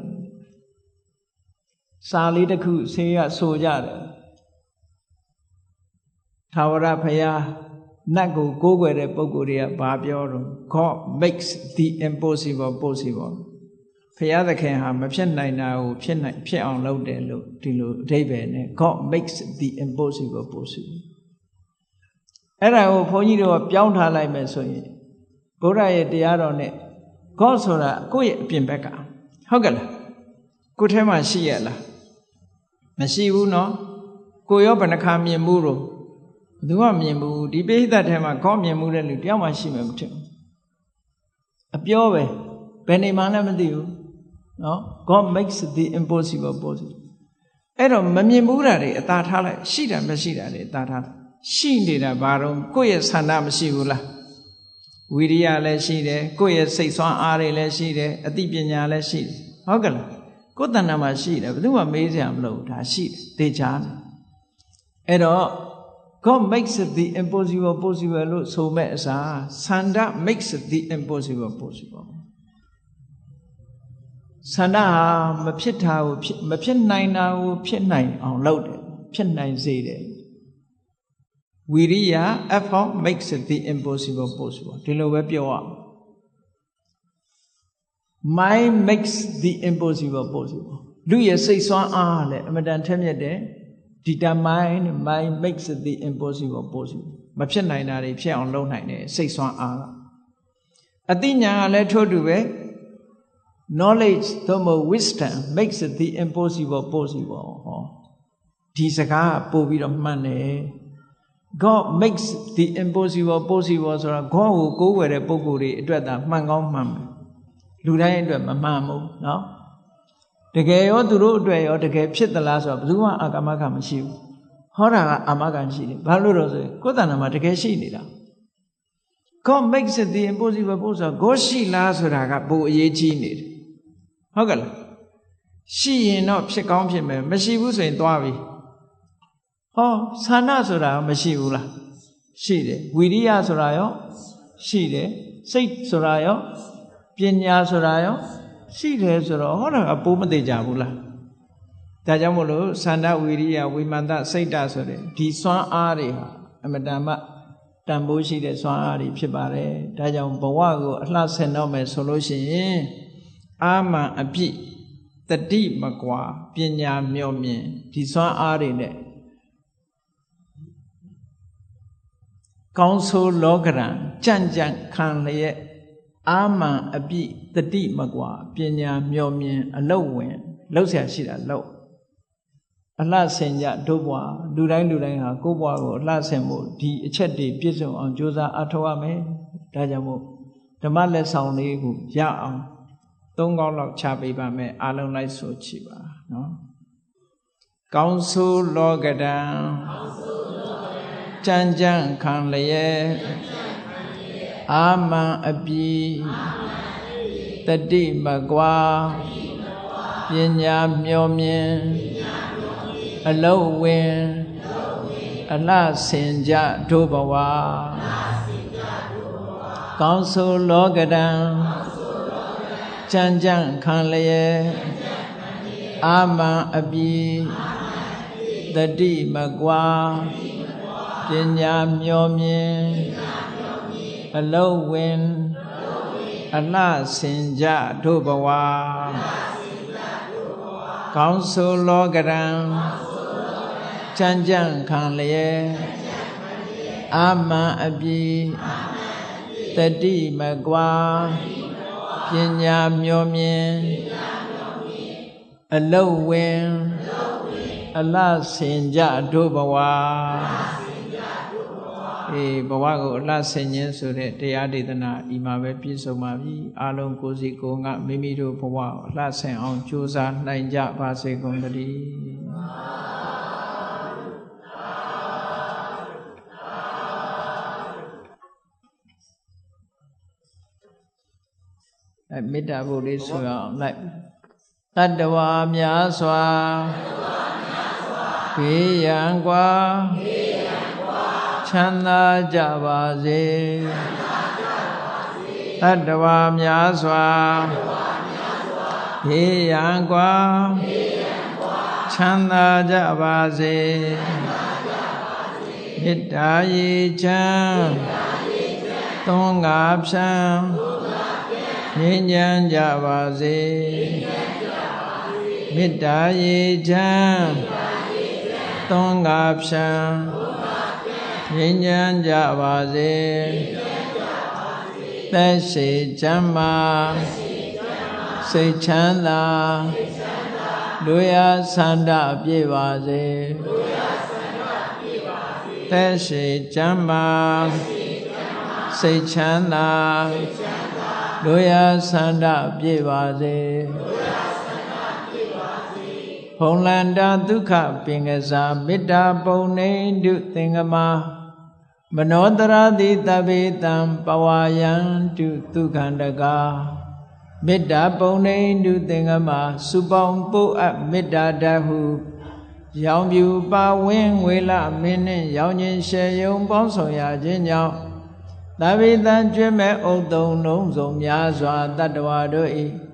စာလေးတစ်ခုဆေးရဆိုကြတယ်ထာဝရဘုရားနတ်ကိုကိုးကွယ်တဲ့ပုဂ္ဂိုလ်တွေကဘာပြောတော့ God makes the impossible possible ဘုရားသခင်ဟာမဖြစ်နိုင်တာကိုဖြစ်အောင်လုပ်တယ်လို့ဒီလိုအဓိပ္ပာယ်နဲ့ God makes the impossible possible အဲ့ဒါကိုဘုန်းကြီးတို့ကပြောင်းထားလိုက်မယ်ဆိုရင်ဘုရားရဲ့တရားတော်နဲ့ God ဆိုတာကိုယ့်ရဲ့အပြင်ဘက်ကဟုတ်ကဲ့လားကိုယ်ထဲမှာရှိရလားမရှိဘူးနော်ကိုရောဘယ်နှခါမြင်မှုတော့သူကမြင်ဘူးဒီပိဋကတ်ထဲမှာခေါင်းမြင်မှုတဲ့လူတယောက်မှရှိမှမထင်ဘူးအပြောပဲဘယ်နေမှလည်းမသိဘူးနော် God makes the impossible possible အဲ့တော့မမြင်ဘူးတာတွေအသာထားလိုက်ရှိတာမရှိတာတွေအသာထားရှိနေတာဘာတော့ကိုယ့်ရဲ့ဆန္ဒမရှိဘူးလားဝိရိယလည်းရှိတယ်ကိုယ့်ရဲ့စိတ်ဆွမ်းအားတွေလည်းရှိတယ်အသိပညာလည်းရှိတယ်ဟုတ်ကဲ့လားကိုယ်တဏ္ဍာမှာရှိတယ်ဘယ်သူမှမေးစရာမလိုဘူးဒါရှိတယ်သေချာတယ်အဲ့တော့God makes the impossible possible လို့ဆိုမဲ့အစားဆန္ဒ makes the impossible possible ဆန္ဒဟာမဖြစ်တာကိုမဖြစ်နိုင်တာကိုဖြစ်နိုင်အောင်လုပ်တယ်ဖြစ်နိုင်စေတယ်ဝိရိယ effort makes the impossible possible ဒီလိုပဲပြောရအောင် mind makes the impossible possible လူရဲ့စိတ်ဆွမ်းအားလည်းအမတန်ထက်မြက်တယ်determine mind makes the impossible possible မဖြစ်နိုင်တာတွေဖြစ်အောင်လုပ်နိုင်တယ်စိတ်ဆွမ်းအားအသိဉာဏ်ကလည်းထို့တူပဲ knowledge သို့မဟုတ် wisdom makes the impossible possible ဟောဒီစကားပို့ပြီးတော့မှန်တယ် God makes the impossible possible ဆိုတာ God ကိုကိုးကွယ်တဲ့ပုဂ္ဂိုလ်တွေအတွက်သာမှန်ကောင်းမှန်မယ်လူတိုင်းအတွက်မမှန်ဘူးเนาะတကယ်ရောသူတို့အတွက်ရောတကယ်ဖြစ်သလားဆိုတော့ဘယ်သူမှအာကမကမရှိဘူးဟောတာကအာမခံရှိတယ်ဘာလို့တော့ဆိုရင်ကိုယ်တဏ္ဍာမှာတကယ်ရှိနေတာ God makes it the impossible possible ကိုရှိလားဆိုတာကပိုအရေးကြီးနေတယ်ဟုတ်ကဲ့လားရှိရင်တော့ဖြစ်ကောင်းဖြစ်မယ်မရှိဘူးဆိုရင်သွားပြီဟောဆန္ဒဆိုတာမရှိဘူးလားရှိတယ်ဝိရိယဆိုတာရောရှိတယ်စိတ်ဆိုတာရောပညာဆိုတာရောရှိတယ်ဆိုတော့ဟောတာကပိုးမသေးကြဘူးလားဒါကြောင့်မို့လို့သန္တာဝိရိယဝိမာန်တစိတ်တဆိုတဲ့ဒီစွမ်းအားတွေဟာအမတန်မှတန်ဖိုးရှိတဲ့စွမ်းအားတွေဖြစ်ပါတယ်ဒါကြောင့်ဘဝကိုအလှဆင်တော့မယ်ဆိုလို့ရှိရင်အာမန်အပြည့်တတိမကွာပညာမြော်မြင်ဒီစွမ်းအားတွေနဲ့ကောင်းဆိုးလောကရန်ကြံ့ကြံ့ခံလျက်အာမန်အပြည့်တတိမကွာပညာမြော်မြင်အလုတ်ဝင်လှုပ်ရှားရှိတာလှုပ်အလှဆင်ကြတို့ဘွားလူတိုင်းဟာကိုယ့်ဘွားကိုအလှဆင်ဖို့ဒီအချက်တွေပြည့်စုံအောင်ကြိုးစားအထောက်ရမယ်ဒါကြောင့်မို့ဓမ္မလက်ဆောင်လေးကိုရအောင်၃ခေါက်လောက်ချပေးပါမယ်အားလုံးလိုက်ဆိုချပါနော်ကောင်းဆိုးလောကဒံကြံ့ကြံ့ခံလျက်အာမန်အပြည့်တတိမကွာပညာမျောမြင်အလုံးဝင်အလှဆင်ကြတို့ဘဝကောင်းဆိုးလောကဒံကြံ့ကြံ့ခံလျက်အာမန်အပြည့်တတိမကွာပညာမျောမြင်အလုံးဝင်အလှဆင်ကြတို့ဘဝကောင်းဆိုးလောကရန်ကြံ့ကြံ့ခံလျက်အာမန်အပြည့်တတိမကွာပညာမျောမြင် အလုတ်ဝင်အလဆင်ကြတို့ဘဝဘဝကိုအလဆင်ခြင်းဆိုတဲ့တရားဒေသနာဒီမှာပဲပြည့်စုံပါပြီအားလုံးကိုယ်စီကိုယ်ငါမိမိတို့ဘဝကိုအလဆင်အောင်ကြိုးစားနိုင်ကြပါစေကုန်သတည်းမေတ္တာဘုရားဆိုအောင်လိုက်တတ္တဝါများစွာဘေးရန်ကွာချမ်းသာကြပါစေတတ္တဝါများစွာဘေးရန်ကွာချမ်းသာကြပါစေမေတ္တာရေချမ်းသွန်ငါဖြံငြိမ်းချမ်းကြပါစေမေတ္တာရေချမ်းသွန်ငါဖြံငြိမ်းချမ်းကြပါစေသက်ရှိချမ်းသာစိတ်ချမ်းသာလူရဆန္ဒပြည့်ပါစေသက်ရှိချမ်းသာစိတ်ချမ်းသာလူရဆန္ဒပြည့်ပါစေဘုံလန္တာဒုက္ခပင်ကစားမေတ္တာပုံနေတုသင်္ကမမနောတရာတိတဗေတံပဝါယံတုဒုက္ခန္တကာမေတ္တာပုံနေတုသင်္ကမစုပေါင်းပို့အပ်မေတ္တာတဟုရောင်ပြူပါဝင်းငွေလမင်းနှင့်ရောင်ခြင်းရှေယုံပေါင်းဆောင်ရခြင်းကြောင့်သဗေတံကျွဲ့မဲ့ဥတုံလုံးစုံများစွာတတ္တဝါတို့၏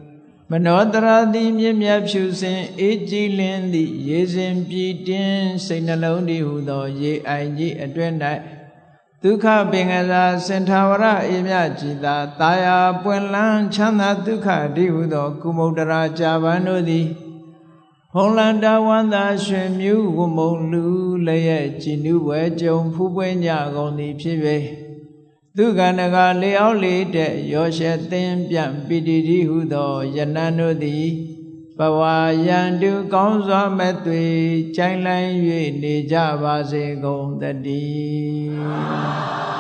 မနောတရာတိမြင့်မြတ်ဖြူစင်အေးကြည်လင်းသည့်ရေစဉ်ပြည်တင်းစိတ်နှလုံးတည်ဟူသောရေအိုင်ကြီးအတွင်း၌ဒုက္ခပင်ကစားစင်ထာဝရအေမြကြည်သာတာယာပွင့်လန်းချမ်းသာဒုက္ခတည်ဟူသောကုမုဒ္ဒရာကြာပန်တို့သည်ဘုံလန္တာဝန္တာရွှင်မြူးဝမုံလူလည်းရဲ့ကြည်နူးဝဲကြုံဖူးပွဲညကုန်သည်ဖြစ်၍ဒုက္ခနကလေအောင်လေတဲ့ရောရှက်သင်ပြန့်ပိတိတိဟုသောယနန်တို့သည်ဘဝယံတုကောင်းစွာမဲ့သွေကြိုင်လိုင်း၍နေကြပါစေကုန်သတည်း